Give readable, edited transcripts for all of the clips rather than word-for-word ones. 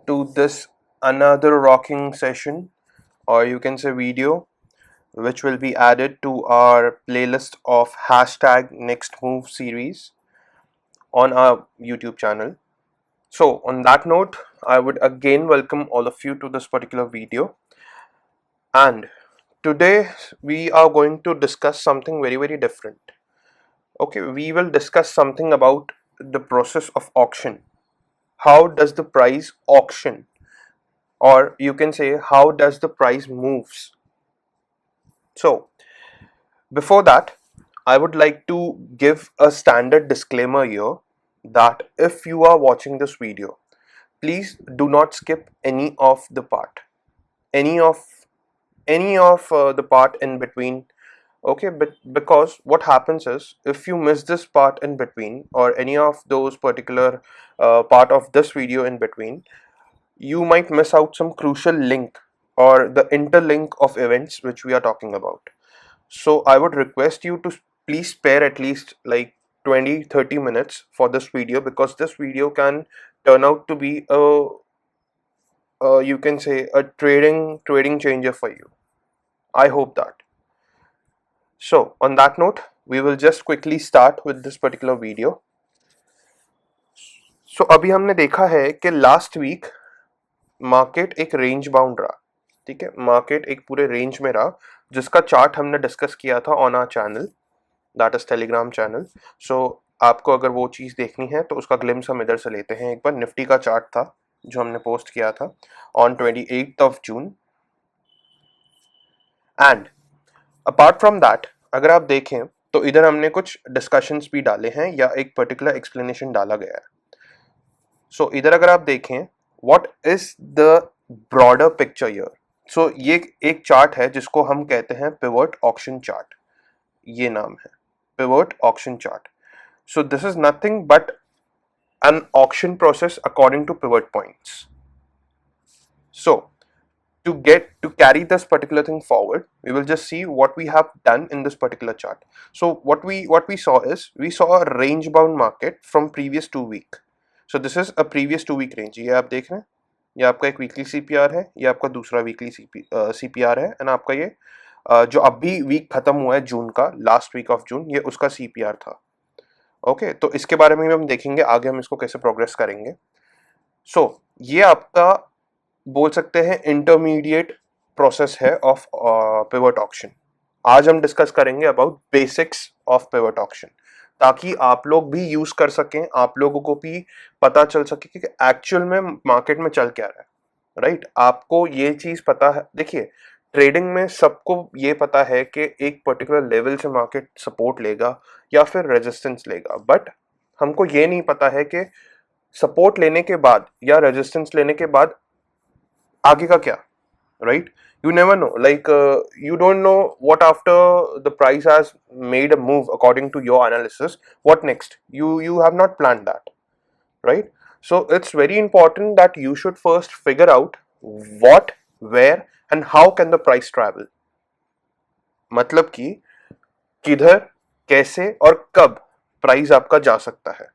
to this another rocking session, or you can say video, which will be added to our playlist of hashtag next move series on our YouTube channel. So on that note, I would again welcome all of you to this particular video, and today we are going to discuss something very different. Okay, we will discuss something about the process of auction. How does the price auction, or you can say how does the price moves? So before that, I would like to give a standard disclaimer here that if you are watching this video, please do not skip any of the part, any of the part in between. Okay, but because what happens is, if you miss this part in between or any of those particular part of this video in between, you might miss out some crucial link or the interlink of events which we are talking about. So I would request you to please spare at least like 20-30 minutes for this video, because this video can turn out to be a you can say a trading changer for you. I hope that. So on that note, we will just quickly start with this particular video. So अभी हमने देखा है कि last week market एक range bound रहा, ठीक है, market एक पूरे रेंज में रहा, जिसका चार्ट हमने डिस्कस किया था on our channel, that is Telegram channel. So आपको अगर वो चीज़ देखनी है तो उसका ग्लिम्स हम इधर से लेते हैं. एक बार निफ्टी का चार्ट था जो हमने पोस्ट किया था on 28th of June. And apart from that, अगर आप देखें तो इधर हमने कुछ डिस्कशंस भी डाले हैं या एक पर्टिकुलर एक्सप्लेनेशन डाला गया है. सो इधर अगर आप देखें, what is the broader picture here. So ये एक चार्ट है जिसको हम कहते हैं पिवट ऑक्शन चार्ट. ये नाम है pivot auction chart. So this is nothing but an auction process according to pivot points. So to carry this particular thing forward, we will just see what we have done in this particular chart. So what we saw is, we saw a range bound market from previous 2 week. So this is a previous 2 week range. ये आप देख रहे हैं, ये आपका एक weekly CPR है, ये आपका दूसरा वीकली CPR है, एंड आपका ये जो अभी वीक खत्म हुआ है जून का, लास्ट वीक ऑफ जून, ये उसका CPR था. ओके, तो इसके बारे में भी हम देखेंगे आगे, हम इसको कैसे प्रोग्रेस करेंगे. सो ये आपका बोल सकते हैं इंटरमीडिएट प्रोसेस है ऑफ पिवट ऑक्शन. आज हम डिस्कस करेंगे about basics of pivot auction, ताकि आप लोग भी यूज कर सकें, आप लोगों को भी पता चल सके कि एक्चुअल में मार्केट में चल क्या रहा है. राइट, आपको ये चीज पता है. देखिए, ट्रेडिंग में सबको ये पता है कि एक पर्टिकुलर लेवल से मार्केट सपोर्ट लेगा या फिर रेजिस्टेंस लेगा, बट हमको ये नहीं पता है कि सपोर्ट लेने के बाद या रेजिस्टेंस लेने के बाद आगे का क्या. Right, you never know, like you don't know what after the price has made a move according to your analysis, what next. You have not planned that, right? So it's very important that you should first figure out what, where and how can the price travel. मतलब कि किधर, कैसे और कब price आपका जा सकता है.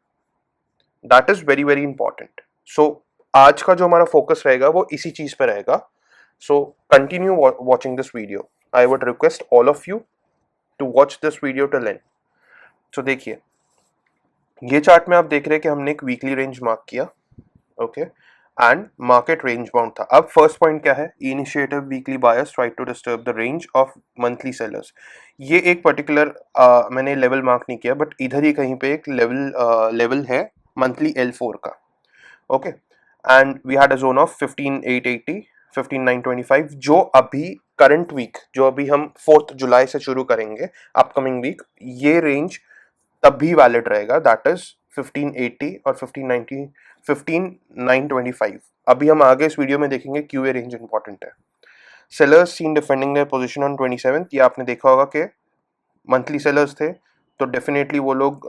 That is very important. So आज का जो हमारा फोकस रहेगा वो इसी चीज पे रहेगा. So continue watching this video. I would request all of you to watch this video till end. So देखिए, ये चार्ट में आप देख रहे हैं कि हमने एक वीकली रेंज मार्क किया, okay, and market range bound था. अब फर्स्ट पॉइंट क्या है, initiative weekly buyers try to disturb the range of monthly sellers. ये एक पर्टिकुलर मैंने लेवल मार्क नहीं किया, बट इधर ही कहीं पे एक लेवल है मंथली L4 का. Okay, and we had a zone of 15,880, 15,925, जो अभी करंट वीक, जो अभी हम 4 जुलाई से शुरू करेंगे अपकमिंग वीक, ये रेंज तब भी वैलिड रहेगा. दैट इज 1580 और 1590, 15,925. अभी हम आगे इस वीडियो में देखेंगे क्यों ये रेंज इंपॉर्टेंट है. Sellers seen defending their position on 27th. ये आपने देखा होगा कि मंथली सेलर्स थे, तो डेफिनेटली वो लोग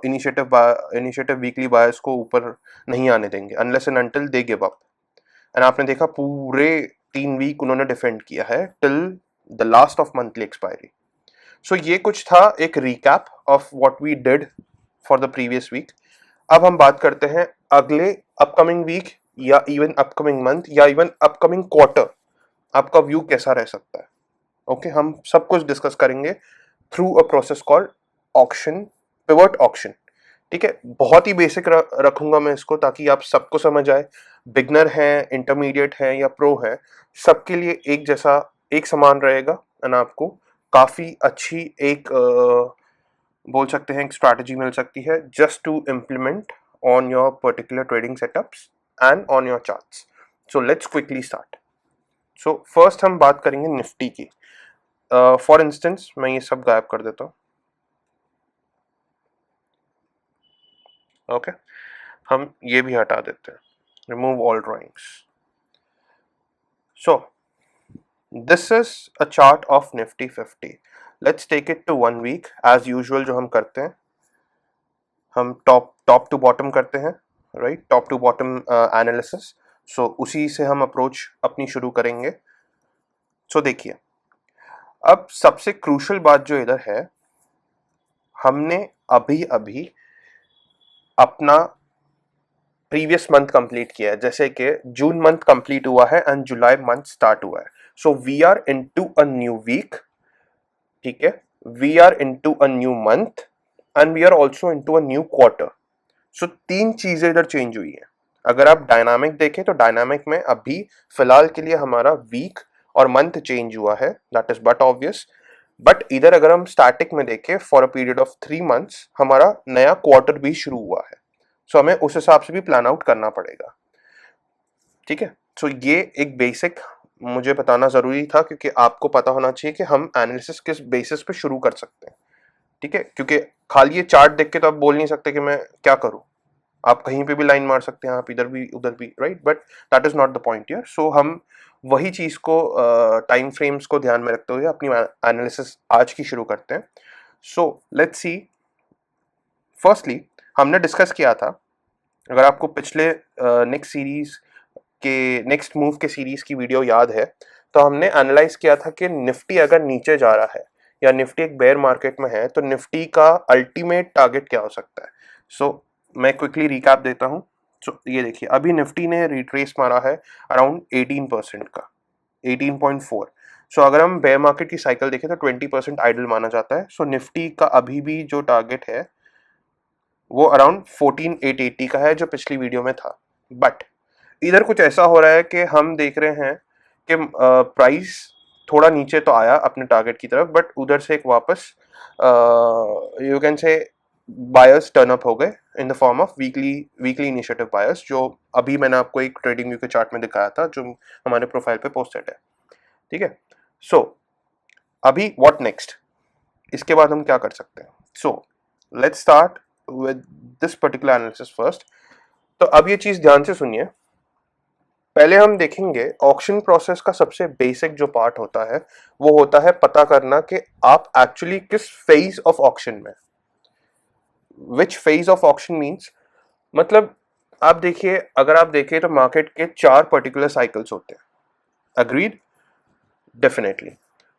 इनिशिएटिव वीकली बायर्स को ऊपर नहीं आने देंगे unless and until they give up. And आपने देखा पूरे 3 वीक उन्होंने डिफेंड किया है till the last of monthly expiry. So ये कुछ था एक recap of what we did for the previous week. अब हम बात करते हैं अगले अपकमिंग वीक या इवन अपकमिंग मंथ या इवन अपकमिंग क्वार्टर आपका व्यू कैसा रह सकता है। ओके, हम सब कुछ डिस्कस करेंगे through a process called auction, pivot auction. ठीक है, बहुत ही बेसिक रखूंगा मैं इसको ताकि आप सबको समझ आए। बिगनर है, इंटरमीडिएट है या प्रो है, सबके लिए एक जैसा, एक समान रहेगा। एंड आपको काफी अच्छी एक बोल सकते हैं एक स्ट्रैटेजी मिल सकती है just to implement on your particular trading setups and on your charts. So let's quickly start. So first हम बात करेंगे निफ्टी की। फॉर इंस्टेंस मैं ये सब गायब कर देता हूँ। ओके, हम ये भी हटा देते हैं, remove all drawings. So this is a chart of Nifty 50। Let's take it to 1 week as usual. जो हम करते हैं, हम टॉप टू बॉटम करते हैं, right, top to bottom analysis. So उसी से हम अप्रोच अपनी शुरू करेंगे। सो देखिए, अब सबसे क्रूशल बात जो इधर है, हमने अभी अभी अपना प्रीवियस मंथ कंप्लीट किया है। जैसे कि जून मंथ कंप्लीट हुआ है एंड जुलाई मंथ स्टार्ट हुआ है। So we are into a new week. ठीक है, we are into a new month and we are also into a new quarter. So तीन चीजें इधर चेंज हुई है। अगर आप डायनामिक देखें तो डायनामिक में अभी फिलहाल के लिए हमारा वीक और मंथ चेंज हुआ है, that is but obvious. But इधर अगर हम स्टैटिक में देखें for a period of 3 months, हमारा नया क्वार्टर भी शुरू हुआ है। सो हमें उस हिसाब से भी प्लान आउट करना पड़ेगा। ठीक है, सो ये एक बेसिक मुझे बताना जरूरी था क्योंकि आपको पता होना चाहिए कि हम एनालिसिस किस बेसिस पे शुरू कर सकते हैं। ठीक है, क्योंकि खाली ये चार्ट देख के तो आप बोल नहीं सकते कि मैं क्या करूं। आप कहीं पे भी लाइन मार सकते हैं, आप इधर भी उधर भी, right, but that is not the point here. So हम वही चीज को टाइम फ्रेम्स को ध्यान में रखते हुए अपनी एनालिसिस आज की शुरू करते हैं। सो लेट्स सी। फर्स्टली हमने डिस्कस किया था, अगर आपको पिछले नेक्स्ट सीरीज के नेक्स्ट मूव के सीरीज की वीडियो याद है, तो हमने एनालाइज किया था कि निफ्टी अगर नीचे जा रहा है या निफ्टी एक बेयर मार्केट में है तो निफ्टी का अल्टीमेट टारगेट क्या हो सकता है। सो मैं क्विकली रिकैप देता हूं। सो ये देखिए, अभी निफ्टी ने रिट्रेस मारा है अराउंड 18% का, 18.4। सो अगर हम बेयर मार्केट की साइकिल देखें तो 20% आइडल माना जाता है। सो निफ्टी का अभी भी जो टारगेट है वो अराउंड 14,880 का है, जो पिछली वीडियो में था। बट इधर कुछ ऐसा हो रहा है कि हम देख रहे हैं कि प्राइस थोड़ा नीचे तो आया अपने टारगेट की तरफ, बट उधर से एक वापस you can say buyers turn up हो गए in the form of weekly initiative buyers, जो अभी मैंने आपको एक ट्रेडिंग व्यू के चार्ट में दिखाया था जो हमारे प्रोफाइल पे पोस्टेड है। ठीक है, सो अभी व्हाट नेक्स्ट, इसके बाद हम क्या कर सकते हैं। So let's start with this particular analysis first. तो अब ये चीज ध्यान से सुनिए। पहले हम देखेंगे ऑक्शन प्रोसेस का सबसे बेसिक जो पार्ट होता है वो होता है पता करना कि आप एक्चुअली किस फेज ऑफ ऑक्शन में, which phase of auction means, मतलब आप देखिए, अगर आप देखिए तो मार्केट के 4 पर्टिकुलर साइकिल्स होते हैं। Agreed, definitely.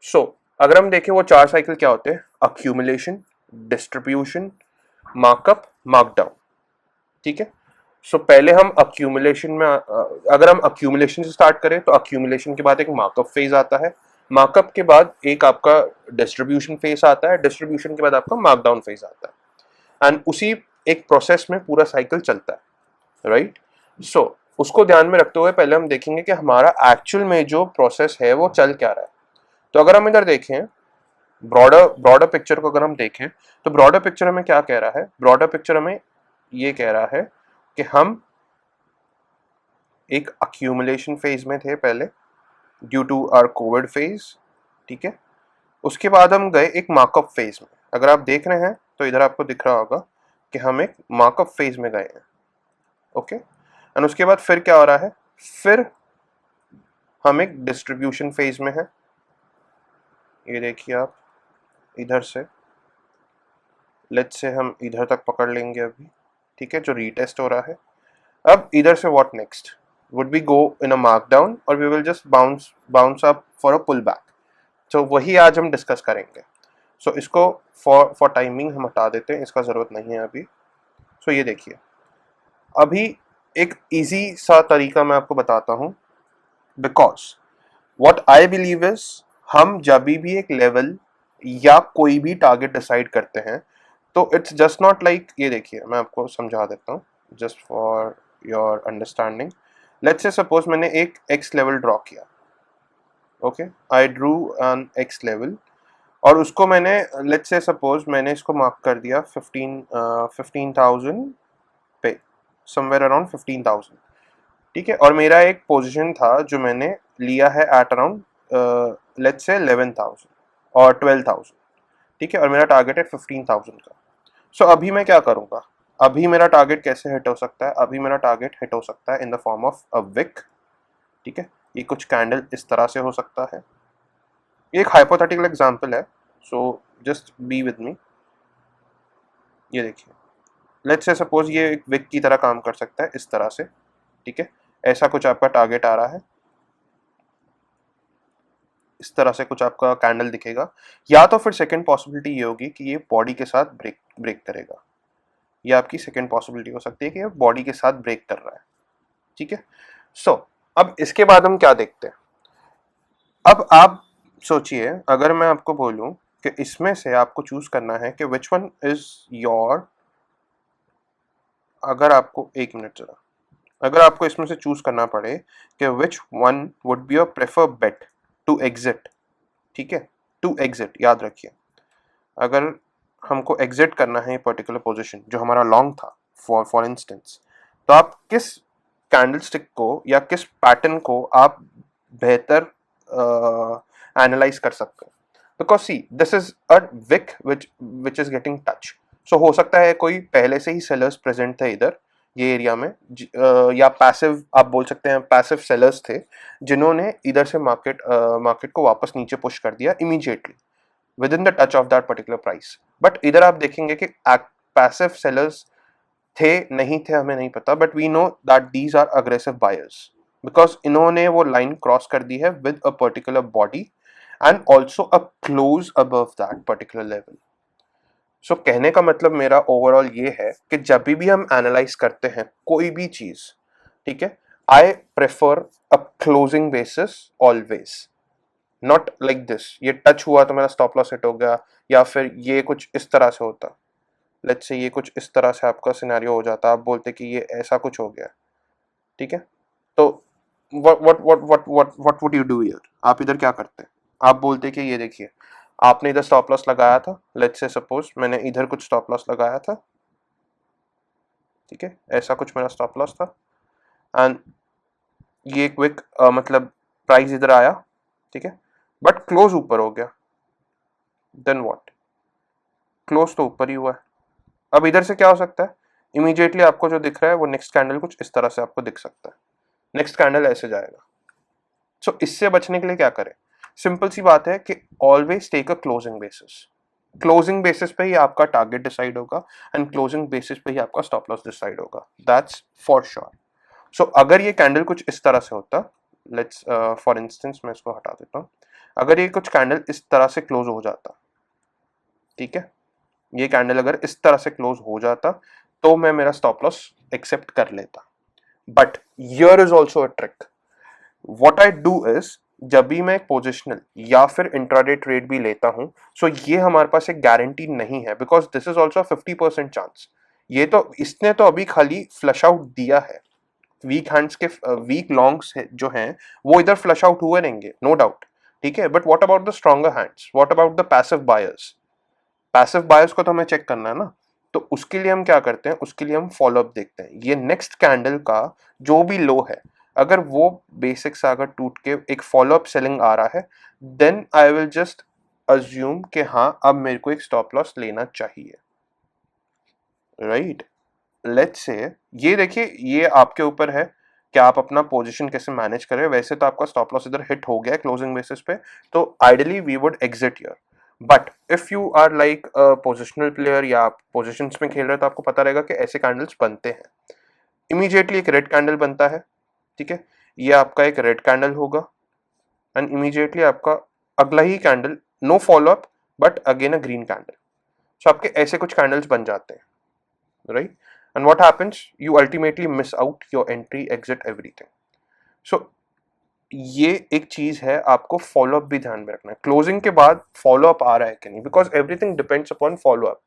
सो अगर हम देखें वो 4 साइकिल क्या होते हैं, अक्यूमुलेशन, डिस्ट्रीब्यूशन, मार्कअप, मार्कडाउन। ठीक है, सो पहले हम अक्यूमुलेशन में अगर हम अक्यूमुलेशन से स्टार्ट करें तो अक्यूमुलेशन के बाद एक मार्कअप फेज आता है, मार्कअप के बाद एक आपका डिस्ट्रीब्यूशन फेज आता है, डिस्ट्रीब्यूशन के बाद आपका मार्कडाउन फेज आता है, एंड उसी एक प्रोसेस में पूरा साइकिल चलता है, राइट। सो उसको ध्यान में रखते हुए पहले हम देखेंगे कि हमारा एक्चुअल में जो प्रोसेस है वो चल क्या रहा है। तो अगर हम इधर देखें ब्रॉडर पिक्चर को, अगर हम देखें तो ब्रॉडर पिक्चर हमें क्या कह रहा है, ब्रॉडर पिक्चर हमें ये कह रहा है कि हम एक अक्यूमुलेशन फेज में थे पहले due to our covid phase. ठीक है, उसके बाद हम गए एक मार्कअप फेज में। अगर आप देख रहे हैं तो इधर आपको दिख रहा होगा कि हम एक मार्कअप फेज में गए हैं। ओके, एंड उसके बाद फिर क्या हो रहा है, फिर हम एक डिस्ट्रीब्यूशन फेज में है। ये देखिए आप इधर से, लेट्स से हम इधर तक पकड़ लेंगे अभी। ठीक है, जो रीटेस्ट हो रहा है। अब इधर से what next, would we go in a markdown or we will just bounce up for a pullback। so वही आज हम डिस्कस करेंगे। so इसको फॉर टाइमिंग हम हटा देते हैं, इसका ज़रूरत नहीं है अभी। so ये देखिए, अभी एक इजी सा तरीका मैं आपको बताता हूँ, because what I believe is, हम जब भी एक लेवल या कोई भी टारगेट डिसाइड करते हैं तो इट्स जस्ट नॉट लाइक, ये देखिए मैं आपको समझा देता हूँ just for your understanding. Let's say suppose मैंने एक एक्स लेवल ड्रॉ किया, okay, I drew an X level, और उसको मैंने, लेट्स से सपोज मैंने इसको मार्क कर दिया 15,000 पे, समवेयर अराउंड 15,000, ठीक है। और मेरा एक पोजीशन था जो मैंने लिया है एट अराउंड लेट्स से 11,000 और 12,000, ठीक है, और मेरा टारगेट है 15,000 का। सो अभी मैं क्या करूँगा, अभी मेरा टारगेट कैसे हिट हो सकता है, अभी मेरा टारगेट हिट हो सकता है in the form of a week, ठीक है। ये कुछ कैंडल इस तरह से हो सकता है, ये एक हाइपोथेटिकल एग्जांपल है, सो जस्ट बी विद मी। ये देखिए, लेट्स से सपोज ये एक विक की तरह काम कर सकता है इस तरह से, ठीक है। ऐसा कुछ आपका टारगेट आ रहा है, इस तरह से कुछ आपका कैंडल दिखेगा, या तो फिर सेकंड पॉसिबिलिटी ये होगी कि ये बॉडी के साथ ब्रेक ब्रेक करेगा, ये आपकी सेकंड पॉसिबिलिटी हो सकती है कि ये बॉडी के साथ ब्रेक कर रहा है, ठीक है। सो अब इसके बाद हम क्या देखते हैं, अब आप सोचिए अगर मैं आपको बोलूं कि इसमें से आपको चूज करना है कि विच वन इज योर, अगर आपको एक मिनट जरा, अगर आपको इसमें से चूज करना पड़े कि which one would be your prefer bet to exit, ठीक है, टू एग्जिट, याद रखिए अगर हमको एग्जिट करना है पर्टिकुलर पोजीशन जो हमारा लॉन्ग था, फॉर इंस्टेंस, तो आप किस कैंडलस्टिक को या किस पैटर्न को आप बेहतर एनालाइज कर सकते हैं, because see this is a wick which is getting touch. So हो सकता है कोई पहले से ही सेलर्स प्रेजेंट थे इधर ये एरिया में, या पैसिव आप बोल सकते हैं, पैसिव सेलर्स थे जिन्होंने इधर से मार्केट को वापस नीचे पुश कर दिया immediately with in the touch of that particular price. But इधर आप देखेंगे कि पैसिव सेलर्स थे नहीं थे हमें नहीं पता, but we know that these are aggressive buyers, because इन्होंने वो लाइन क्रॉस कर दी है with a particular body and also a close above that particular level. So कहने का मतलब मेरा ओवरऑल ये है कि जब भी हम एनालाइज करते हैं कोई भी चीज, ठीक है, I prefer a closing basis always, not like this ये टच हुआ तो मेरा स्टॉप लॉस हिट हो गया, या फिर ये कुछ इस तरह से होता, लेट्स से ये कुछ इस तरह से आपका सिनेरियो हो जाता, आप बोलते कि ये ऐसा कुछ हो गया, ठीक है। तो what would you do here, आप इधर क्या करते, आप बोलते कि ये देखिए आपने इधर स्टॉप लॉस लगाया था, लेट्स से सपोज मैंने इधर कुछ स्टॉप लॉस लगाया था, ठीक है, ऐसा कुछ मेरा स्टॉप लॉस था, एंड ये क्विक मतलब प्राइस इधर आया, ठीक है, बट क्लोज ऊपर हो गया, देन व्हाट, क्लोज तो ऊपर ही हुआ है। अब इधर से क्या हो सकता है, इमीडिएटली आपको जो दिख रहा है वो नेक्स्ट कैंडल कुछ इस तरह से आपको दिख सकता है, नेक्स्ट कैंडल ऐसे जाएगा। सो इससे बचने के लिए क्या करें, सिंपल सी बात है कि always take a closing basis, closing basis पे ही आपका टारगेट डिसाइड होगा एंड क्लोजिंग बेसिस पे ही आपका स्टॉप लॉस डिसाइड होगा, दैट्स फॉर श्योर। सो अगर ये कैंडल कुछ इस तरह से होता, लेट्स फॉर इंस्टेंस मैं इसको हटा देता हूँ, अगर ये कुछ कैंडल इस तरह से क्लोज हो जाता, ठीक है, ये कैंडल अगर इस तरह से क्लोज हो जाता तो मैं मेरा स्टॉप लॉस एक्सेप्ट कर लेता। But here is also a trick, what I do is जब भी मैं पोजिशनल या फिर इंट्राडे ट्रेड भी लेता हूं, सो ये हमारे पास एक गारंटी नहीं है, because this is also 50% chance, ये तो इसने तो अभी खाली फ्लश आउट दिया है, वीक हैंड्स के वीक लॉन्ग्स जो हैं वो इधर फ्लश आउट हुए रहेंगे नो डाउट, ठीक है, but what about the stronger hands, what about the passive buyers, passive buyers को तो हमें चेक करना है ना, तो उसके लिए हम क्या करते हैं, उसके लिए हम फॉलो अप देखते हैं, ये नेक्स्ट कैंडल का जो भी लो है अगर वो बेसिक से अगर टूट के एक फॉलो अप सेलिंग आ रहा है, then I will just assume कि हाँ अब मेरे को एक स्टॉप लॉस लेना चाहिए, राइट। लेट्स से ये देखिए ये आपके ऊपर है कि आप अपना पोजीशन कैसे मैनेज करें, वैसे तो आपका स्टॉप लॉस इधर हिट हो गया है क्लोजिंग बेसिस पे, तो ideally we would exit here, but if you are like positional player या आप पोजिशंस में खेल रहे हैं तो आपको पता रहेगा कि ऐसे कैंडल्स बनते हैं, इमीडिएटली एक रेड कैंडल बनता है, ठीक है, ये आपका एक रेड कैंडल होगा एंड इमीडिएटली आपका अगला ही candle no follow up but again a green candle, so आपके ऐसे कुछ कैंडल्स बन जाते हैं, right. and what happens, you ultimately miss out your entry, exit, everything. So ये एक चीज है, आपको फॉलो अप भी ध्यान में रखना है, क्लोजिंग के बाद फॉलो अप आ रहा है कि नहीं, because everything depends upon follow up.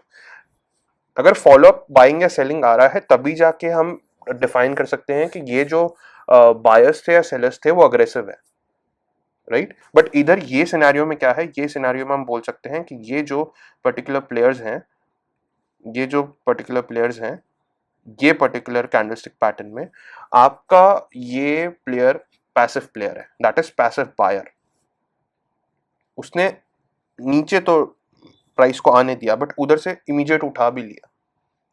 अगर फॉलो अप बाइंग या सेलिंग आ रहा है तभी जाके हम डिफाइन कर सकते हैं कि ये जो बायर्स थे या सेलर्स थे वो अग्रेसिव है, राइट. बट इधर ये सिनेरियो में क्या है, ये सिनेरियो में हम बोल सकते हैं कि ये जो पर्टिकुलर प्लेयर्स हैं, ये जो पर्टिकुलर प्लेयर्स हैं, ये पर्टिकुलर कैंडलस्टिक पैटर्न में आपका ये प्लेयर पैसिव प्लेयर है, दैट इज पैसिव बायर. उसने नीचे तो प्राइस को आने दिया बट उधर से इमीडिएट उठा भी लिया.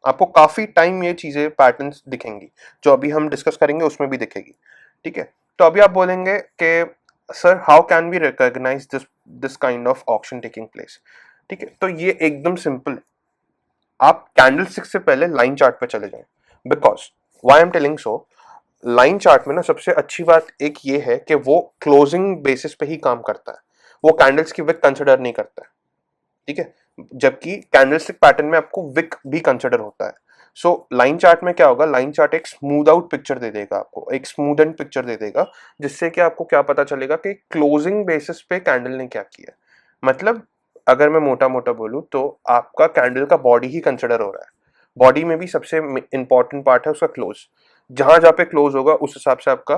आपको काफी टाइम ये चीजें पैटर्न्स दिखेंगी, जो अभी हम डिस्कस करेंगे उसमें भी दिखेगी, ठीक है. तो अभी आप बोलेंगे कि sir how can we recognize this kind of auction taking place, ठीक है. तो ये एकदम सिंपल, आप कैंडलस्टिक से पहले लाइन चार्ट पे चले जाएं, because why I am telling so, line chart में ना सबसे अच्छी बात एक ये है कि वो क्लोजिंग बेसिस पे ही काम करता है, वो कैंडल्स की विक कंसिडर नहीं करता है, ठीक है. जबकि कैंडलस्टिक पैटर्न में आपको विक भी कंसिडर होता है. सो लाइन चार्ट में क्या होगा, लाइन चार्ट एक स्मूथ आउट पिक्चर दे देगा आपको, एक स्मूथ एंड पिक्चर दे देगा, जिससे कि आपको क्या पता चलेगा कि क्लोजिंग बेसिस पे कैंडल ने क्या किया. मतलब अगर मैं मोटा मोटा बोलूं तो आपका कैंडल का बॉडी ही कंसिडर हो रहा है. बॉडी में भी सबसे इंपॉर्टेंट पार्ट है उसका क्लोज, जहां जहां पे क्लोज होगा उस हिसाब से आपका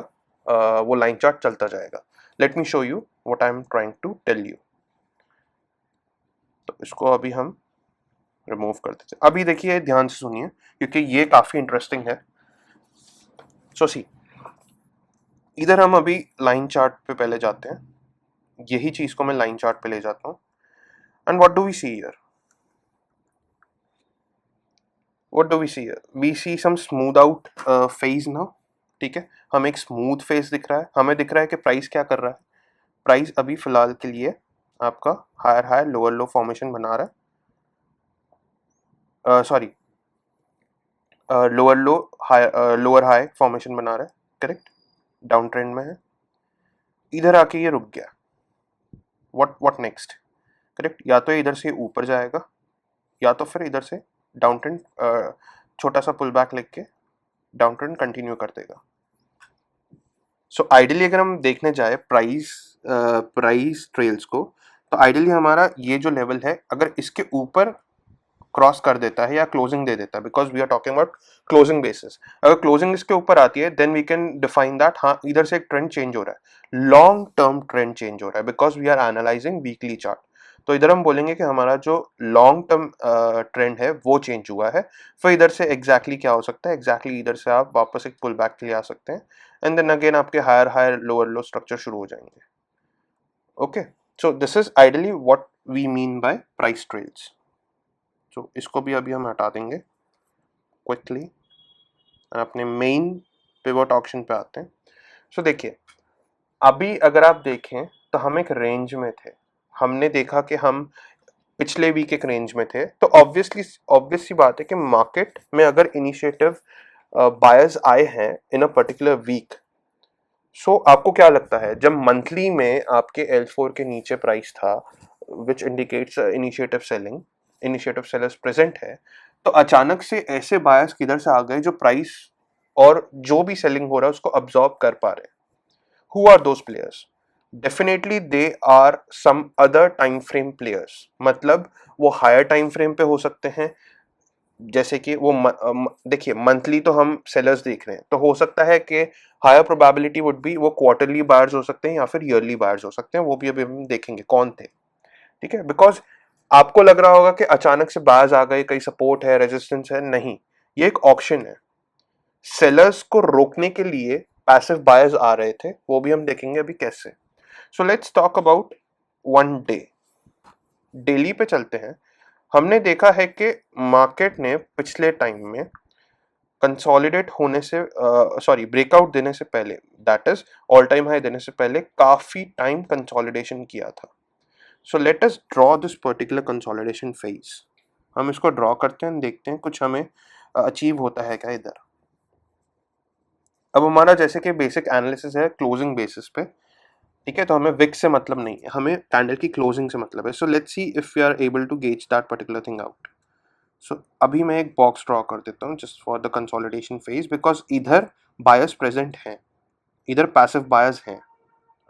वो लाइन चार्ट चलता जाएगा. Let me show you what I am trying to tell you. तो इसको अभी हम रिमूव कर देते हैं. अभी देखिए ध्यान से सुनिए क्योंकि ये काफी इंटरेस्टिंग है. सो सी, इधर हम अभी लाइन चार्ट पे पहले जाते हैं, यही चीज को मैं लाइन चार्ट पे ले जाता हूं. And what do we see here, what do we see here, we see some smooth out phase now, ठीक है. हमें एक स्मूथ फेज दिख रहा है, हमें दिख रहा है कि प्राइस क्या कर रहा है. प्राइस अभी फिलहाल के लिए आपका higher high lower low formation बना रहा है, sorry lower low high, lower high formation बना रहा है, करेक्ट. डाउन ट्रेंड में है, इधर आके ये रुक गया. What next, correct. या तो इधर से ऊपर जाएगा या तो फिर इधर से डाउन ट्रेंड, छोटा सा पुल बैक लेके डाउन ट्रेंड कंटिन्यू कर देगा. सो आइडियली अगर हम देखने जाए प्राइस ट्रेल्स को, तो आइडियली हमारा ये जो लेवल है अगर इसके ऊपर क्रॉस कर देता है या क्लोजिंग दे देता है, because we are talking about closing basis, अगर क्लोजिंग इसके ऊपर आती है then we can define that हाँ इधर से एक ट्रेंड चेंज हो रहा है, लॉन्ग टर्म ट्रेंड चेंज हो रहा है, because we are analyzing weekly chart. तो इधर हम बोलेंगे कि हमारा जो लॉन्ग टर्म ट्रेंड है वो चेंज हुआ है. फिर इधर से एग्जैक्टली क्या हो सकता है, एग्जैक्टली इधर से आप वापस एक पुल बैक के लिए आ सकते हैं एंड देन अगेन आपके higher higher lower low structure शुरू हो जाएंगे. Okay, so this is ideally what we mean by price trails. तो इसको भी अभी हम हटा देंगे क्विकली, अपने मेन पिवट ऑप्शन पे आते हैं. सो देखिए अभी अगर आप देखें तो हम एक रेंज में थे, हमने देखा कि हम पिछले वीक एक रेंज में थे. तो ऑब्वियस सी बात है कि मार्केट में अगर इनिशिएटिव बायर्स आए हैं इन अ पर्टिकुलर वीक, सो आपको क्या लगता है जब मंथली में आपके L4 के नीचे प्राइस था which indicates initiative selling, initiative sellers present है, तो अचानक से ऐसे बायर्स किधर से आ गए जो प्राइस और जो भी सेलिंग हो रहा है उसको अब्सॉर्ब कर पा रहे हैं. Who are those players, definitely they are some other time frame players. मतलब वो हायर टाइम फ्रेम पे हो सकते हैं, जैसे कि वो देखिए मंथली तो हम सेलर्स देख रहे हैं, तो हो सकता है कि हायर प्रोबेबिलिटी वुड बी वो क्वार्टरली बायर्स हो सकते हैं या फिर ईयरली बायर्स हो सकते हैं, वो भी अभी हम देखेंगे कौन थे, ठीक है. बिकॉज आपको लग रहा होगा कि अचानक से बायर्स आ गए, कहीं सपोर्ट है रेजिस्टेंस है, नहीं, ये एक ऑक्शन है. सेलर्स को रोकने के लिए पैसिव बायर्स आ रहे थे, वो भी हम देखेंगे अभी कैसे. So let's talk about one day, daily पे चलते हैं. हमने देखा है कि मार्केट ने पिछले टाइम में कंसोलिडेट होने से सॉरी ब्रेकआउट देने से पहले, that is all time high देने से पहले काफी टाइम कंसोलिडेशन किया था. So let us draw this particular consolidation phase. हम इसको ड्रॉ करते हैं, देखते हैं कुछ हमें अचीव होता है क्या इधर. अब हमारा जैसे कि बेसिक एनालिसिस है क्लोजिंग बेसिस पे, ठीक है. तो हमें विक से मतलब नहीं है, हमें कैंडल की क्लोजिंग से मतलब है. So let's see if we are able to gauge that particular thing out. So अभी मैं एक बॉक्स ड्रॉ कर देता हूँ just for the consolidation phase, because इधर बायस प्रेजेंट है, इधर पैसिव बायस है।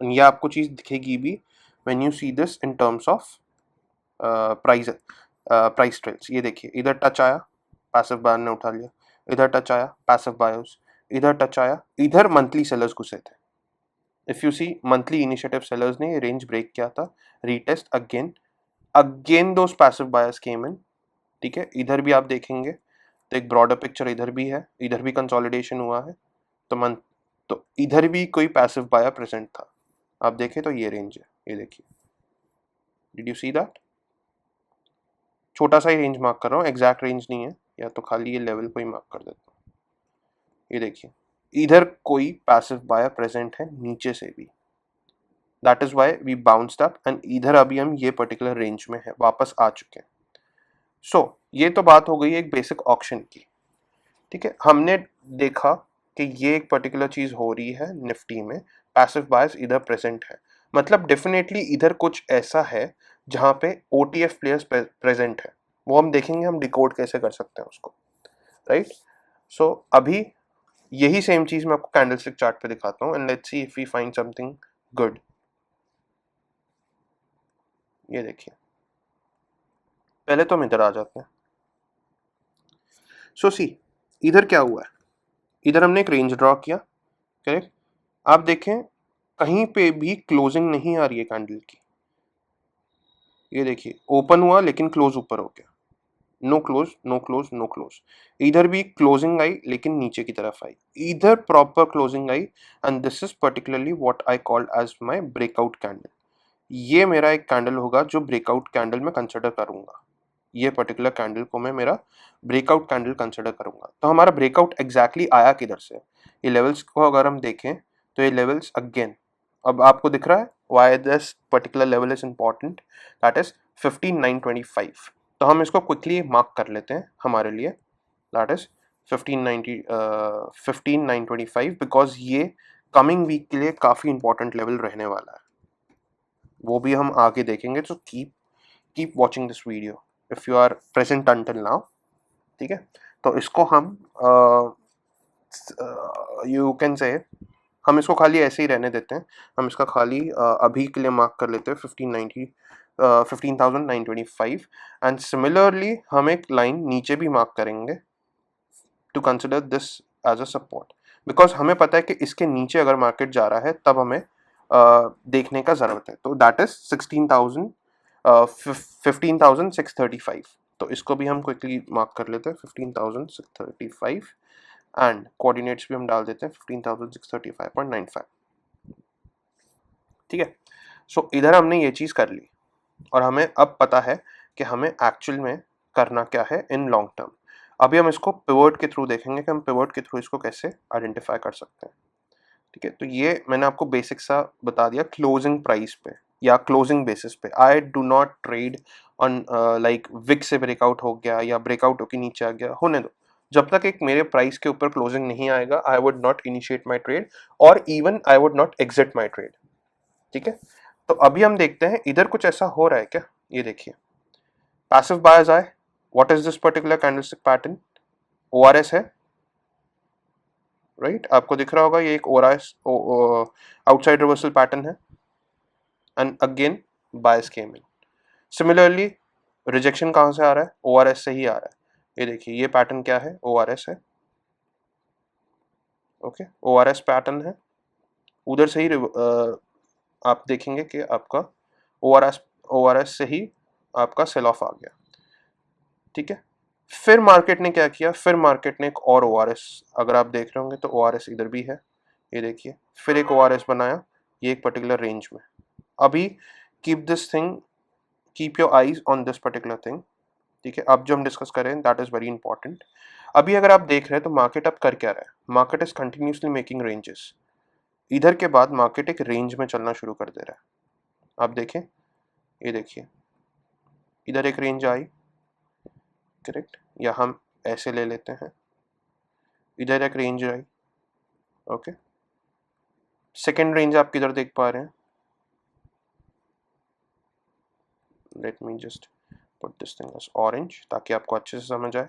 ये आपको चीज़ दिखेगी भी when you see this in terms of price trails. ये देखिए, इधर टच आया, पैसिव बायर ने उठा लिया, इधर टच आया, पैसिव बायर्स, इधर टच आया, इधर मंथली सेलर्स घुसे थे। If you see monthly initiative sellers ने ये रेंज ब्रेक किया था, retest again those passive buyers came in. ठीक है, इधर भी आप देखेंगे तो एक ब्रॉडर पिक्चर इधर भी है, इधर भी कंसोलिडेशन हुआ है, तो इधर भी कोई पैसिव बायर प्रेजेंट था। आप देखें तो ये रेंज है, ये देखिए, डिड यू सी दैट? छोटा सा ही रेंज मार्क कर रहा हूँ, एग्जैक्ट रेंज नहीं है, या तो खाली ये लेवल को ही मार्क कर देता हूँ। ये देखिए, इधर कोई पैसिव बायर प्रेजेंट है, नीचे से भी, that is why we bounced up, and इधर अभी हम ये पर्टिकुलर रेंज में है, वापस आ चुके हैं। सो ये तो बात हो गई एक बेसिक ऑक्शन की। ठीक है, हमने देखा कि ये एक पर्टिकुलर चीज हो रही है निफ्टी में, पैसिव बायर्स इधर प्रेजेंट है, मतलब डेफिनेटली इधर कुछ ऐसा है जहां पे ओटीएफ प्लेयर्स प्रेजेंट है। वो हम देखेंगे, हम डिकोड कैसे कर सकते हैं उसको, राइट? सो अभी यही सेम चीज मैं आपको कैंडलस्टिक चार्ट पे दिखाता हूँ, and let's see if we find something good. ये देखिए, पहले तो हम इधर आ जाते हैं। सो सी, इधर क्या हुआ है, इधर हमने एक रेंज ड्रॉ किया, करेक्ट? आप देखें कहीं पे भी क्लोजिंग नहीं आ रही है कैंडल की। ये देखिए, ओपन हुआ लेकिन क्लोज ऊपर हो गया, no close, no close, no close. इधर भी क्लोजिंग आई लेकिन नीचे की तरफ आई, इधर प्रॉपर क्लोजिंग आई, and this is particularly what I called as my breakout candle. ये मेरा एक कैंडल होगा जो ब्रेकआउट कैंडल में कंसिडर करूंगा, ये पर्टिकुलर कैंडल को मैं मेरा ब्रेकआउट कैंडल कंसिडर करूंगा। तो हमारा ब्रेकआउट एग्जैक्टली आया किधर से? ये लेवल्स को अगर हम देखें तो ये लेवल्स अगेन, अब आपको दिख रहा है why this particular level is important, that is 15925। तो हम इसको क्विकली मार्क कर लेते हैं हमारे लिए, दैट इज 15925, बिकॉज ये कमिंग वीक के लिए काफ़ी इंपॉर्टेंट लेवल रहने वाला है, वो भी हम आगे देखेंगे। तो keep watching this video if you are present until now. ठीक है, तो इसको हम यू कैन से हम इसको खाली ऐसे ही रहने देते हैं, हम इसका खाली अभी के लिए मार्क कर लेते हैं 15,925, एंड सिमिलरली हम एक लाइन नीचे भी मार्क करेंगे to consider this as a support, because हमें पता है कि इसके नीचे अगर मार्केट जा रहा है तब हमें देखने का ज़रूरत है। तो दैट इज 15,635। तो इसको भी हम क्विकली मार्क कर लेते हैं 15,635, एंड कोऑर्डिनेट्स भी हम डाल देते हैं 15,635.95। ठीक है, सो इधर हमने ये चीज़ कर ली, और हमें अब पता है कि हमें एक्चुअल में करना क्या है इन लॉन्ग टर्म। अभी हम इसको पिवट के थ्रू देखेंगे कि हम पिवट के थ्रू इसको कैसे आइडेंटिफाई कर सकते हैं। ठीक है, तो ये मैंने आपको बेसिक सा बता दिया क्लोजिंग प्राइस पे या क्लोजिंग बेसिस पे। I do not trade on like wick से ब्रेकआउट हो गया या ब्रेकआउट होके नीचे आ गया, होने दो। जब तक एक मेरे प्राइस के ऊपर क्लोजिंग नहीं आएगा, I would not initiate my trade, और even I would not exit my trade. ठीक है, तो अभी हम देखते हैं इधर कुछ ऐसा हो रहा है क्या। ये देखिए, पैसिव बायर्स आए, what is this particular candlestick pattern? ORS है, राइट? आपको दिख रहा होगा ये एक ओआरएस आउटसाइड रिवर्सल पैटर्न है, and again buyers came in. Similarly rejection कहां से आ रहा है? ओआरएस से ही आ रहा है। ये देखिए, ये पैटर्न क्या है? ओआरएस है। ओके, ओआरएस पैटर्न है, उधर से ही आप देखेंगे कि आपका ओआरएस से ही आपका सेल ऑफ आ गया। ठीक है, फिर मार्केट ने क्या किया? फिर मार्केट ने एक और ओआरएस, अगर आप देख रहे होंगे तो ओआरएस इधर भी है, ये देखिए, फिर एक ओआरएस बनाया, ये एक पर्टिकुलर रेंज में। अभी keep your eyes on this particular thing. ठीक है, अब जो हम डिस्कस करें दैट इज वेरी इंपॉर्टेंट। अभी अगर आप देख रहे हैं तो मार्केट अब कर क्या रहा है? Market is continuously making ranges. इधर के बाद मार्केट एक रेंज में चलना शुरू कर दे रहा है। आप देखें, ये देखिए, इधर एक रेंज आई, करेक्ट, या हम ऐसे ले लेते हैं, इधर एक रेंज आई। ओके, सेकेंड रेंज आप किधर देख पा रहे हैं? Let me just put this thing as orange ताकि आपको अच्छे से समझ आए,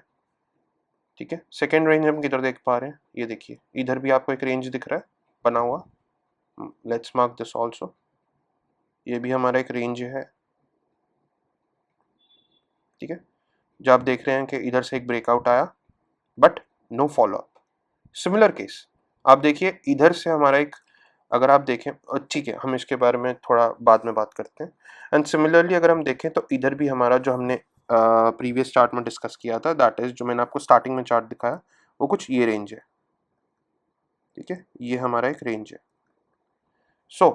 ठीक है। सेकेंड रेंज हम किधर देख पा रहे हैं, ये देखिए इधर भी आपको एक रेंज दिख रहा है बना हुआ, लेट्स मार्क दिस ऑल्सो, ये भी हमारा एक रेंज है, ठीक है। जो आप देख रहे हैं कि इधर से एक ब्रेकआउट आया but no follow up. Similar case आप देखिए इधर से हमारा एक, अगर आप देखें, ठीक है हम इसके बारे में थोड़ा बाद में बात करते हैं। एंड सिमिलरली अगर हम देखें तो इधर भी हमारा जो हमने प्रीवियस चार्ट में डिस्कस किया था, दैट इज जो मैंने आपको स्टार्टिंग में चार्ट दिखाया, वो कुछ ये रेंज है, ठीक है, ये हमारा एक रेंज है। So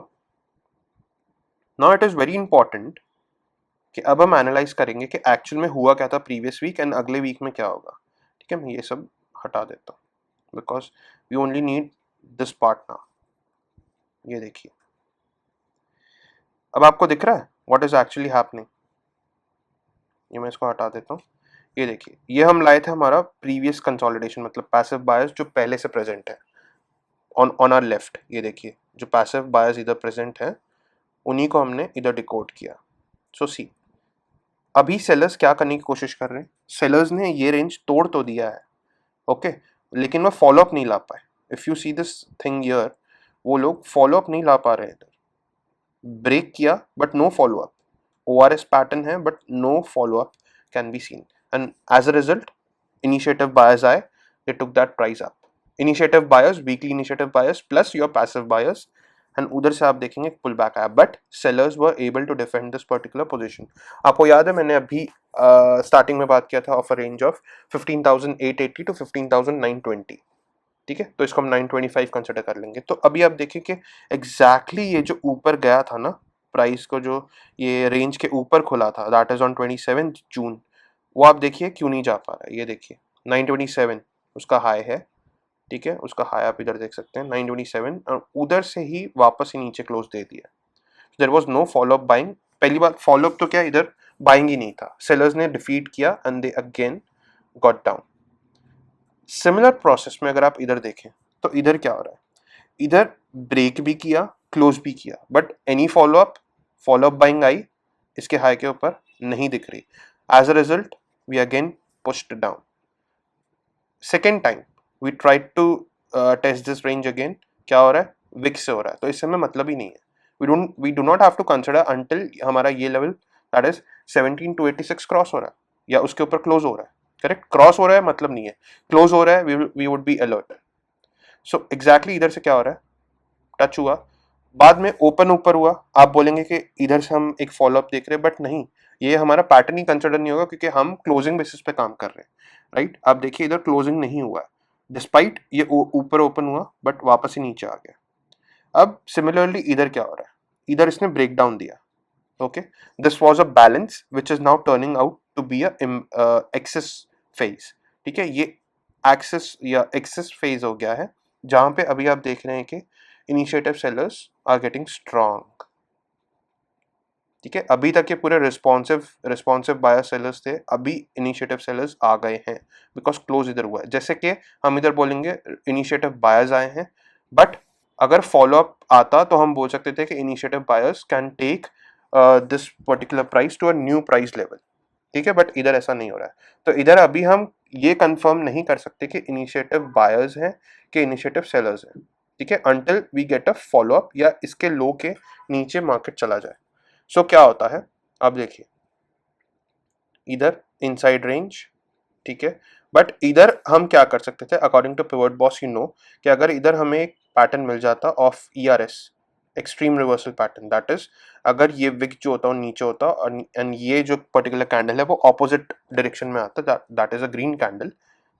now it is very important कि अब हम एनालाइज करेंगे कि एक्चुअल में हुआ क्या था प्रीवियस वीक एंड अगले वीक में क्या होगा, ठीक है। मैं ये सब हटा देता हूँ because we only need this part now. ये देखिए अब आपको दिख रहा है व्हाट इज एक्चुअली हैपनिंग, ये मैं इसको हटा देता हूँ। ये देखिए ये हम लाए थे हमारा प्रीवियस कंसोलिडेशन, मतलब पैसिव बायस जो पहले से प्रेजेंट है ऑन आवर लेफ्ट। ये देखिए जो पैसिव बायस इधर प्रेजेंट है उन्हीं को हमने इधर डिकोड किया। सो सी अभी सेलर्स क्या करने की कोशिश कर रहे हैं, सेलर्स ने ये रेंज तोड़ तो दिया है, ओके, लेकिन वो फॉलो अप नहीं ला पाए। If you see this thing here, वो लोग फॉलो अप नहीं ला पा रहे हैं, ब्रेक किया but no follow up, ORS pattern है but no follow up can be seen, and as a result initiative buyers आए, they took that price up. Initiative buyers, weekly initiative buyers plus your passive buyers, and उधर से आप देखेंगे pull back आया, but sellers were able to defend this particular position. आपको याद है मैंने अभी स्टार्टिंग में बात किया था of a range of 15,880 to 15,920, ठीक है, तो इसको हम 925 कंसिडर कर लेंगे। तो अभी आप देखिए कि एग्जैक्टली ये जो ऊपर गया था ना प्राइस को, जो ये रेंज के ऊपर खुला था, दैट इज ऑन 27 जून, वो आप देखिए क्यों नहीं जा पा रहा है। ये देखिए 927 उसका हाई है, ठीक है, उसका हाई आप इधर देख सकते हैं 927, और उधर से ही वापस ही नीचे क्लोज दे दिया। There was no follow up buying. पहली बात फॉलो अप तो क्या, इधर बाइंग ही नहीं था, सेलर्स ने डिफीट किया and they again got down. Similar process में अगर आप इधर देखें तो इधर क्या हो रहा है, इधर ब्रेक भी किया क्लोज भी किया, but any follow up buying आई इसके हाई के ऊपर नहीं दिख रही। As a result we again pushed down. Second time we tried to test this range again, क्या हो रहा है, विक्स से हो रहा है, तो इससे हमें मतलब ही नहीं है। We do not have to consider until हमारा ये लेवल दैट इज 17,286 क्रॉस हो रहा है या उसके ऊपर क्लोज हो रहा है, करेक्ट, क्रॉस हो रहा है मतलब नहीं है, क्लोज हो रहा है we would be alert. So exactly इधर से क्या हो रहा है, टच हुआ, बाद में ओपन ऊपर हुआ, आप बोलेंगे कि इधर से हम एक फॉलो अप देख रहे हैं, बट नहीं, ये हमारा पैटर्न ही कंसिडर नहीं होगा क्योंकि हम क्लोजिंग बेसिस पे काम कर रहे हैं, राइट। आप देखिए इधर क्लोजिंग नहीं हुआ, डिस्पाइट ये ऊपर ओपन हुआ बट वापस ही नीचे आ गया। अब सिमिलरली इधर क्या हो रहा है, इधर इसने ब्रेक डाउन दिया, okay, this was a balance which is now turning out to be a excess phase, ठीक है, ये एक्सेस या एक्सेस फेज हो गया है, जहां पे अभी आप देख रहे हैं कि initiative sellers are getting strong, ठीक है। अभी तक ये पूरे रिस्पॉन्सिव बायर सेलर्स थे, अभी इनिशिएटिव सेलर्स आ गए हैं बिकॉज क्लोज इधर हुआ है। जैसे कि हम इधर बोलेंगे इनिशिएटिव बायर्स आए हैं, बट अगर फॉलो अप आता तो हम बोल सकते थे कि initiative buyers can take this particular price to a new price level, ठीक है, बट इधर ऐसा नहीं हो रहा है। तो इधर अभी हम ये कंफर्म नहीं कर सकते कि इनिशिएटिव बायर्स हैं कि इनिशिएटिव सेलर्स हैं, ठीक है, until we get a follow up या इसके लो के नीचे मार्केट चला जाए। सो क्या होता है, अब देखिए इधर इनसाइड रेंज, ठीक है, बट इधर हम क्या कर सकते थे according to pivot boss, you know कि अगर इधर हमें एक पैटर्न मिल जाता of ERS, extreme reversal pattern, that is अगर ये विक जो होता है नीचे होता एंड ये जो पर्टिकुलर कैंडल है वो ऑपोजिट डायरेक्शन में आता, that is a green candle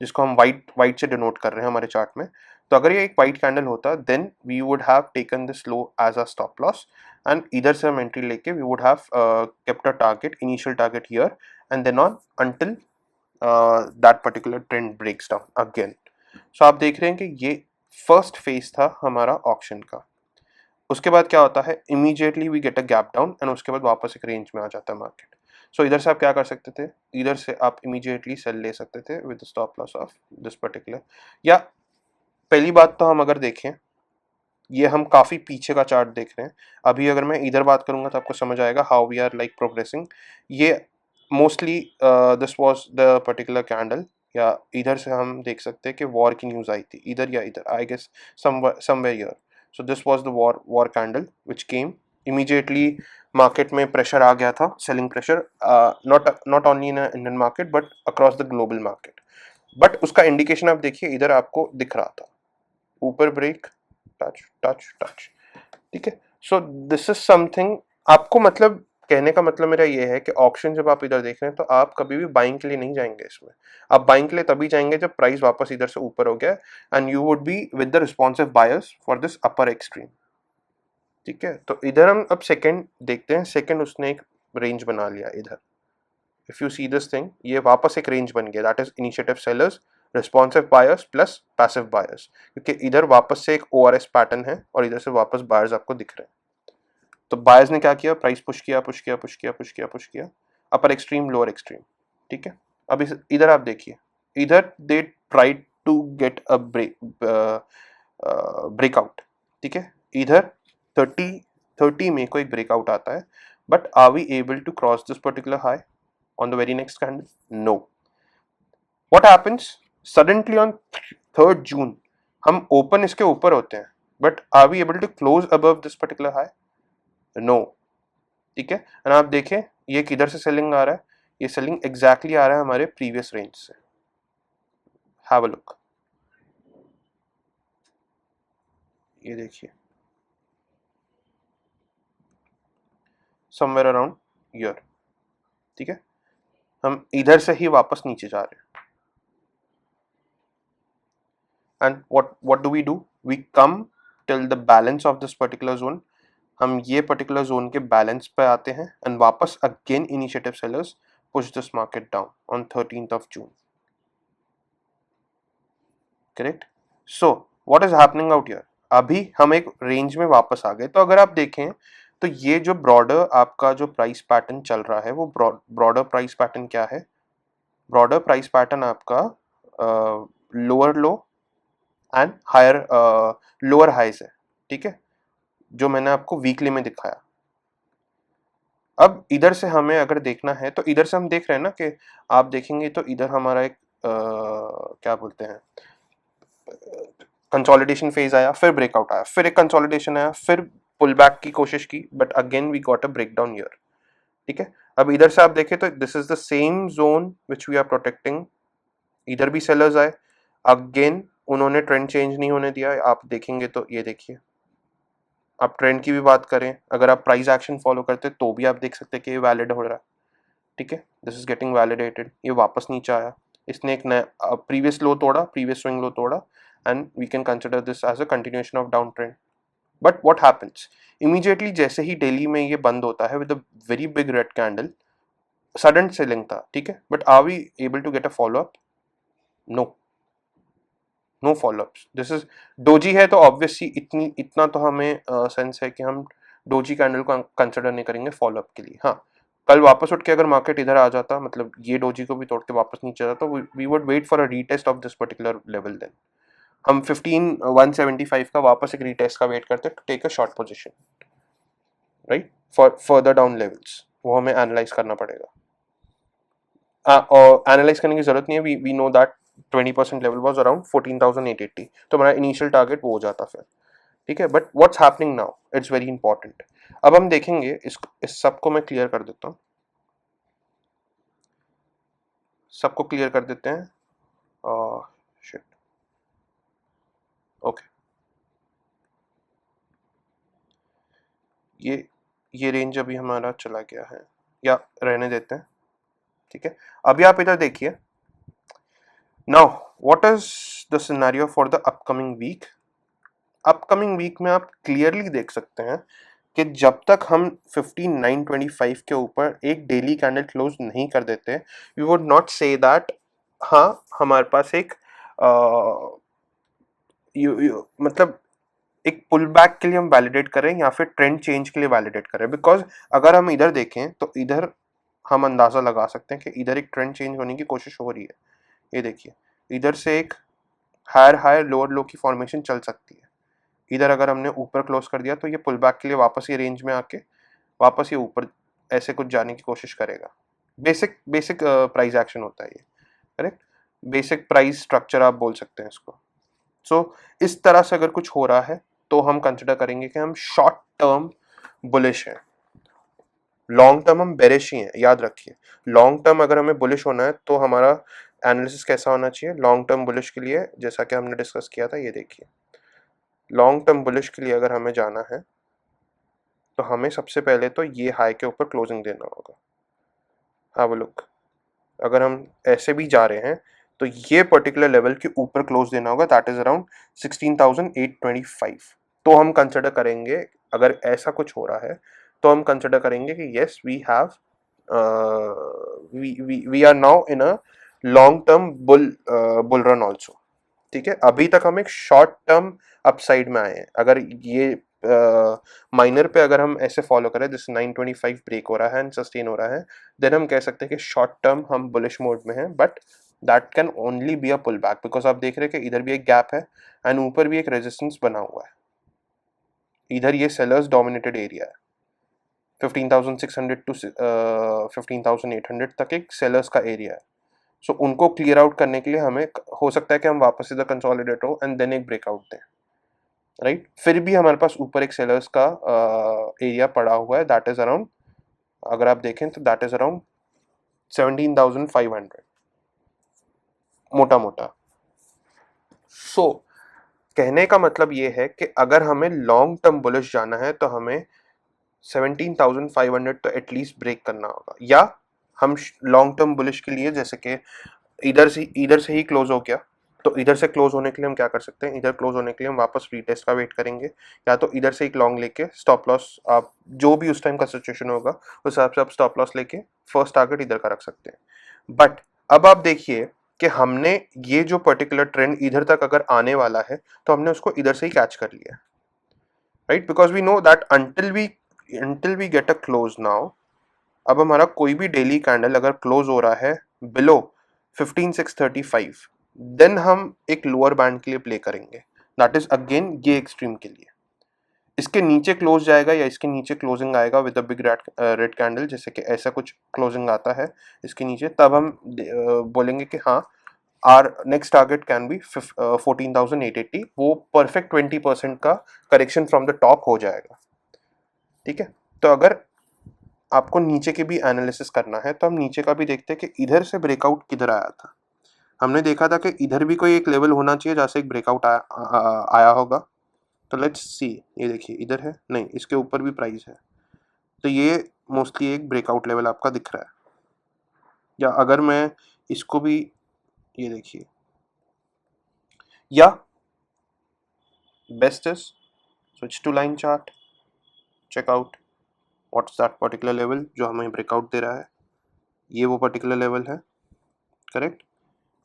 जिसको हम वाइट से डिनोट कर रहे हैं हमारे चार्ट में। तो अगर ये एक वाइट कैंडल होता then we would have taken this low as a stop loss, and इधर से हम एंट्री लेके we would have kept a target, initial target here, and then on until that particular trend breaks down again. So आप देख रहे हैं कि ये फर्स्ट फेज था हमारा ऑक्शन का। उसके बाद क्या होता है, immediately we get a gap down and उसके बाद वापस एक रेंज में आ जाता है मार्केट। सो इधर से आप क्या कर सकते थे, इधर से आप इमीडिएटली सेल ले सकते थे with stop loss of this particular, या पहली बात तो हम अगर देखें ये हम काफ़ी पीछे का चार्ट देख रहे हैं। अभी अगर मैं इधर बात करूंगा तो आपको समझ आएगा how we are like progressing. ये mostly this was the particular candle, या इधर से हम देख सकते हैं कि वॉर की न्यूज़ आई थी, इधर या इधर, I guess somewhere here. So this was the war candle which came immediately. Market में प्रेशर आ गया था, selling pressure, not only in Indian market but across the global market. But उसका इंडिकेशन आप देखिए, इधर आपको दिख रहा था, ऊपर ब्रेक, टच टच टच. ठीक है. सो दिस इज समथिंग, आपको मतलब कहने का मतलब मेरा ये है कि ऑक्शन जब आप इधर देख रहे हैं तो आप कभी भी बाइंग के लिए नहीं जाएंगे इसमें. आप बाइंग के लिए तभी जाएंगे जब प्राइस वापस इधर से ऊपर हो गया, and you would be with the responsive buyers for this upper extreme. ठीक है. तो इधर हम अब सेकंड देखते हैं. सेकंड उसने एक रेंज बना लिया इधर. If you see this thing, ये वापस एक रेंज बन गया, that is initiative sellers, responsive buyers plus passive buyers, क्योंकि इधर वापस से एक ओआरएस पैटर्न है और इधर से वापस बायर्स आपको दिख रहे हैं. तो बायर्स ने क्या किया, प्राइस पुश किया पुश किया पुश किया पुश किया पुश किया, अपर एक्सट्रीम लोअर एक्सट्रीम. ठीक है. अब इस इधर आप देखिए, इधर they try to get a breakout. ठीक है. इधर 30 में को एक ब्रेकआउट आता है, but are we able to cross this particular high on the very next candle? No. What happens suddenly on 3rd June, हम ओपन इसके ऊपर होते हैं, but are we able to close above this particular high? No. ठीक है. And आप देखें ये किधर से सेलिंग आ रहा है, ये सेलिंग एग्जैक्टली आ रहा है हमारे प्रीवियस रेंज से. हैव अ लुक, ये देखिए, समवेयर अराउंड ईयर. ठीक है. हम इधर से ही वापस नीचे जा रहे हैं. And what do we come till the balance of this particular zone. हम ये पर्टिकुलर जोन के बैलेंस पे आते हैं एंड वापस again initiative sellers push this market down on 13th of June. Correct. So what is happening out here, अभी हम एक रेंज में वापस आ गए. तो अगर आप देखें तो ये जो ब्रॉडर आपका जो प्राइस पैटर्न चल रहा है, वो ब्रॉडर प्राइस पैटर्न क्या है? ब्रॉडर प्राइस पैटर्न आपका lower low and higher lower highs है. ठीक है. जो मैंने आपको वीकली में दिखाया. अब इधर से हमें अगर देखना है तो इधर से हम देख रहे हैं ना कि आप देखेंगे तो इधर हमारा एक क्या बोलते हैं, कंसोलिडेशन फेज आया, फिर ब्रेकआउट आया, फिर एक कंसोलिडेशन आया, फिर पुल बैक की कोशिश की, but again we got a breakdown here. ठीक है. अब इधर से आप देखें तो this is the same zone which we are protecting. इधर भी सेलर्स आए, अगेन उन्होंने ट्रेंड चेंज नहीं होने दिया. आप देखेंगे तो ये देखिए, आप ट्रेंड की भी बात करें, अगर आप प्राइस एक्शन फॉलो करते तो भी आप देख सकते हैं कि ये वैलिड हो रहा है. ठीक है. This is getting validated. ये वापस नीचे आया, इसने एक नया प्रीवियस लो तोड़ा, प्रीवियस स्विंग लो तोड़ा, and we can consider this as a continuation of down trend. But what happens, immediately जैसे ही डेली में ये बंद होता है with a very big red candle, sudden selling था. ठीक है. But are we able to get a follow up? No. No follow ups. This is doji है तो ऑब्वियसली इतना तो हमें सेंस है कि हम डोजी कैंडल को कंसिडर नहीं करेंगे फॉलो अप के लिए. हाँ, कल वापस उठ के अगर मार्केट इधर आ जाता, मतलब ये डोजी को भी तोड़ के वापस नीचे जाता, तो we would wait for a retest of this particular level. Then हम 15175 का वापस एक रीटेस्ट का वेट करते to take a short position, right, for further down levels. वो हमें एनालाइज करना पड़ेगा. और एनालाइज करने की जरूरत नहीं है. We know that 20% level was around 14,880, तो हमारा इनिशियल टारगेट वो हो जाता फिर. ठीक है. But what's happening now, it's very important. अब हम देखेंगे इस सबको मैं क्लियर कर देता हूँ, सबको क्लियर कर देते हैं. शिट. ओके. ये रेंज अभी हमारा चला गया है, या रहने देते हैं. ठीक है. अभी आप इधर देखिए. Now what is the scenario for the upcoming week. Upcoming week में आप क्लियरली देख सकते हैं कि जब तक हम 15,925 के ऊपर एक डेली कैंडल क्लोज नहीं कर देते, we would not say that हाँ हमारे पास एक मतलब एक पुल बैक के लिए हम वैलिडेट करें या फिर ट्रेंड चेंज के लिए वैलिडेट करें. बिकॉज अगर हम इधर देखें तो इधर हम अंदाजा लगा सकते हैं कि इधर एक ट्रेंड चेंज होने की कोशिश हो रही है. ये देखिए, इधर से एक हायर हायर लोअर लो की फॉर्मेशन चल सकती है. इधर अगर हमने ऊपर क्लोज कर दिया तो ये पुल बैक के लिए वापस ये रेंज में आके वापस ये ऊपर ऐसे कुछ जाने की कोशिश करेगा. बेसिक बेसिक प्राइस एक्शन होता है ये, करेक्ट, बेसिक प्राइस स्ट्रक्चर आप बोल सकते हैं इसको। सो इस तरह से अगर कुछ हो रहा है तो हम कंसिडर करेंगे कि हम शॉर्ट टर्म बुलिश हैं, लॉन्ग टर्म हम बेरिश ही हैं। याद रखिए, लॉन्ग टर्म अगर हमें बुलिश होना है तो हमारा एनालिसिस कैसा होना चाहिए लॉन्ग टर्म बुलिश के लिए, जैसा कि हमने डिस्कस किया था। ये देखिए, लॉन्ग टर्म बुलिश के लिए अगर हमें जाना है तो हमें सबसे पहले तो ये हाई के ऊपर क्लोजिंग देना होगा। हैव अ लुक, अगर हम ऐसे भी जा रहे हैं तो ये पर्टिकुलर लेवल के ऊपर क्लोज देना होगा, दैट इज अराउंड 16,825। तो हम कंसिडर करेंगे, अगर ऐसा कुछ हो रहा है तो हम कंसिडर करेंगे कि yes we have we are now in a long term bull run also. ठीक है, अभी तक हम एक शॉर्ट टर्म अपसाइड में आए हैं। अगर ये माइनर पे अगर हम ऐसे फॉलो करें, जैसे 925 ब्रेक हो रहा है एंड सस्टेन हो रहा है, देन हम कह सकते हैं कि शॉर्ट टर्म हम बुलिश मोड में हैं, but that can only be a pull back, because आप देख रहे हैं कि इधर भी एक गैप है एंड ऊपर भी एक रेजिस्टेंस बना हुआ है। इधर ये सेलर्स डोमिनेटेड एरिया है, 15,600 टू 15,800 तक एक सेलर्स का एरिया है। सो उनको क्लियर आउट करने के लिए हमें हो सकता है कि हम वापस इधर कंसोलिडेट हो एंड देन एक ब्रेकआउट दें, राइट। फिर भी हमारे पास ऊपर एक सेलर्स का एरिया पड़ा हुआ है, दैट इज अराउंड, अगर आप देखें तो दैट इज अराउंड 17,500 मोटा मोटा। सो कहने का मतलब ये है कि अगर हमें लॉन्ग टर्म बुलिश जाना है तो हमें 17,500 तो एटलीस्ट ब्रेक करना होगा, या हम लॉन्ग टर्म बुलिश के लिए, जैसे कि इधर से ही क्लोज हो गया, तो इधर से क्लोज होने के लिए हम क्या कर सकते हैं, इधर क्लोज होने के लिए हम वापस रीटेस्ट का वेट करेंगे, या तो इधर से एक लॉन्ग लेके स्टॉप लॉस, आप जो भी उस टाइम का सिचुएशन होगा उस हिसाब से आप स्टॉप लॉस लेके फर्स्ट टारगेट इधर का रख सकते हैं। बट अब आप देखिए कि हमने ये जो पर्टिकुलर ट्रेंड इधर तक अगर आने वाला है तो हमने उसको इधर से ही कैच कर लिया, right, because we know that until we get a close now, अब हमारा कोई भी डेली कैंडल अगर क्लोज हो रहा है बिलो 15,635, देन हम एक लोअर बैंड के लिए प्ले करेंगे, दैट इज अगेन ये एक्सट्रीम के लिए। इसके नीचे क्लोज जाएगा या इसके नीचे क्लोजिंग आएगा with a big red candle, जैसे कि ऐसा कुछ क्लोजिंग आता है इसके नीचे, तब हम बोलेंगे कि हाँ our next target can be 14,880, वो परफेक्ट 20% का करेक्शन फ्रॉम द टॉप हो जाएगा। ठीक है, तो अगर आपको नीचे की भी एनालिसिस करना है तो हम नीचे का भी देखते हैं कि इधर से ब्रेकआउट किधर आया था। हमने देखा था कि इधर भी कोई एक लेवल होना चाहिए जहाँ से एक ब्रेकआउट आया होगा। तो लेट्स सी, ये देखिए इधर है, नहीं इसके ऊपर भी प्राइस है, तो ये मोस्टली एक ब्रेकआउट लेवल आपका दिख रहा है। या अगर मैं इसको भी, ये देखिए, या best is switch to line chart, check out what's that particular level जो हमें ब्रेकआउट दे रहा है। ये वो पर्टिकुलर लेवल है, करेक्ट,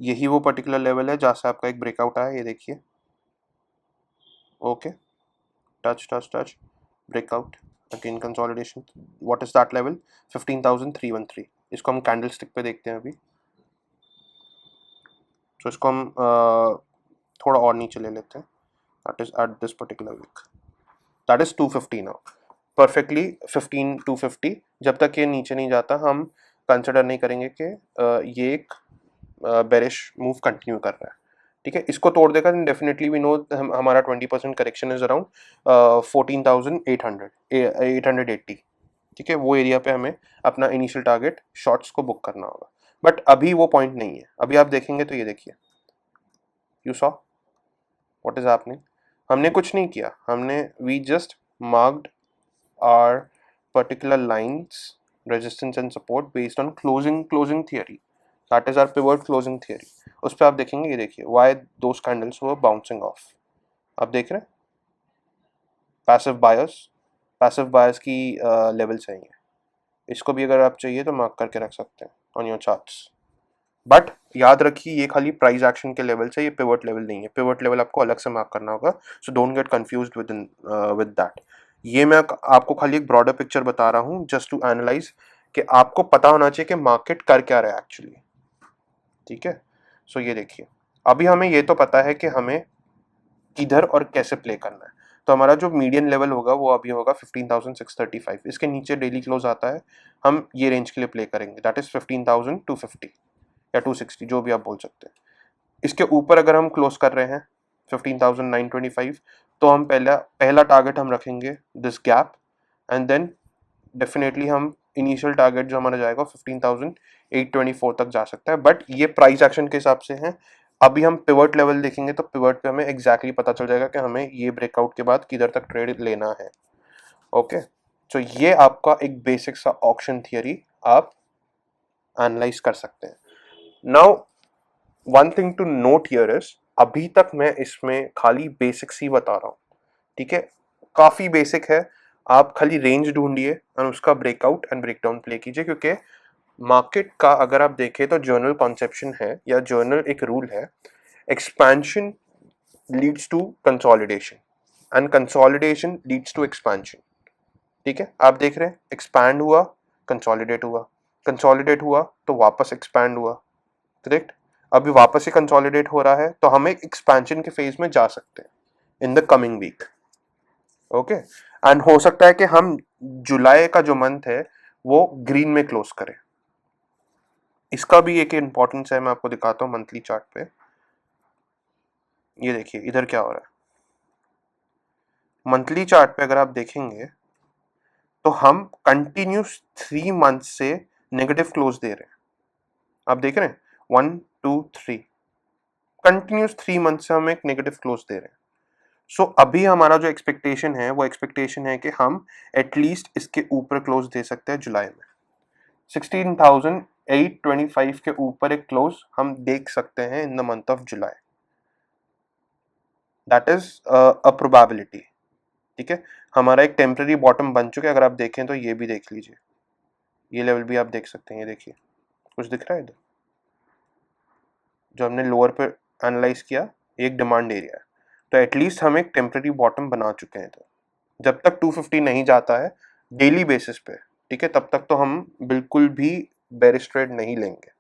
यही वो पर्टिकुलर लेवल है जहाँ से आपका एक ब्रेकआउट आया, ये देखिए, okay, touch touch touch, breakout, again consolidation, what is that level, 15,313। इसको हम कैंडल स्टिक पे देखते हैं अभी, तो इसको हम थोड़ा और नीचे ले लेते हैं, that is at this particular week, that is 250 now, perfectly 15,250। जब तक ये नीचे नहीं जाता हम कंसिडर नहीं करेंगे कि ये एक बेरिश मूव कंटिन्यू कर रहा है। ठीक है, इसको तोड़ देगा डेफिनेटली वी नो हमारा 20% करेक्शन इज अराउंड 14,880। ठीक है, वो एरिया पे हमें अपना इनिशियल टारगेट शॉर्ट्स को बुक करना होगा, बट अभी वो पॉइंट नहीं है। अभी आप देखेंगे तो ये देखिए, you saw what is happening, हमने कुछ नहीं किया, हमने we just marked our particular lines resistance and support based on closing theory, that is our pivot closing theory. उस पर आप देखेंगे, ये देखिए why those candles were bouncing off, आप देख रहे हैं पैसिव बायर्स की लेवल चाहिए, इसको भी अगर आप चाहिए तो मार्क करके रख सकते हैं ऑन योर चार्ट्स। बट याद रखिए ये खाली प्राइस एक्शन के लेवल से, ये पिवट लेवल नहीं है, पिवट लेवल आपको अलग से मार्क करना होगा, so don't get confused with that. ये मैं आपको खाली एक ब्रॉडर पिक्चर बता रहा हूँ जस्ट टू एनालाइज, कि आपको पता होना चाहिए कि मार्केट कर क्या रहा है एक्चुअली। ठीक है, सो ये देखिए, अभी हमें ये तो पता है कि हमें किधर और कैसे प्ले करना है, तो हमारा जो मीडियन लेवल होगा वो अभी होगा 15,635। इसके नीचे डेली क्लोज आता है, हम ये रेंज के लिए प्ले करेंगे, दैट इज 15,250 या 260, जो भी आप बोल सकते हैं। इसके ऊपर अगर हम क्लोज कर रहे हैं 15,925, तो हम पहला टारगेट हम रखेंगे this gap, and then definitely हम इनिशियल टारगेट जो हमारा जाएगा 15,824 तक जा सकता है। बट ये प्राइस एक्शन के हिसाब से है। अभी हम पिवट लेवल देखेंगे तो पिवट पे हमें एग्जैक्टली पता चल जाएगा कि हमें ये ब्रेकआउट के बाद किधर तक ट्रेड लेना है। ओके, तो ये आपका एक बेसिक सा ऑप्शन थियरी आप एनालाइज कर सकते हैं। Now one thing to note here is, अभी तक मैं इसमें खाली बेसिक्स ही बता रहा हूँ, ठीक है, काफी बेसिक है। आप खाली रेंज ढूंढिए और उसका ब्रेकआउट एंड ब्रेकडाउन प्ले कीजिए, क्योंकि मार्केट का अगर आप देखें तो जर्नल कॉन्सेप्शन है या जर्नल एक रूल है, expansion leads to consolidation and consolidation leads to expansion. ठीक है, आप देख रहे हैं एक्सपैंड हुआ, कंसोलिडेट हुआ, कंसोलिडेट हुआ तो वापस एक्सपैंड हुआ, करेक्ट। अभी वापस ही कंसोलिडेट हो रहा है, तो हम एक एक्सपेंशन के फेज में जा सकते हैं in the coming week. Okay, and हो सकता है कि हम जुलाई का जो मंथ है वो ग्रीन में क्लोज करें। इसका भी एक इंपॉर्टेंस है, मैं आपको दिखाता हूं मंथली चार्ट पे। ये देखिए इधर क्या हो रहा है, मंथली चार्ट पे अगर आप देखेंगे तो हम कंटिन्यूस 3 मंथ से नेगेटिव क्लोज दे रहे हैं। आप देख रहे हैं 1 2 3 कंटिन्यूस 3 मंथ से हम एक नेगेटिव क्लोज दे रहे हैं। सो अभी हमारा जो एक्सपेक्टेशन है वो एक्सपेक्टेशन है कि हम एटलीस्ट इसके ऊपर क्लोज दे सकते हैं जुलाई में। 16,825 के ऊपर एक क्लोज हम देख सकते हैं in the month of July, that is a probability. ठीक है, हमारा एक टेम्पररी बॉटम बन चुका है। अगर आप देखें तो ये भी देख लीजिए, ये लेवल भी आप देख सकते हैं। ये देखिए कुछ दिख रहा है इधर, जो हमने लोअर पे एनालाइज किया, एक डिमांड एरिया है, तो एटलीस्ट हम एक टेम्पररी बॉटम बना चुके हैं। तो जब तक 250 नहीं जाता है डेली बेसिस पे, ठीक है, तब तक तो हम बिल्कुल भी बेरिश ट्रेड नहीं लेंगे।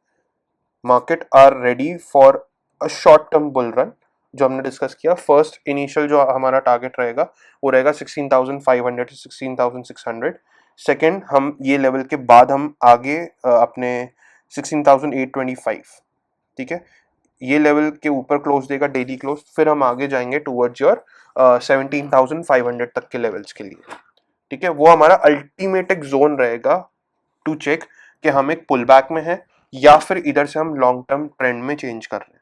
Market are ready for a short term bull run, जो हमने डिस्कस किया। फर्स्ट इनिशियल जो हमारा टारगेट रहेगा वो रहेगा 16,500 से 16,600। सेकेंड, हम ये लेवल के बाद हम आगे अपने 16,825, ठीक है, ये लेवल के ऊपर क्लोज देगा डेली क्लोज, फिर हम आगे जाएंगे टूवर्ड्स योर 17,500 तक के लेवल्स के लिए। ठीक है, वो हमारा अल्टीमेट एक जोन रहेगा टू चेक कि हम एक पुल बैक में है या फिर इधर से हम लॉन्ग टर्म ट्रेंड में चेंज कर रहे हैं।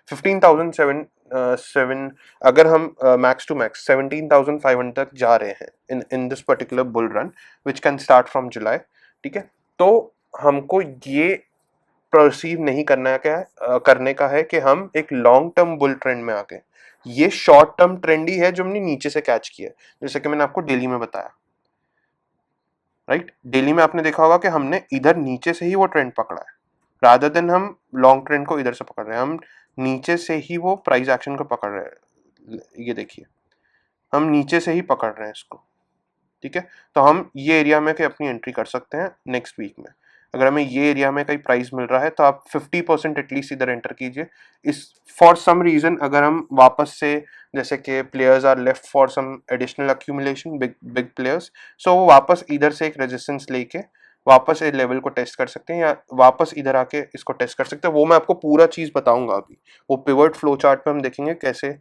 15,707 अगर हम मैक्स टू मैक्स 17,500 तक जा रहे हैं इन this particular bull run which can start from जुलाई। ठीक है, तो हमको ये परसीव नहीं करने का है कि हम एक लॉन्ग टर्म बुल ट्रेंड में आ गए। ये शॉर्ट टर्म ट्रेंड ही है जो हमने नीचे से कैच किया है, जैसे कि मैंने आपको डेली में बताया। राइट, डेली में आपने देखा होगा कि हमने इधर नीचे से ही वो ट्रेंड पकड़ा है, रादर देन हम लॉन्ग ट्रेंड को इधर से पकड़ रहे हैं। हम नीचे से ही वो प्राइस एक्शन को पकड़ रहे हैं। ये देखिए हम नीचे से ही पकड़ रहे हैं इसको। ठीक है, तो हम ये एरिया में अपनी एंट्री कर सकते हैं नेक्स्ट वीक में। अगर हमें ये एरिया में कहीं प्राइस मिल रहा है तो आप 50% एटलीस्ट इधर एंटर कीजिए। इस फॉर सम रीजन अगर हम वापस से, जैसे कि players are left for some additional accumulation, big players, so वो वापस इधर से एक रेजिस्टेंस लेके वापस इस लेवल को टेस्ट कर सकते हैं या वापस इधर आके इसको टेस्ट कर सकते हैं। वो मैं आपको पूरा चीज बताऊंगा अभी, वो पिवट फ्लो चार्ट पे हम देखेंगे कैसे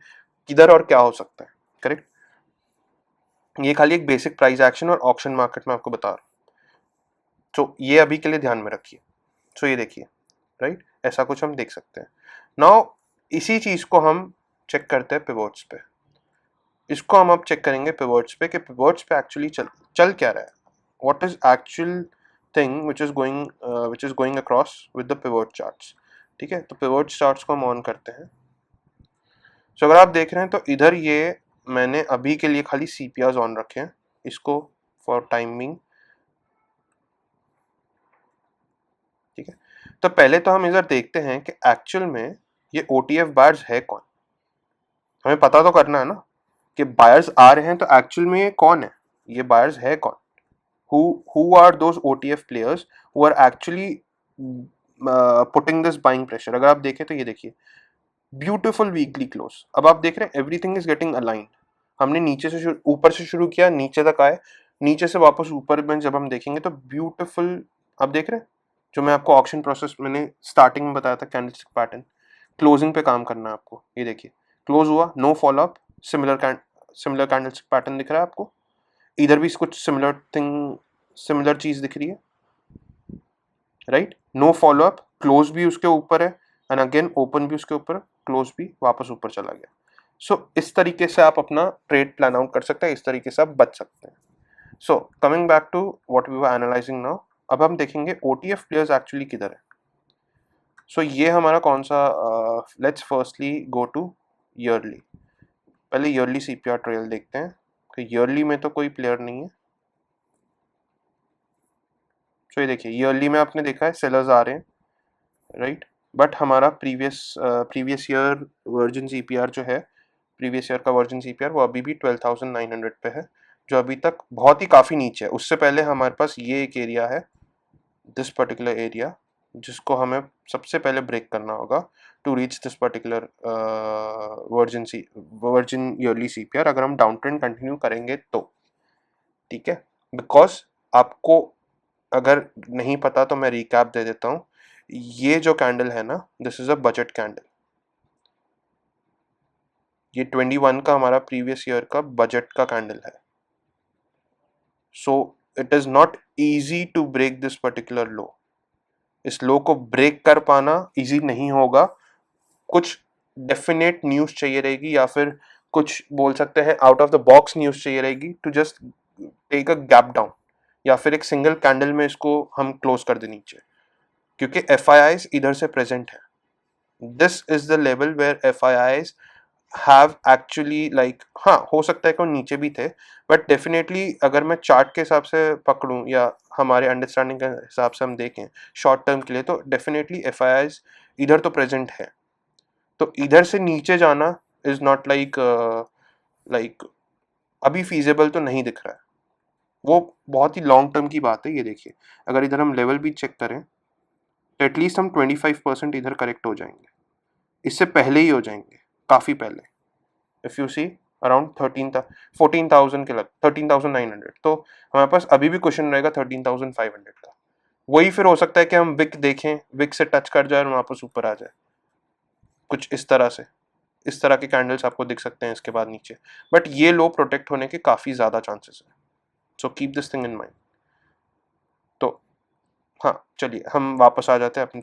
किधर और क्या हो सकता है। करेक्ट, ये खाली एक बेसिक प्राइस एक्शन और ऑक्शन मार्केट में आपको बता रहा हूँ, तो ये अभी के लिए ध्यान में रखिए। सो ये देखिए, राइट, ऐसा कुछ हम देख सकते हैं। नाउ इसी चीज को हम चेक करते हैं पिवट्स पे। इसको हम अब चेक करेंगे पिवट्स पे कि पिवट्स पे एक्चुअली चल क्या रहा है, what is actual thing which is going across with the pivot charts. ठीक है, तो पिवट चार्ट्स को हम ऑन करते हैं। सो अगर आप देख रहे हैं तो इधर ये मैंने अभी के लिए खाली सीपीआर ऑन रखे हैं, इसको फॉर टाइमिंग। ठीक है, तो पहले तो हम इधर देखते हैं कि एक्चुअल में ये ओटीएफ बायर्स है कौन। हमें पता तो करना है ना कि बायर्स आ रहे हैं, तो एक्चुअल में ये कौन है, ये बायर्स है कौन। who are those OTF players who are actually putting this buying pressure। अगर आप देखें तो ये देखिए ब्यूटीफुल वीकली क्लोज। अब आप देख रहे हैं एवरीथिंग इज गेटिंग अलाइंड। हमने नीचे से ऊपर से शुरू किया, नीचे तक आए, नीचे से वापस ऊपर में जब हम देखेंगे तो ब्यूटीफुल, आप देख रहे हैं जो मैं आपको ऑक्शन प्रोसेस मैंने स्टार्टिंग में बताया था, कैंडलस्टिक पैटर्न, क्लोजिंग पे काम करना है आपको। ये देखिए क्लोज हुआ, no follow up, similar candlestick pattern दिख रहा है आपको, इधर भी कुछ सिमिलर चीज दिख रही है, right, no follow up, close भी उसके ऊपर है एंड अगेन ओपन भी उसके ऊपर, क्लोज भी वापस ऊपर चला गया। सो इस तरीके से आप अपना ट्रेड प्लान आउट कर सकते हैं, इस तरीके से आप बच सकते हैं। So coming back to what we were analysing now, अब हम देखेंगे ओटीएफ प्लेयर्स एक्चुअली किधर है। सो ये हमारा कौन सा, let's firstly go to early, पहले ईयरली सीपीआर ट्रेल देखते हैं कि ईयरली में तो कोई प्लेयर नहीं है। सो ये देखिए ईयरली में आपने देखा है सेलर्स आ रहे हैं, राइट, बट हमारा प्रीवियस ईयर वर्जिन सीपीआर जो है, प्रीवियस ईयर का वर्जिन सीपीआर वो अभी भी 12,900 पे है, जो अभी तक बहुत ही काफ़ी नीचे है। उससे पहले हमारे पास ये एक एरिया है, दिस पर्टिकुलर एरिया, जिसको हमें सबसे पहले ब्रेक करना होगा to reach this particular virgin early CPR, अगर हम डाउन ट्रेंड कंटिन्यू करेंगे तो, ठीक है। बिकॉज आपको अगर नहीं पता तो मैं रिकैप दे देता हूँ, ये जो कैंडल है ना, this is a budget candle, ये 21 का हमारा प्रीवियस ईयर का बजट का कैंडल है। So it is not easy to break this particular low, इस लो को ब्रेक कर पाना इजी नहीं होगा, कुछ डेफिनेट न्यूज चाहिए रहेगी, या फिर कुछ बोल सकते हैं out of the box news चाहिए रहेगी to just take a gap down, या फिर एक सिंगल कैंडल में इसको हम क्लोज कर दे नीचे, क्योंकि एफआईआईज इधर से प्रेजेंट है। This is the level where FIIs have actually like, हाँ हो सकता है कि वो नीचे भी थे, बट डेफिनेटली अगर मैं चार्ट के हिसाब से पकड़ूं या हमारे अंडरस्टैंडिंग के हिसाब से हम देखें शॉर्ट टर्म के लिए, तो डेफिनेटली एफआईआईज इधर तो प्रेजेंट है, तो इधर से नीचे जाना इज नॉट लाइक अभी फीजेबल तो नहीं दिख रहा है, वो बहुत ही लॉन्ग टर्म की बात है। ये देखिए अगर इधर हम लेवल भी चेक करें तो एटलीस्ट हम 25% इधर करेक्ट हो जाएंगे, इससे पहले ही हो जाएंगे, काफ़ी पहले। इफ़ यू सी अराउंड 14,000 के लग 13,900, तो हमारे पास अभी भी क्वेश्चन रहेगा 13,500 का। वही फिर हो सकता है कि हम विक देखें, विक से टच कर जाए और वापस ऊपर आ जाए, कुछ इस तरह से, इस तरह के कैंडल्स आपको दिख सकते हैं इसके बाद नीचे, बट ये लो प्रोटेक्ट होने के काफ़ी ज़्यादा चांसेस है। So keep this thing in mind. तो हाँ चलिए हम वापस आ जाते हैं अपने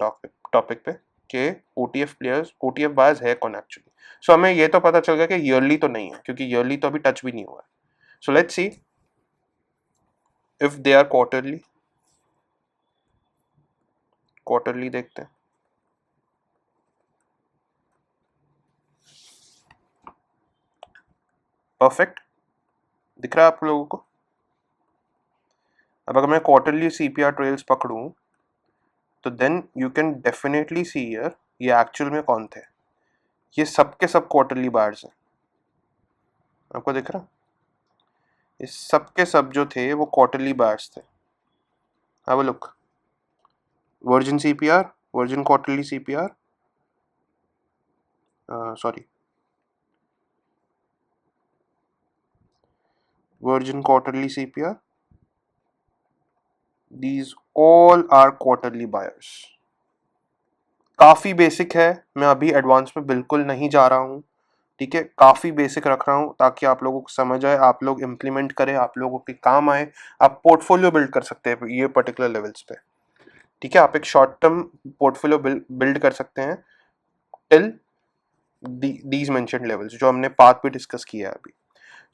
टॉपिक पे कि ओटीएफ प्लेयर्स, ओटीएफ बायर्स है कौन एक्चुअली। सो हमें ये तो पता चल गया कि ईयरली तो नहीं है, क्योंकि ईयरली तो अभी टच भी नहीं हुआ है। So let's see if they are quarterly, quarterly देखते हैं। परफेक्ट दिख रहा है आप लोगों को। अब अगर मैं क्वार्टरली सीपीआर ट्रेल्स पकड़ूं तो then you can definitely see here ये एक्चुअल में कौन थे, ये सब के सब क्वार्टरली बायर्स हैं, आपको दिख रहा, ये सब के सब जो थे वो क्वार्टरली बायर्स थे। Have a look, virgin CPR, virgin quarterly CPR, sorry, virgin quarterly CPR, these all are quarterly buyers। काफ़ी बेसिक है, मैं अभी एडवांस में बिल्कुल नहीं जा रहा हूँ, ठीक है, काफ़ी बेसिक रख रहा हूँ ताकि आप लोगों को समझ आए, आप लोग इम्प्लीमेंट करें, आप लोगों के काम आए, आप पोर्टफोलियो बिल्ड कर सकते हैं ये पर्टिकुलर लेवल्स पे, ठीक है, आप एक शॉर्ट टर्म पोर्टफोलियो बिल्ड कर सकते हैं टिल दीज मेंशन्ड लेवल्स जो हमने पाथ पे डिस्कस किया है अभी।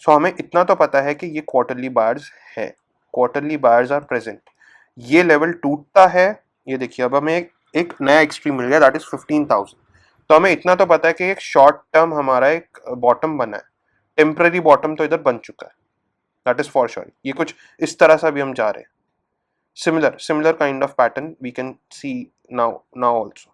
सो हमें इतना तो पता है कि ये क्वार्टरली बायर्स है, क्वार्टरली बायर्स आर प्रेजेंट, ये लेवल टूटता है, ये देखिए अब हमें एक नया एक्सट्रीम मिल गया दैट इज 15,000, तो हमें इतना तो पता है कि एक शॉर्ट टर्म हमारा एक बॉटम बना है, टेम्पररी बॉटम तो इधर बन चुका है, दैट इज फॉर श्योर। ये कुछ इस तरह से अभी हम जा रहे हैं, similar kind of pattern we can see now also.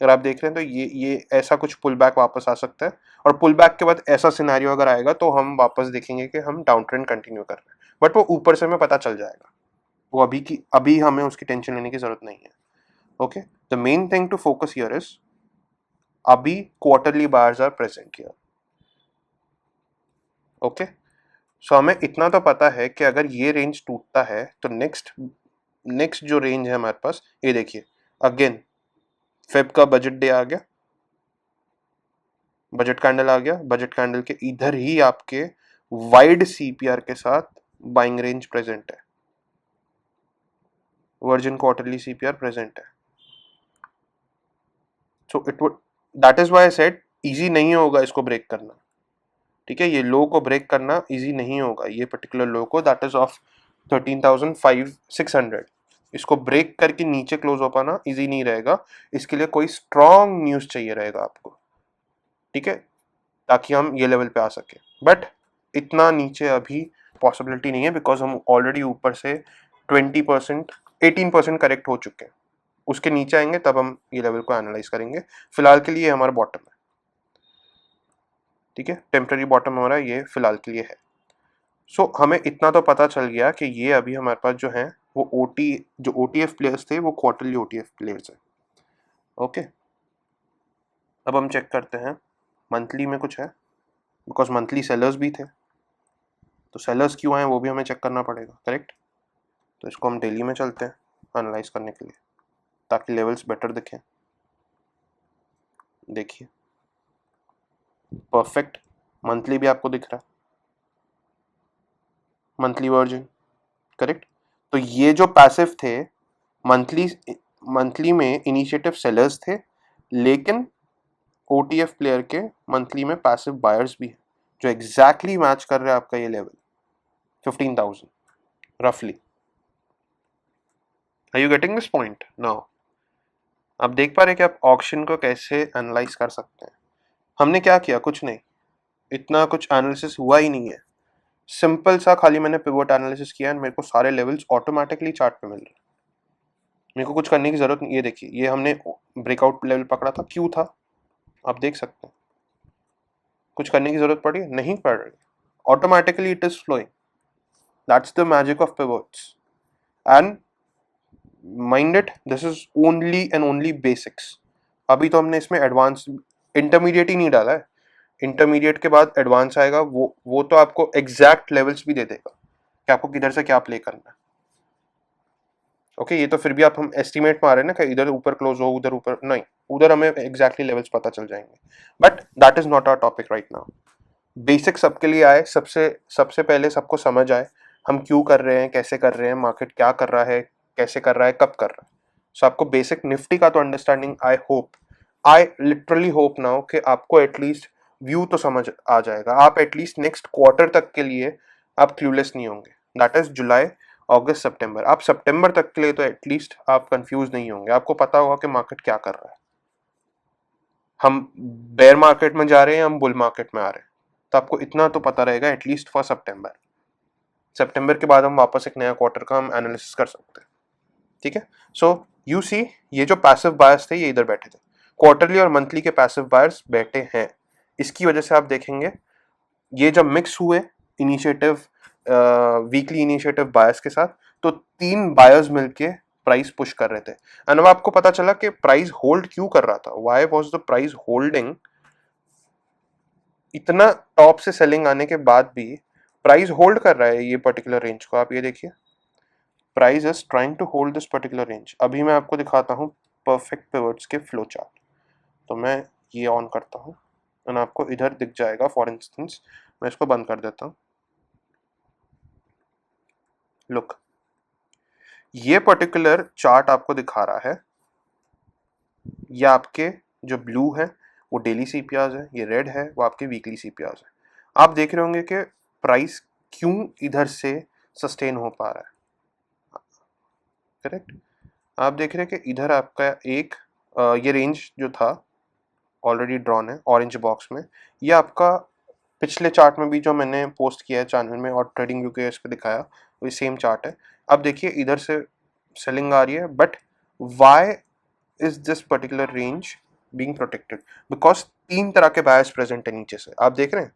अगर आप देख रहे हैं तो ये ऐसा कुछ पुल बैक वापस आ सकता है, और पुल बैक के बाद ऐसा सिनेरियो अगर आएगा तो हम वापस देखेंगे कि हम डाउन ट्रेंड कंटिन्यू कर रहे हैं, बट वो ऊपर से हमें पता चल जाएगा, वो अभी हमें उसकी टेंशन लेने की जरूरत नहीं है। Okay, the main thing to focus here is अभी quarterly buyers are present here. Okay, so हमें इतना तो पता है कि अगर ये रेंज टूटता है तो नेक्स्ट जो रेंज है हमारे पास, ये देखिए अगेन फेब का बजट डे आ गया, बजट कैंडल आ गया, बजट कैंडल के इधर ही आपके वाइड सीपीआर के साथ बाइंग रेंज प्रेजेंट है, वर्जिन क्वार्टरली सीपीआर प्रेजेंट है। So it would, that is why I said easy नहीं होगा इसको ब्रेक करना, ठीक है, ये लो को ब्रेक करना इजी नहीं होगा, ये पर्टिकुलर लो को, दैट इज ऑफ 13,600, इसको ब्रेक करके नीचे क्लोज हो पाना इजी नहीं रहेगा, इसके लिए कोई स्ट्रॉन्ग न्यूज चाहिए रहेगा आपको, ठीक है, ताकि हम ये लेवल पे आ सके। बट इतना नीचे अभी पॉसिबिलिटी नहीं है, बिकॉज हम ऑलरेडी ऊपर से 20% 18% करेक्ट हो चुके हैं, उसके नीचे आएंगे तब हम ये लेवल को एनालाइज करेंगे, फिलहाल के लिए हमारा बॉटम है, ठीक है, टेम्पररी बॉटम हमारा ये फिलहाल के लिए है। सो हमें इतना तो पता चल गया कि ये अभी हमारे पास जो है वो जो ओटीएफ प्लेयर्स थे वो क्वार्टरली ओटीएफ प्लेयर्स है। ओके, अब हम चेक करते हैं मंथली में कुछ है, बिकॉज मंथली सेलर्स भी थे, तो सेलर्स क्यों आए वो भी हमें चेक करना पड़ेगा, करेक्ट। तो इसको हम डेली में चलते हैं एनालाइज करने के लिए, ताकि लेवल्स बेटर दिखें। देखिए परफेक्ट मंथली भी आपको दिख रहा है, मंथली वर्जिन, करेक्ट। तो ये जो पैसिव थे मंथली में इनिशिएटिव सेलर्स थे, लेकिन ओटीएफ प्लेयर के मंथली में पैसिव बायर्स भी हैं, जो एग्जैक्टली मैच कर रहे हैं आपका ये लेवल 15,000 रफली। Are you getting this point now? आप देख पा रहे कि आप ऑक्शन को कैसे एनालाइज कर सकते हैं। हमने क्या किया, कुछ नहीं, इतना कुछ एनालिसिस हुआ ही नहीं है, सिंपल सा खाली मैंने पिवट एनालिसिस किया है, मेरे को सारे लेवल्स ऑटोमेटिकली चार्ट पे मिल रहे हैं, मेरे को कुछ करने की जरूरत नहीं। ये देखिए, ये हमने ब्रेकआउट लेवल पकड़ा था, क्यों था आप देख सकते हैं, कुछ करने की जरूरत पड़ी नहीं पड़ रही, automatically it is flowing, that's the magic of pivots. And mind it, this is only and only basics, अभी तो हमने इसमें एडवांस इंटरमीडिएट ही नहीं डाला है, इंटरमीडिएट के बाद एडवांस आएगा, वो तो आपको एग्जैक्ट लेवल्स भी दे देगा कि आपको किधर से क्या प्ले करना है। ओके, ये तो फिर भी हम एस्टिमेट में आ रहे हैं ना कि इधर ऊपर क्लोज हो, उधर ऊपर नहीं, उधर हमें एग्जैक्टली लेवल्स पता चल जाएंगे, but that is not our topic right now. Basic सबके लिए आए, सबसे पहले सबको समझ आए हम क्यों कर रहे हैं, कैसे कर रहे हैं, मार्केट क्या कर रहा है, कैसे कर रहा है, कब कर रहा है। सो आपको बेसिक निफ्टी का तो understanding, I literally hope now कि आपको एटलीस्ट व्यू तो समझ आ जाएगा, आप एटलीस्ट नेक्स्ट क्वार्टर तक के लिए आप क्लूलेस नहीं होंगे, that is July August September, आप सितंबर तक के लिए तो एटलीस्ट आप कंफ्यूज नहीं होंगे, आपको पता होगा कि मार्केट क्या कर रहा है, हम बेयर मार्केट में जा रहे हैं, हम बुल मार्केट में आ रहे हैं, तो आपको इतना तो पता रहेगा एटलीस्ट फॉर सितंबर के बाद हम वापस एक नया क्वार्टर का हम एनालिसिस कर सकते हैं, ठीक है। सो यू सी, ये जो पैसिव बायर्स थे ये इधर बैठे थे, क्वार्टरली और मंथली के पैसिव बायर्स बैठे हैं, इसकी वजह से आप देखेंगे ये जब मिक्स हुए इनिशिएटिव वीकली इनिशिएटिव बायर्स के साथ, तो 3 बायर्स मिलके प्राइस पुश कर रहे थे, एंड अब आपको पता चला कि प्राइस होल्ड क्यों कर रहा था, why was the price holding, इतना टॉप से सेलिंग आने के बाद भी प्राइस होल्ड कर रहा है ये पर्टिकुलर रेंज को, आप ये देखिए, price is trying to hold this particular range. अभी मैं आपको दिखाता हूँ परफेक्ट पिवट्स के फ्लो चार्ट, तो मैं ये ऑन करता हूँ एंड आपको इधर दिख जाएगा, फॉर इंस्टेंस मैं इसको बंद कर देता हूँ, लुक ये पर्टिकुलर चार्ट आपको दिखा रहा है, ये आपके जो ब्लू है वो डेली सीपीआर है, ये रेड है वो आपके वीकली सीपीआर है। आप देख रहे होंगे कि प्राइस क्यों इधर से सस्टेन हो पा रहा है, करेक्ट। आप देख रहे हैं कि इधर आपका एक ये रेंज जो था ऑलरेडी ड्रॉन है ऑरेंज बॉक्स में, ये आपका पिछले चार्ट में भी जो मैंने पोस्ट किया है चैनल में और ट्रेडिंग यूकेएस पे दिखाया वो सेम चार्ट है। अब देखिए इधर से सेलिंग आ रही है, but why is this particular range being protected, because 3 तरह के बायर्स प्रेजेंट है नीचे से, आप देख रहे हैं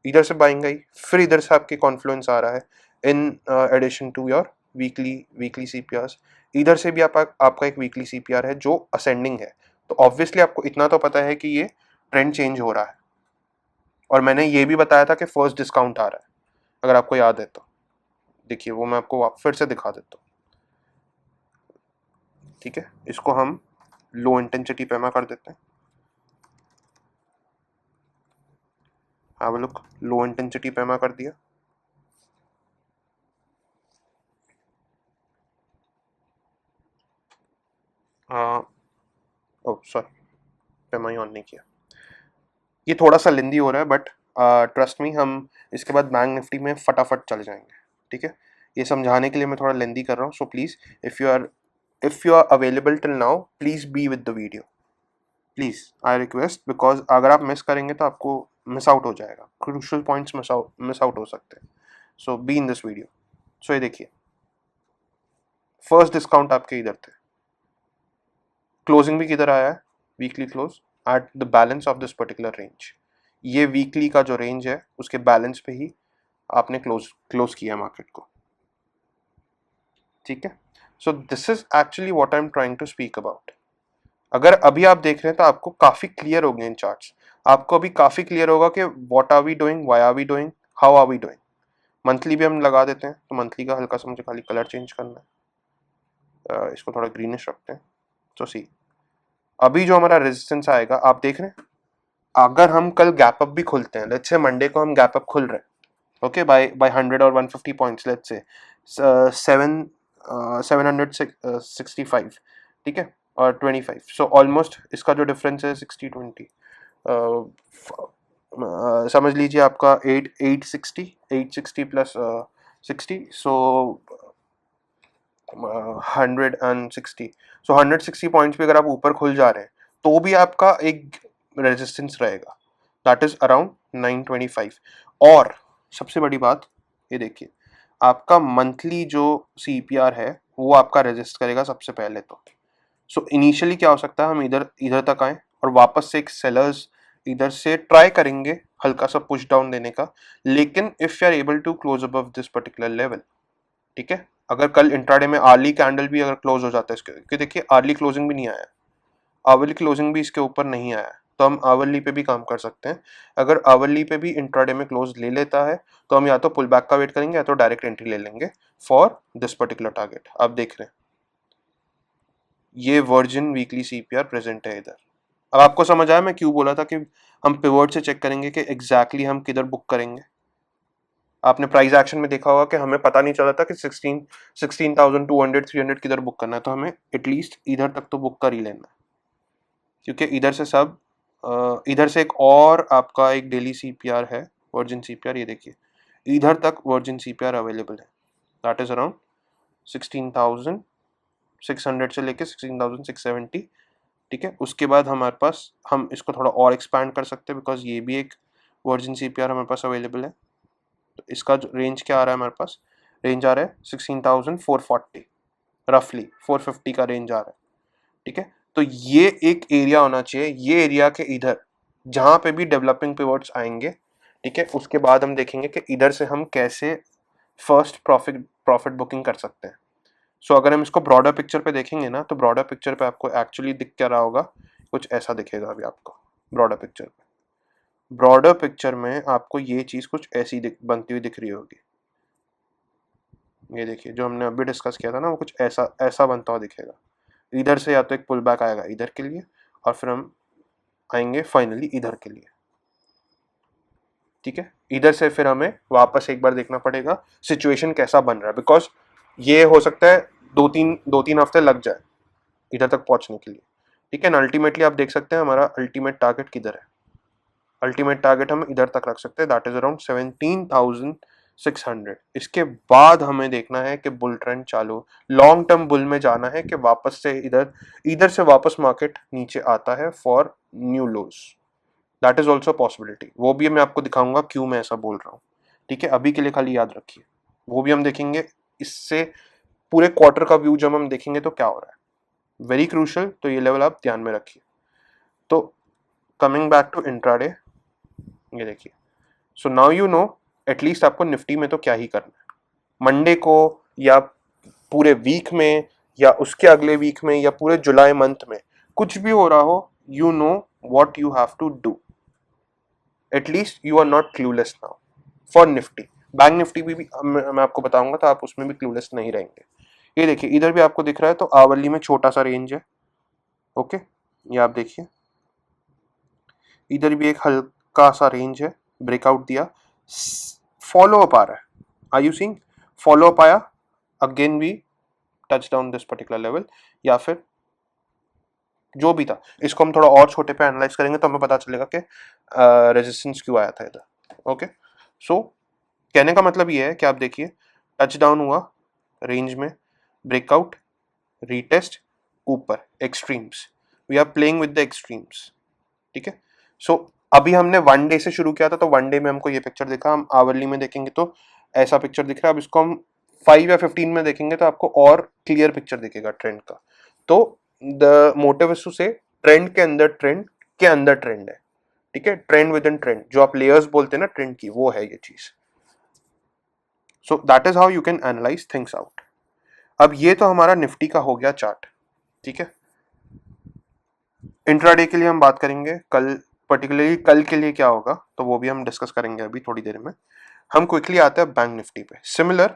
इधर से बाइंग आई, फिर इधर से आपके कॉन्फ्लुएंस आ रहा है in addition to your weekly CPR, इधर से भी आपका एक वीकली सीपीआर है जो असेंडिंग है, तो ऑब्वियसली आपको इतना तो पता है कि ये ट्रेंड चेंज हो रहा है, और मैंने ये भी बताया था कि फर्स्ट डिस्काउंट आ रहा है, अगर आपको याद है तो देखिए, वो मैं आपको फिर से दिखा देता हूँ। ठीक है, इसको हम लो इंटेंसिटी पे मैं कर देते हैं। Have a look, low intensity पे मैं कर दिया। ओ सॉरी, पेमा ऑन नहीं किया। ये थोड़ा सा लेंदी हो रहा है, बट ट्रस्ट मी, हम इसके बाद बैंक निफ्टी में फटाफट चल जाएंगे। ठीक है, ये समझाने के लिए मैं थोड़ा लेंदी कर रहा हूँ। So please, if you are available till now, please be with the video, please, I request, because अगर आप मिस करेंगे तो आपको मिस आउट हो जाएगा, क्रूशल पॉइंट्स मिस आउट हो सकते हैं। सो बी इन दिस वीडियो। सो ये देखिए, फर्स्ट डिस्काउंट आपके इधर थे, क्लोजिंग भी किधर आया है, weekly close at the balance of this particular range. ये वीकली का जो रेंज है उसके बैलेंस पे ही आपने क्लोज किया मार्केट को। ठीक है, so this is actually what I am trying to speak about. अगर अभी आप देख रहे हैं तो आपको काफी क्लियर हो गए इन चार्ट्स, आपको अभी काफी क्लियर होगा कि what are we doing, why are we doing, how are we doing. Monthly भी हम लगा देते हैं, तो मंथली का हल्का सा मुझे खाली कलर चेंज करना है, इसको थोड़ा ग्रीनिश रखते हैं। तो सी, अभी जो हमारा रेजिस्टेंस आएगा आप देख रहे हैं, अगर हम कल गैप अप भी खुलते हैं, लेट्स से मंडे को हम गैप अप खुल रहे हैं, ओके, बाय 100 और 150 पॉइंट्स, लेट्स से 765, ठीक है, और 25, सो ऑलमोस्ट इसका जो डिफरेंस है 60-20, समझ लीजिए आपका 860 प्लस 60, सो 160, सो 160 पॉइंट्स भी अगर आप ऊपर खुल जा रहे हैं तो भी आपका एक रेजिस्टेंस रहेगा, दैट इज अराउंड 925। और सबसे बड़ी बात ये देखिए, आपका मंथली जो CPR है वो आपका रजिस्ट करेगा सबसे पहले। तो सो इनिशियली क्या हो सकता है, हम इधर इधर तक आए और वापस से एक सेलर्स इधर से ट्राई करेंगे हल्का सा पुश डाउन देने का, लेकिन if you are able to close above this particular level, ठीक है, अगर कल इंट्राडे में आर्ली कैंडल भी अगर क्लोज हो जाता है इसके, क्योंकि देखिए आर्ली क्लोजिंग भी नहीं आया है, आवरली क्लोजिंग भी इसके ऊपर नहीं आया है, तो हम आवरली पे भी काम कर सकते हैं। अगर आवरली पे भी इंट्राडे में क्लोज ले लेता है तो हम या तो पुल बैक का वेट करेंगे या तो डायरेक्ट एंट्री ले लेंगे फॉर दिस पर्टिकुलर टारगेट। आप देख रहे हैं ये वर्जिन वीकली CPR प्रेजेंट है इधर। अब आपको समझ आया मैं क्यों बोला था कि हम पिवट से चेक करेंगे कि एग्जैक्टली हम किधर बुक करेंगे। आपने प्राइस एक्शन में देखा होगा कि हमें पता नहीं चला था कि 16,200 300 किधर बुक करना है, तो हमें एटलीस्ट इधर तक तो बुक कर ही लेना है, क्योंकि इधर से सब इधर से एक और आपका एक डेली CPR है, वर्जिन CPR, ये देखिए इधर तक वर्जिन CPR अवेलेबल है, दैट इज अराउंड 16,600 से लेके 16,670। ठीक है, उसके बाद हमारे पास, हम इसको थोड़ा और एक्सपैंड कर सकते हैं बिकॉज ये भी एक वर्जिन CPR हमारे पास अवेलेबल है। तो इसका जो रेंज क्या आ रहा है हमारे पास, रेंज आ रहा है 16,440, रफली 450 का रेंज आ रहा है। ठीक है, तो ये एक एरिया होना चाहिए, ये एरिया के इधर जहां पे भी डेवलपिंग पिवट्स आएंगे, ठीक है, उसके बाद हम देखेंगे कि इधर से हम कैसे फर्स्ट प्रॉफिट बुकिंग कर सकते हैं। सो अगर हम इसको ब्रॉडर पिक्चर पे देखेंगे ना, तो ब्रॉडर पिक्चर पे आपको एक्चुअली दिख क्या रहा होगा, कुछ ऐसा दिखेगा अभी आपको ब्रॉडर पिक्चर पे। ब्रॉडर पिक्चर में आपको ये चीज कुछ ऐसी बनती हुई दिख रही होगी, ये देखिए जो हमने अभी डिस्कस किया था ना, वो कुछ ऐसा ऐसा बनता हुआ दिखेगा। इधर से या तो एक पुल बैक आएगा इधर के लिए, और फिर हम आएंगे फाइनली इधर के लिए। ठीक है, इधर से फिर हमें वापस एक बार देखना पड़ेगा सिचुएशन कैसा बन रहा है, बिकॉज ये हो सकता है दो तीन हफ्ते लग जाए इधर तक पहुंचने के लिए। ठीक है ना, अल्टीमेटली आप देख सकते हैं हमारा अल्टीमेट टारगेट किधर है, अल्टीमेट टारगेट हम इधर तक रख सकते हैं, दैट इज अराउंड 17,600। इसके बाद हमें देखना है कि बुल ट्रेंड चालू, लॉन्ग टर्म बुल में जाना है कि वापस से इधर से वापस मार्केट नीचे आता है for new lows, that is also possibility. वो भी मैं आपको दिखाऊंगा क्यों मैं ऐसा बोल रहा हूँ। ठीक है, अभी के लिए खाली याद रखिए, वो भी हम देखेंगे। इससे पूरे क्वार्टर का व्यू जब हम देखेंगे तो क्या हो रहा है, वेरी क्रूशल, तो ये लेवल आप ध्यान में रखिए। तो कमिंग बैक टू इंट्राडे, ये देखिए, so now you know at least आपको निफ्टी में तो क्या ही करना है, मंडे को या पूरे वीक में या उसके अगले वीक में या पूरे जुलाई मंथ में कुछ भी हो रहा हो, you know what you have to do. At least you are not clueless now for Nifty. Bank Nifty भी मैं आपको बताऊंगा तो आप उसमें भी क्लूलेस नहीं रहेंगे। ये देखिए इधर भी आपको दिख रहा है तो आवली में छोटा सा रेंज है। ओके, ये आप देखिए इधर भी एक हल्का सा रेंज है, ब्रेकआउट दिया, फॉलो अप आ रहा है। Are you seeing follow up आया, again we touch down this particular level, या फिर जो भी था इसको हम थोड़ा और छोटे पे एनालाइज करेंगे तो हमें पता चलेगा कि रेजिस्टेंस क्यों आया था इधर। ओके, सो कहने का मतलब ये है कि आप देखिए टच डाउन हुआ रेंज में, ब्रेकआउट, रीटेस्ट, ऊपर extremes, we are playing with the extremes. ठीक है, सो अभी हमने वन डे से शुरू किया था तो वन डे में हमको ये पिक्चर दिखा, हम आवरली में देखेंगे तो ऐसा पिक्चर दिख रहा है। अब इसको हम 5 या 15 में देखेंगे तो आपको और क्लियर पिक्चर दिखेगा ट्रेंड का। तो द मोटिव इज टू से ट्रेंड के अंदर ट्रेंड है। ठीक है, ट्रेंड विद इन ट्रेंड, जो आप लेयर्स बोलते हैं ना ट्रेंड की, वो है ये चीज। So that is how you can analyse things out. अब ये तो हमारा निफ्टी का हो गया चार्ट। ठीक है, इंट्राडे के लिए हम बात करेंगे कल, पर्टिकुलरली कल के लिए क्या होगा तो वो भी हम डिस्कस करेंगे अभी थोड़ी देर में। हम क्विकली आते हैं बैंक निफ्टी पे। सिमिलर,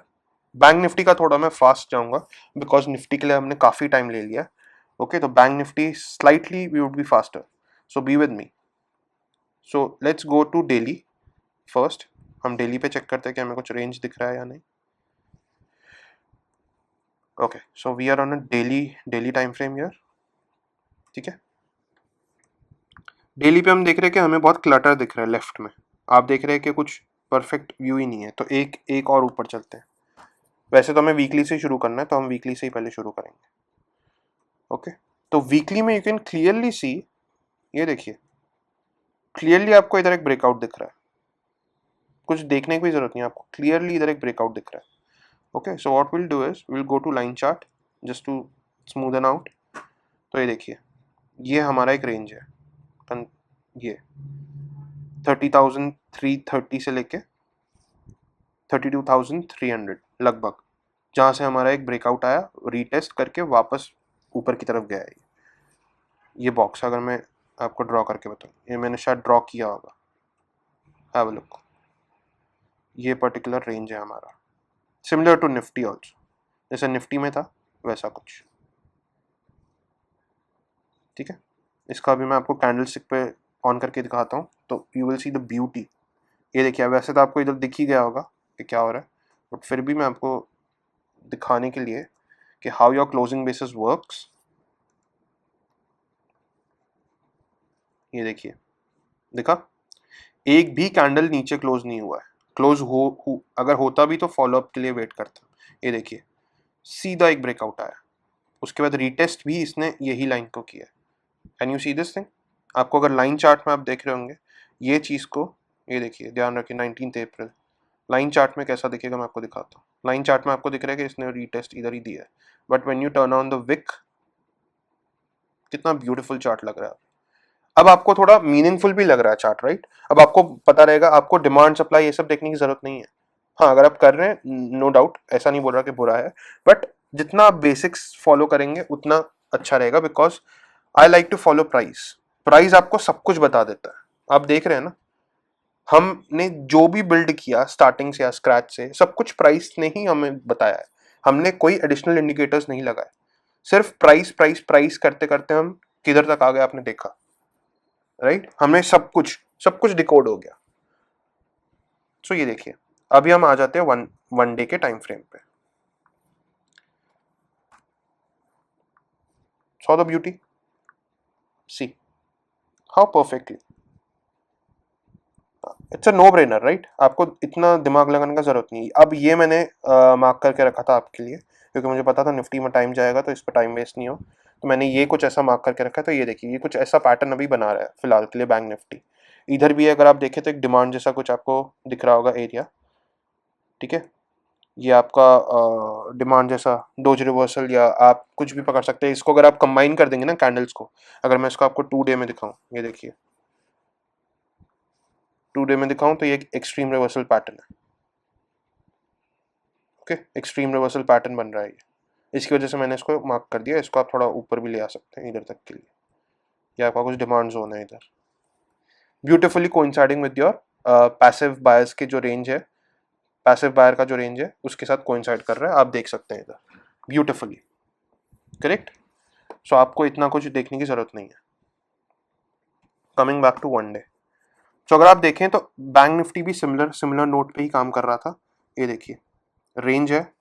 बैंक निफ्टी का थोड़ा मैं फास्ट जाऊंगा बिकॉज निफ्टी के लिए हमने काफी टाइम ले लिया। ओके, तो bank Nifty slightly we would be faster, so be with me. So let's go to daily first. हम डेली पे चेक करते हैं कि हमें कुछ रेंज दिख रहा है या नहीं। Okay, so we are on a daily time frame here. ठीक है, डेली पे हम देख रहे हैं कि हमें बहुत क्लटर दिख रहा है लेफ्ट में। आप देख रहे हैं कि कुछ परफेक्ट व्यू ही नहीं है, तो एक और ऊपर चलते हैं। वैसे तो हमें वीकली से शुरू करना है तो हम वीकली से ही पहले शुरू करेंगे। ओके, तो वीकली में यू कैन क्लियरली सी, ये देखिए क्लियरली आपको इधर एक ब्रेकआउट दिख रहा है, कुछ देखने की भी जरूरत नहीं है आपको, क्लियरली इधर एक ब्रेकआउट दिख रहा है। Okay, so what will do is will go to line chart just to smoothen out. तो ये देखिए ये हमारा एक रेंज है, ये 30,330 से लेके 32,300 लगभग, जहां से हमारा एक ब्रेकआउट आया, रीटेस्ट करके वापस ऊपर की तरफ गया है। ये बॉक्स अगर मैं आपको ड्रॉ करके बताऊं, ये मैंने शायद ड्रॉ किया होगा, हैव अ लुक। ये पर्टिकुलर रेंज है हमारा, सिमिलर टू निफ्टी ऑल्सो, जैसे निफ्टी में था वैसा कुछ। ठीक है, इसका भी मैं आपको कैंडल स्टिक पे ऑन करके दिखाता हूँ तो you will see the beauty. ये देखिए, वैसे तो आपको इधर दिख ही गया होगा कि क्या हो रहा है, बट फिर भी मैं आपको दिखाने के लिए कि how your closing basis works. ये देखिए, दिखा, एक भी कैंडल नीचे क्लोज नहीं हुआ है। क्लोज अगर होता भी तो फॉलोअप के लिए वेट करता। ये देखिए सीधा एक ब्रेकआउट आया, उसके बाद रीटेस्ट भी इसने यही लाइन को किया। Can you see this thing? आपको अगर लाइन चार्ट में आप देख रहे होंगे ये चीज़ को, ये देखिए ध्यान रखिए 19 अप्रैल लाइन चार्ट में कैसा दिखेगा मैं आपको दिखाता हूँ। लाइन चार्ट में आपको दिख रहा है कि इसने रीटेस्ट इधर ही दिया है, but when you turn on the wick, कितना ब्यूटीफुल चार्ट लग रहा है। अब आपको थोड़ा मीनिंगफुल भी लग रहा है चार्ट, राइट? अब आपको पता रहेगा, आपको डिमांड सप्लाई ये सब देखने की जरूरत नहीं है। हाँ, अगर आप कर रहे हैं नो डाउट, ऐसा नहीं बोल रहा कि बुरा है, बट जितना आप बेसिक्स फॉलो करेंगे उतना अच्छा रहेगा, because I like to follow price. Price आपको सब कुछ बता देता है। आप देख रहे हैं ना, हमने जो भी बिल्ड किया स्टार्टिंग से या स्क्रैच से, सब कुछ प्राइस ने ही हमें बताया है। हमने कोई एडिशनल इंडिकेटर्स नहीं लगाए, सिर्फ प्राइस प्राइस प्राइस करते करते हम किधर तक आ गए आपने देखा, राइट? हमें सब कुछ डिकोड हो गया। सो ये देखिए, अभी हम आ जाते हैं वन डे के टाइम फ्रेम पे। Saw the beauty, see how perfectly, it's a no brainer, right? आपको इतना दिमाग लगाने का जरूरत नहीं। अब ये मैंने मार्क करके रखा था आपके लिए क्योंकि मुझे पता था निफ्टी में टाइम जाएगा तो इस पर टाइम वेस्ट नहीं हो, तो मैंने ये कुछ ऐसा मार्क करके रखा है। तो ये देखिए, ये कुछ ऐसा पैटर्न अभी बना रहा है फिलहाल के लिए बैंक निफ्टी। इधर भी अगर आप देखें तो एक डिमांड जैसा कुछ आपको दिख रहा होगा एरिया। ठीक है, ये आपका डिमांड जैसा डोज रिवर्सल, या आप कुछ भी पकड़ सकते हैं इसको। अगर आप कंबाइन कर देंगे ना कैंडल्स को, अगर मैं इसको आपको 2 डे में दिखाऊं, ये देखिए 2 डे में दिखाऊं तो ये एक एक्सट्रीम रिवर्सल पैटर्न है। ओके, एक्सट्रीम रिवर्सल पैटर्न बन रहा है ये, इसकी वजह से मैंने इसको मार्क कर दिया। इसको आप थोड़ा ऊपर भी ले आ सकते हैं इधर तक के लिए, ये आपका कुछ डिमांड जोन है इधर। Beautifully coinciding with your passive buyers के जो रेंज है, पैसिव बायर का जो रेंज है उसके साथ कोइंसाइड कर रहा है, आप देख सकते हैं इधर ब्यूटिफुली, करेक्ट। सो आपको इतना कुछ देखने की जरूरत नहीं है। Coming back to one day, तो अगर आप देखें तो बैंक निफ्टी भी सिमिलर नोट पे ही काम कर रहा था। ये देखिए रेंज है,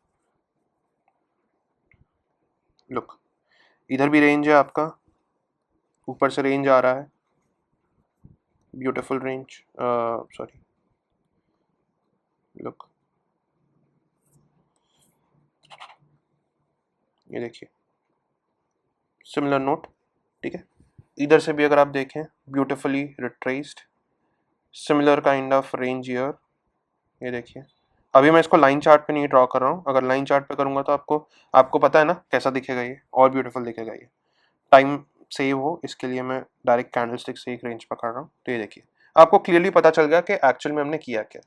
लुक इधर भी रेंज है आपका, ऊपर से रेंज आ रहा है, ब्यूटीफुल रेंज, सॉरी लुक, ये देखिए सिमिलर नोट, ठीक है। इधर से भी अगर आप देखें beautifully retraced, similar kind of range year, ये देखिए। अभी मैं इसको लाइन चार्ट पे नहीं ड्रॉ कर रहा हूँ, अगर लाइन चार्ट पे करूँगा तो आपको पता है ना कैसा दिखेगा, ये और ब्यूटीफुल दिखेगा। ये टाइम सेव हो इसके लिए मैं डायरेक्ट कैंडलस्टिक से एक रेंज पकड़ रहा हूँ। तो ये देखिए आपको क्लियरली पता चल गया कि एक्चुअल में हमने किया क्या।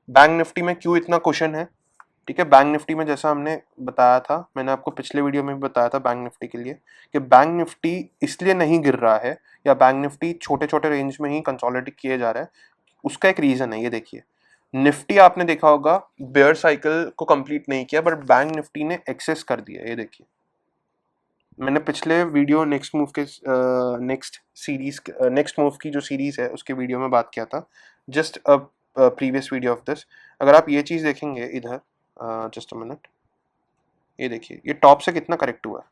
बैंक निफ्टी में क्यों इतना क्वेश्चन है, ठीक है। बैंक निफ्टी में जैसा हमने बताया था, मैंने आपको पिछले वीडियो में भी बताया था बैंक निफ्टी के लिए, कि बैंक निफ्टी इसलिए नहीं गिर रहा है या बैंक निफ्टी छोटे छोटे रेंज में ही कंसोलिडेट किए जा रहा है, उसका एक रीजन है। ये देखिए निफ्टी आपने देखा होगा बेयर साइकिल को कंप्लीट नहीं किया, बट बैंक निफ्टी ने एक्सेस कर दिया। ये देखिए मैंने पिछले वीडियो नेक्स्ट मूव के नेक्स्ट मूव की जो सीरीज है उसके वीडियो में बात किया था, just previous video of this. अगर आप ये चीज देखेंगे इधर, जस्ट अ मिनट, ये देखिए ये टॉप से कितना करेक्ट हुआ है,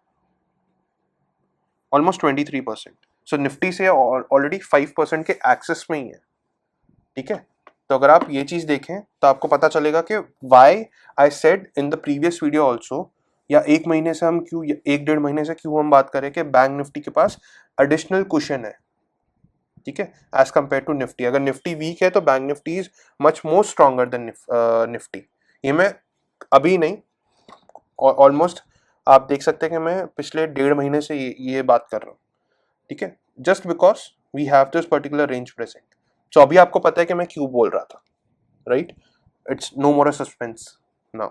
ऑलमोस्ट 23%। सो निफ्टी से ऑलरेडी 5% के एक्सेस में ही है, ठीक है। तो अगर आप ये चीज देखें तो आपको पता चलेगा कि why I said in the previous video also, या एक महीने से हम क्यों, एक डेढ़ महीने से क्यों हम बात करें कि बैंक निफ्टी के पास एडिशनल कुशन है, ठीक है, एज कंपेयर टू निफ्टी। अगर निफ्टी वीक है तो bank Nifty is much more stronger than Nifty. ये मैं अभी नहीं, ऑलमोस्ट आप देख सकते हैं कि मैं पिछले डेढ़ महीने से ये बात कर रहा हूँ, ठीक है, just because we have this particular range present. So अभी आपको पता है कि मैं क्यों बोल रहा था, right. It's no more a suspense now.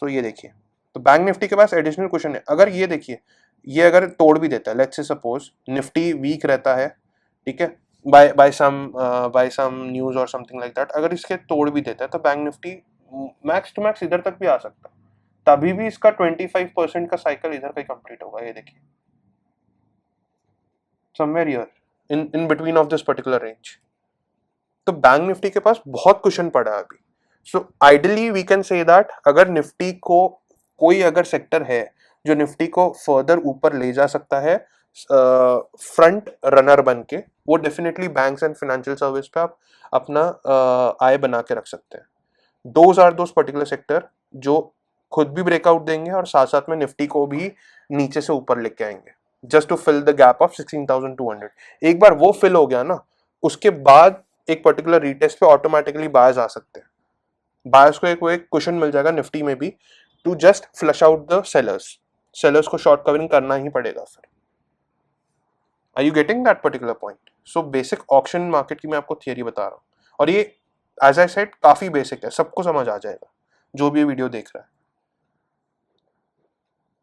So ये देखिए तो बैंक निफ्टी के पास एडिशनल क्वेश्चन है। अगर ये देखिए ये अगर तोड़ भी देता है, let's say suppose Nifty week रहता है, ठीक है, बाय सम न्यूज और समथिंग लाइक दैट, अगर इसके तोड़ भी देता है तो bank Nifty max to max इधर तक भी आ सकता है, तभी भी इसका 25% का साइकिल इधर का कंप्लीट होगा। ये देखिए somewhere here in between of this particular range. तो बैंक निफ्टी के पास बहुत क्वेश्चन पड़ा है अभी। So ideally we can say that अगर निफ्टी को कोई अगर सेक्टर है जो निफ्टी को फर्दर ऊपर ले जा सकता है फ्रंट रनर बन के, वो definitely banks and financial service पे आप अपना आय बना के रख सकते हैं। Those are those particular sector जो खुद भी ब्रेकआउट देंगे और साथ साथ में निफ्टी को भी नीचे से ऊपर लेके आएंगे, just to fill the gap of 16,200। एक बार वो फिल हो गया ना, उसके बाद एक पर्टिकुलर रीटेस्ट पे ऑटोमेटिकली बायर्स आ सकते हैं। बायर्स को एक क्वेश्चन मिल जाएगा निफ्टी में भी to just flush out the sellers को शॉर्ट कवरिंग करना ही पड़ेगा फिर। Are you getting that particular point? So basic option market की मैं आपको थियरी बता रहा हूँ, और ये एज आई सेड काफी बेसिक है, सबको समझ आ जाएगा जो भी ये वीडियो देख रहा है।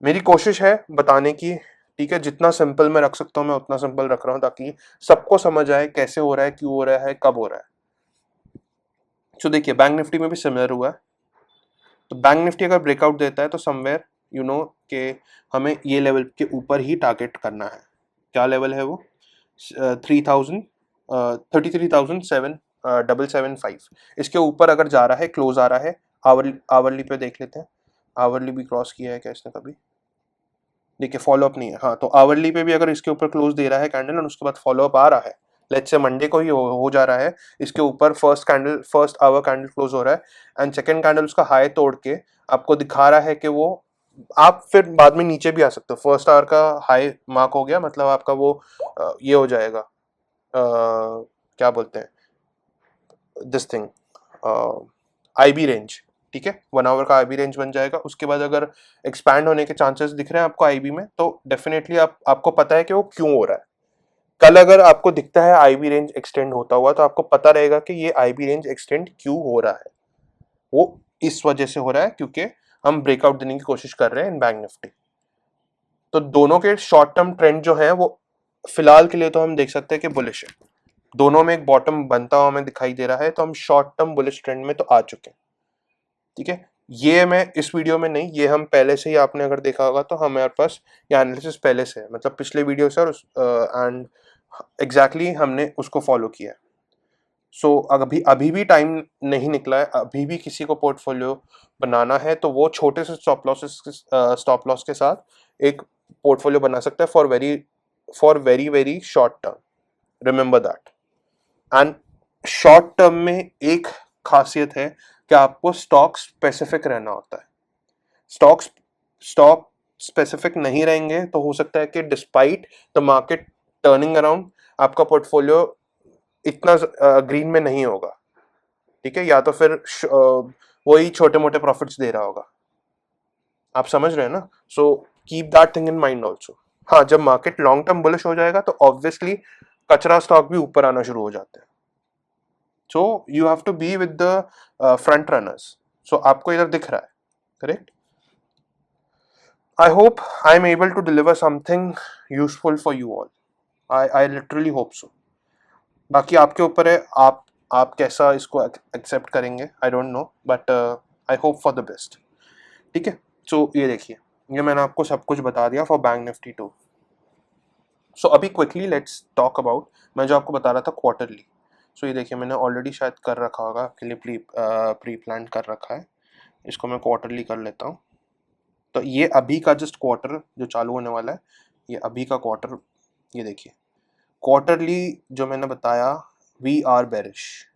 मेरी कोशिश है बताने की, ठीक है, जितना सिंपल मैं रख सकता हूँ मैं उतना सिंपल रख रहा हूँ ताकि सबको समझ आए कैसे हो रहा है, क्यों हो रहा है, कब हो रहा है। सो देखिए बैंक निफ्टी में भी सिमिलर हुआ है। तो बैंक निफ्टी अगर ब्रेकआउट देता है तो समवेयर यू नो कि हमें ये लेवल के ऊपर ही टारगेट करना है। क्या लेवल है वो? 33,775। इसके ऊपर अगर जा रहा है, क्लोज आ रहा है, आवरली पे देख लेते हैं, आवरली भी क्रॉस किया है क्या इसने कभी? देखिए फॉलो अप नहीं है, हाँ, तो आवरली पे भी अगर इसके ऊपर क्लोज दे रहा है कैंडल और उसके बाद फॉलो अप आ रहा है, लेट्स से मंडे को ही हो जा रहा है, इसके ऊपर फर्स्ट आवर कैंडल क्लोज हो रहा है एंड सेकंड कैंडल उसका हाई तोड़ के आपको दिखा रहा है कि वो, आप फिर बाद में नीचे भी आ सकते हो। फर्स्ट आवर का हाई मार्क हो गया मतलब आपका वो ये हो जाएगा, क्या बोलते हैं दिस थिंग, आईबी रेंज, ठीक है, 1 आवर का आईबी रेंज बन जाएगा। उसके बाद अगर एक्सपैंड होने के चांसेस दिख रहे हैं आपको आईबी में, तो डेफिनेटली आपको पता है कि वो क्यों हो रहा है। कल अगर आपको दिखता है आईबी रेंज एक्सटेंड होता हुआ तो आपको पता रहेगा कि ये आईबी रेंज एक्सटेंड क्यों हो रहा है। वो इस वजह से हो रहा है क्योंकि हम ब्रेकआउट देने की कोशिश कर रहे हैं इन बैंक निफ्टी। तो दोनों के शॉर्ट टर्म ट्रेंड जो है वो फिलहाल के लिए तो हम देख सकते हैं कि बुलिश है। दोनों में एक बॉटम बनता हुआ हमें दिखाई दे रहा है, तो हम शॉर्ट टर्म बुलिश ट्रेंड में तो आ चुके हैं। ठीक है, ये मैं इस वीडियो में नहीं, ये हम पहले से ही, आपने अगर देखा होगा तो हमारे पास ये एनालिसिस पहले से है, मतलब पिछले वीडियो से, और एंड एग्जैक्टली हमने उसको फॉलो किया है। सो अभी अभी भी टाइम नहीं निकला है, अभी भी किसी को पोर्टफोलियो बनाना है तो वो छोटे से स्टॉप लॉस के साथ एक पोर्टफोलियो बना सकता है for very very short term. Remember that. And short term में एक खासियत है कि आपको स्टॉक स्पेसिफिक रहना होता है। स्टॉक्स स्टॉक स्पेसिफिक नहीं रहेंगे तो हो सकता है कि despite the market turning around आपका पोर्टफोलियो इतना ग्रीन में नहीं होगा। ठीक है, या तो फिर वही छोटे मोटे प्रॉफिट्स दे रहा होगा। आप समझ रहे हैं ना? So keep that thing in mind also. हाँ, जब मार्केट लॉन्ग टर्म बुलिश हो जाएगा तो ऑब्वियसली कचरा स्टॉक भी ऊपर आना शुरू हो जाते हैं। So you have to be with the front runners. So आपको इधर दिख रहा है, correct? I hope I'm able to deliver something useful for you all. I literally hope so. बाकी आपके ऊपर है, आप कैसा इसको एक्सेप्ट करेंगे, I don't know, but I hope for the best. ठीक है, सो ये देखिए, ये मैंने आपको सब कुछ बता दिया फॉर बैंक निफ्टी 2। सो अभी क्विकली लेट्स टॉक अबाउट, मैं जो आपको बता रहा था क्वार्टरली। सो ये देखिए, मैंने ऑलरेडी शायद कर रखा होगा आपके लिए, प्री प्लान कर रखा है। इसको मैं क्वार्टरली कर लेता हूँ। तो ये अभी का जस्ट क्वार्टर जो चालू होने वाला है, ये अभी का क्वार्टर। ये देखिए, क्वार्टरली जो मैंने बताया, वी आर बेरिश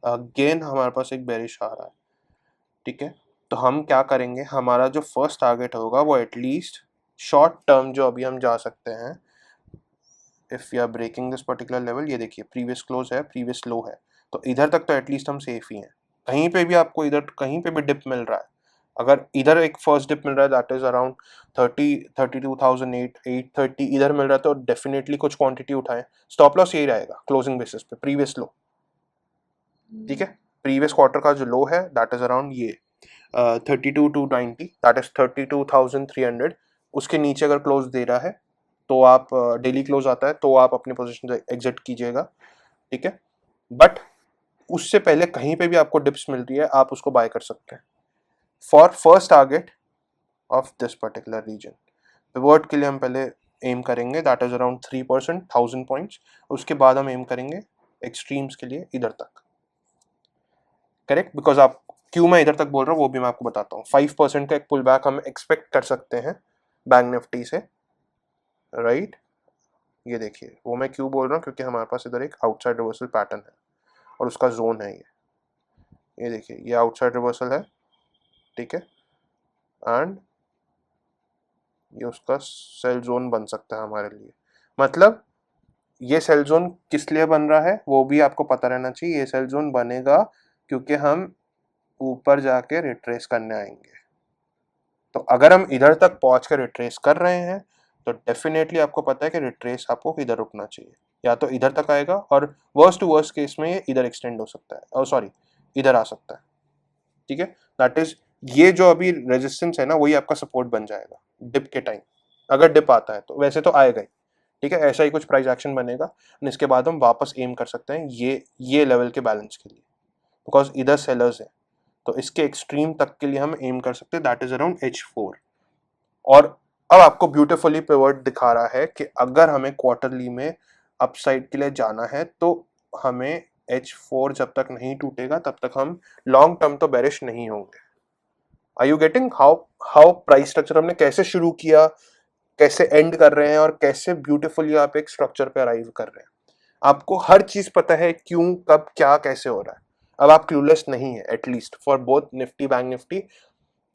अगेन, हमारे पास एक बेरिश आ रहा है। ठीक है, तो हम क्या करेंगे, हमारा जो फर्स्ट टारगेट होगा वो एटलीस्ट शॉर्ट टर्म जो अभी हम जा सकते हैं, if you are breaking this particular level, ये देखिए प्रीवियस क्लोज है, प्रीवियस लो है, तो इधर तक तो एटलीस्ट हम सेफ ही हैं। कहीं पे भी आपको इधर कहीं पे भी डिप मिल रहा है, अगर इधर एक फर्स्ट डिप मिल रहा है दैट इज अराउंड 32,830 इधर मिल रहा है, तो डेफिनेटली कुछ क्वांटिटी उठाएं। स्टॉप लॉस यही रहेगा क्लोजिंग बेसिस पे, प्रीवियस लो। ठीक है, प्रीवियस क्वार्टर का जो लो है दैट इज अराउंड ये 32,290, दैट इज 32,300। उसके नीचे अगर क्लोज दे रहा है तो आप, डेली क्लोज आता है तो आप अपनी पोजीशन से एग्जिट कीजिएगा। ठीक है, बट उससे पहले कहीं पे भी आपको डिप्स मिल रही है, आप उसको बाय कर सकते हैं for first target of this particular region. Pivot के लिए हम पहले एम करेंगे, दैट इज अराउंड 3%, 1000 पॉइंट्स। उसके बाद हम एम करेंगे एक्सट्रीम्स के लिए इधर तक, करेक्ट? बिकॉज आप, क्यों मैं इधर तक बोल रहा हूँ वो भी मैं आपको बताता हूँ। 5% का एक पुल बैक हम एक्सपेक्ट कर सकते हैं बैंक निफ्टी से, राइट? ये देखिए, वो मैं क्यों बोल रहा हूँ, क्योंकि हमारे पास इधर एक आउटसाइड रिवर्सल पैटर्न है और उसका जोन है ये देखिए, ये आउटसाइड रिवर्सल है। ठीक है, एंड ये उसका सेल जोन बन सकता है हमारे लिए। मतलब ये सेल जोन किस लिए बन रहा है वो भी आपको पता रहना चाहिए। ये सेल जोन बनेगा क्योंकि हम ऊपर जाके रिट्रेस करने आएंगे। तो अगर हम इधर तक पहुंच कर रिट्रेस कर रहे हैं तो डेफिनेटली आपको पता है कि रिट्रेस आपको इधर रुकना चाहिए, या तो इधर तक आएगा और वर्स्ट टू वर्स्ट केस में ये इधर एक्सटेंड हो सकता है, और सॉरी इधर आ सकता है। ठीक है, दैट इज, ये जो अभी रेजिस्टेंस है ना वही आपका सपोर्ट बन जाएगा डिप के टाइम, अगर डिप आता है तो। वैसे तो आएगा ही। ठीक है, ऐसा ही कुछ प्राइस एक्शन बनेगा और इसके बाद हम वापस एम कर सकते हैं ये लेवल के बैलेंस के लिए, बिकॉज इधर सेलर्स है, तो इसके एक्सट्रीम तक के लिए हम एम कर सकते हैं, दैट इज अराउंड H4। और अब आपको ब्यूटीफुली पिवट दिखा रहा है कि अगर हमें क्वार्टरली में अपसाइड के लिए जाना है तो हमें H4 जब तक नहीं टूटेगा तब तक हम लॉन्ग टर्म तो बेरिश नहीं होंगे। Are you getting how how price structure हमने कैसे शुरू किया, कैसे एंड कर रहे हैं, और कैसे ब्यूटीफुली आप एक स्ट्रक्चर पे अराइव कर रहे हैं। आपको हर चीज पता है, क्यों, कब, क्या, कैसे हो रहा है। अब आप क्लूलेस नहीं है, at least for both Nifty bank Nifty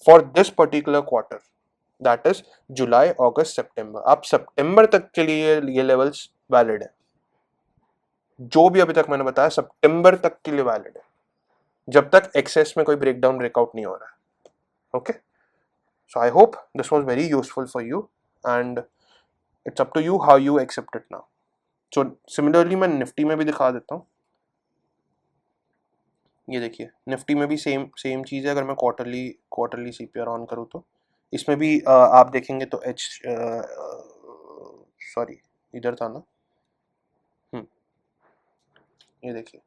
for this particular quarter, that is July, August, September. आप सितंबर तक के लिए ये लेवल्स वैलिड है, जो भी अभी तक मैंने बताया सितंबर तक के लिए वैलिड है, जब तक एक्सेस में कोई ब्रेकडाउन ब्रेकआउट नहीं हो रहा है। Okay, so I hope this was very useful for you and it's up to you how you accept it now. So similarly मैं निफ्टी में भी दिखा देता हूँ। ये देखिए, निफ्टी में भी सेम सेम चीज़ है। अगर मैं क्वार्टरली CPR ऑन करूँ तो इसमें भी आप देखेंगे तो सॉरी इधर था ना, ये देखिए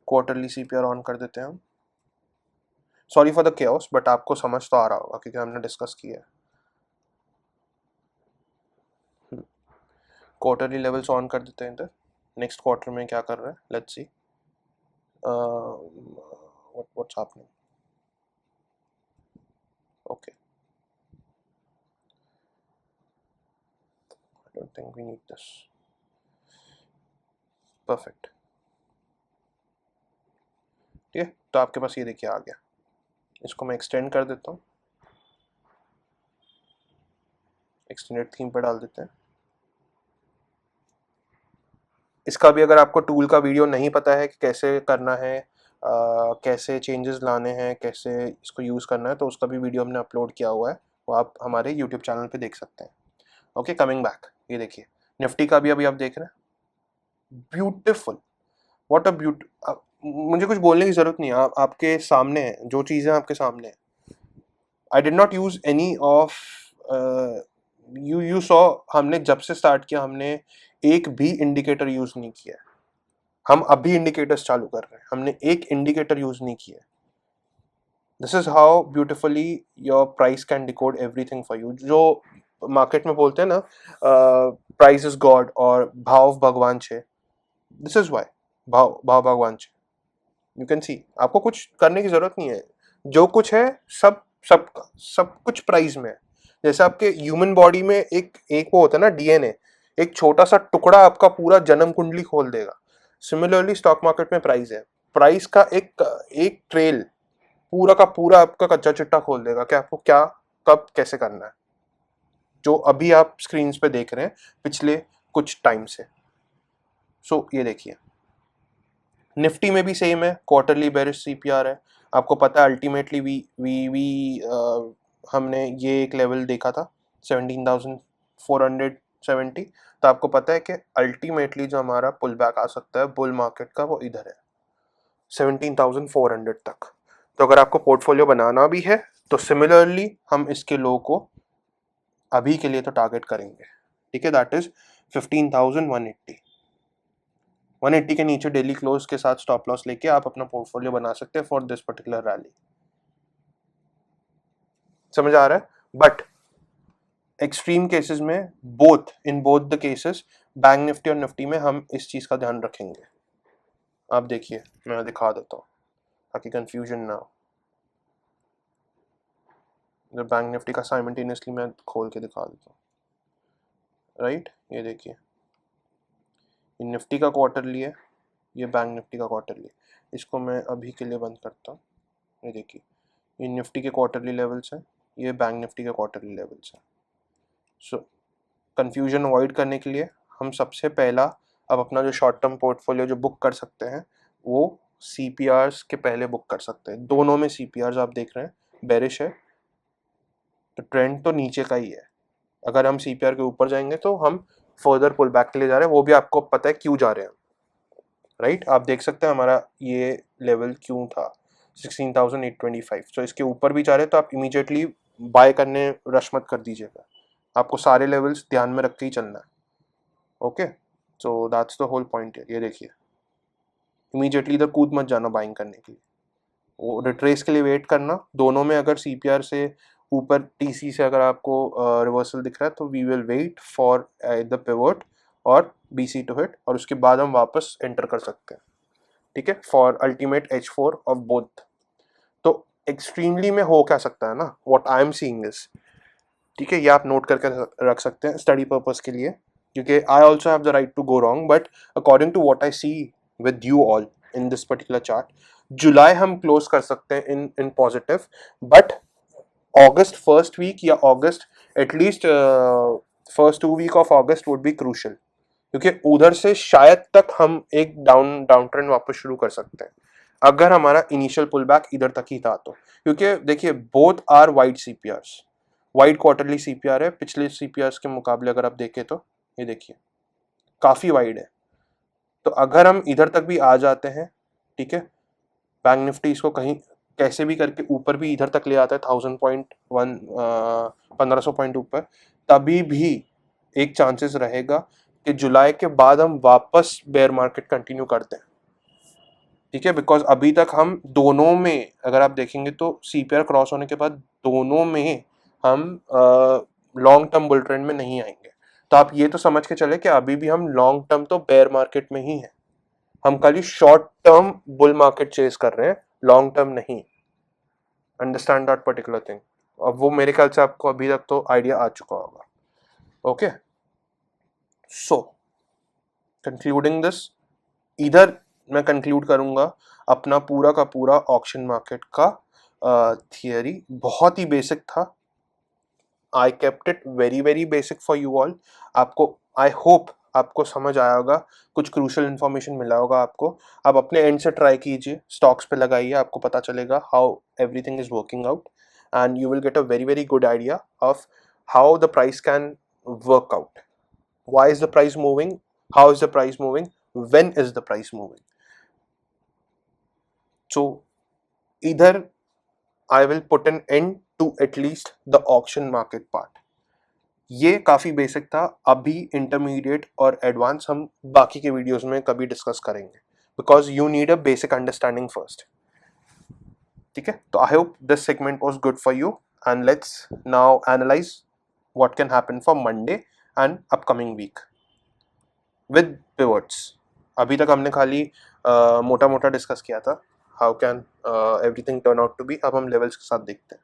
क्वार्टरली सीपीआर ऑन कर देते हैं हम। Sorry for the chaos, but आपको समझ तो आ रहा होगा क्योंकि हमने डिस्कस किया है। क्वार्टरली लेवल्स ऑन कर देते हैं इधर। नेक्स्ट क्वार्टर में क्या कर रहा है, let's see what's happening. Okay, I don't think we need this. Perfect, ठीक है। तो आपके पास ये देखिए आ गया। इसको मैं एक्सटेंड कर देता हूँ, एक्सटेंडेड थीम पर डाल देते हैं। इसका भी अगर आपको टूल का वीडियो नहीं पता है कि कैसे करना है, कैसे चेंजेस लाने हैं, कैसे इसको यूज़ करना है, तो उसका भी वीडियो हमने अपलोड किया हुआ है, वो आप हमारे यूट्यूब चैनल पे देख सकते हैं। ओके, कमिंग बैक, ये देखिए निफ्टी का भी अभी आप देख रहे हैं, ब्यूटिफुल, व्हाट अ मुझे कुछ बोलने की ज़रूरत नहीं है, आपके सामने है, जो चीज़ें आपके सामने है। I did not use any of you saw, हमने जब से स्टार्ट किया हमने एक भी इंडिकेटर यूज़ नहीं किया है। हम अभी इंडिकेटर्स चालू कर रहे हैं, हमने एक इंडिकेटर यूज़ नहीं किया है। This is how beautifully your price can decode everything for you. जो मार्केट में बोलते हैं ना, प्राइस इज गॉड और भाव भगवान छे, दिस इज वाई भाव भाव भगवान छे। यू कैन सी, आपको कुछ करने की जरूरत नहीं है, जो कुछ है सब सब सब कुछ प्राइस में है। जैसे आपके ह्यूमन बॉडी में एक एक वो होता है ना, डीएनए, एक छोटा सा टुकड़ा आपका पूरा जन्म कुंडली खोल देगा। सिमिलरली स्टॉक मार्केट में प्राइस है, प्राइस का एक एक ट्रेल पूरा का पूरा आपका कच्चा चिट्टा खोल देगा कि आपको क्या कब कैसे करना है, जो अभी आप स्क्रीन पे देख रहे हैं पिछले कुछ टाइम से। सो ये देखिए निफ्टी में भी सेम है, क्वार्टरली बेरिश सीपीआर है। आपको पता है अल्टीमेटली वी हमने ये एक लेवल देखा था 17,470। तो आपको पता है कि अल्टीमेटली जो हमारा पुल बैक आ सकता है बुल मार्केट का, वो इधर है 17,400 तक। तो अगर आपको पोर्टफोलियो बनाना भी है तो सिमिलरली हम इसके लो को अभी के लिए तो टारगेट करेंगे, ठीक है। That is 15,180। 180 के नीचे डेली क्लोज के साथ स्टॉप लॉस लेके आप अपना पोर्टफोलियो बना सकते हैं फॉर दिस पर्टिकुलर रैली। समझ आ रहा है? बट एक्सट्रीम केसेस में in both the cases bank Nifty और निफ्टी में हम इस चीज का ध्यान रखेंगे। आप देखिए मैं दिखा देता हूँ ताकि कंफ्यूजन ना हो। बैंक निफ्टी का साइमल्टेनियसली मैं खोल के दिखा देता हूँ, राइट। ये देखिए ये निफ्टी का क्वार्टरली है, ये बैंक निफ्टी का क्वार्टरली। इसको मैं अभी के लिए बंद करता हूँ। ये देखिए ये निफ्टी के क्वार्टरली लेवल्स हैं, ये बैंक निफ्टी के क्वार्टरली लेवल्स हैं। सो कंफ्यूजन अवॉइड करने के लिए हम सबसे पहला अब अपना जो शॉर्ट टर्म पोर्टफोलियो जो बुक कर सकते हैं वो सीपीआरस के पहले बुक कर सकते हैं। दोनों में सीपीआरस आप देख रहे हैं बेरिश है, तो ट्रेंड तो नीचे का ही है। अगर हम सीपीआर के ऊपर जाएंगे तो हम फर्दर पुल बैक के लिए जा रहे हैं, वो भी आपको पता है क्यों जा रहे हैं, राइट। आप देख सकते हैं हमारा ये लेवल क्यों था 16,825। तो इसके ऊपर भी जा रहे हैं तो आप इमीडिएटली बाय करने रश मत कर दीजिएगा, आपको सारे लेवल्स ध्यान में रख के ही चलना है। Okay, so that's the whole point है। ये देखिए इमीडिएटली इधर कूद मत जाना बाइंग करने के लिए, वो रिट्रेस के लिए वेट करना। दोनों में अगर सीपीआर से ऊपर टीसी से अगर आपको रिवर्सल दिख रहा है तो we will wait for the pivot और बीसी टू हिट, और उसके बाद हम वापस एंटर कर सकते हैं, ठीक है, for ultimate H4 of both. तो एक्सट्रीमली में हो क्या सकता है ना, what I am seeing is, ठीक है, ये आप नोट करके रख सकते हैं स्टडी पर्पस के लिए, क्योंकि I also have the right to go wrong, but according to what I see with you all in this particular chart, जुलाई हम क्लोज कर सकते हैं in positive, but August first week या August at least first 2 week of August would be crucial, क्योंकि उधर से शायद तक हम एक डाउन ट्रेंड वापस शुरू कर सकते हैं अगर हमारा इनिशियल पुल बैक इधर तक ही था तो। क्योंकि देखिए both are wide CPRs, wide quarterly CPR है पिछले सीपीआरस के मुकाबले, अगर आप देखें तो ये देखिए काफी वाइड है। तो अगर हम इधर तक भी आ जाते हैं, ठीक है, बैंक निफ्टी इसको कहीं कैसे भी करके ऊपर भी इधर तक ले आता है 1000.1 1500 पॉइंट ऊपर, तभी भी एक चांसेस रहेगा कि जुलाई के बाद हम वापस बेयर मार्केट कंटिन्यू करते हैं। ठीक है, बिकॉज अभी तक हम दोनों में अगर आप देखेंगे तो CPR क्रॉस होने के बाद दोनों में हम लॉन्ग टर्म बुल ट्रेंड में नहीं आएंगे। तो आप ये तो समझ के चले कि अभी भी हम लॉन्ग टर्म तो बेयर मार्केट में ही है, हम खाली short term bull market chase कर रहे हैं, लॉन्ग टर्म नहीं। Understand that particular thing. अब वो मेरे ख्याल से आपको अभी तक तो आइडिया आ चुका होगा। ओके, सो कंक्लूडिंग दिस, इधर मैं कंक्लूड करूंगा अपना पूरा का पूरा ऑक्शन मार्केट का थियरी। बहुत ही बेसिक था, I kept it very very basic for you all. आपको आई होप आपको समझ आया होगा, कुछ क्रूशियल इन्फॉर्मेशन मिला होगा आपको। आप अपने एंड से ट्राई कीजिए, स्टॉक्स पे लगाइए, आपको पता चलेगा how everything is working out and you will get a very very good idea of how the price can work out. Why is the price moving? How is the price moving? When is the price moving? So either I will put an end to at least the auction market part. ये काफी basic था, अभी intermediate और advance हम बाकी के videos में कभी डिस्कस करेंगे, because you need a basic understanding first. ठीक है, तो I hope this segment was good for you and let's now analyse what can happen for Monday and upcoming week with pivots. अभी तक हमने खाली मोटा मोटा डिस्कस किया था, how can everything turn out to be. अब हम लेवल्स के साथ देखते हैं।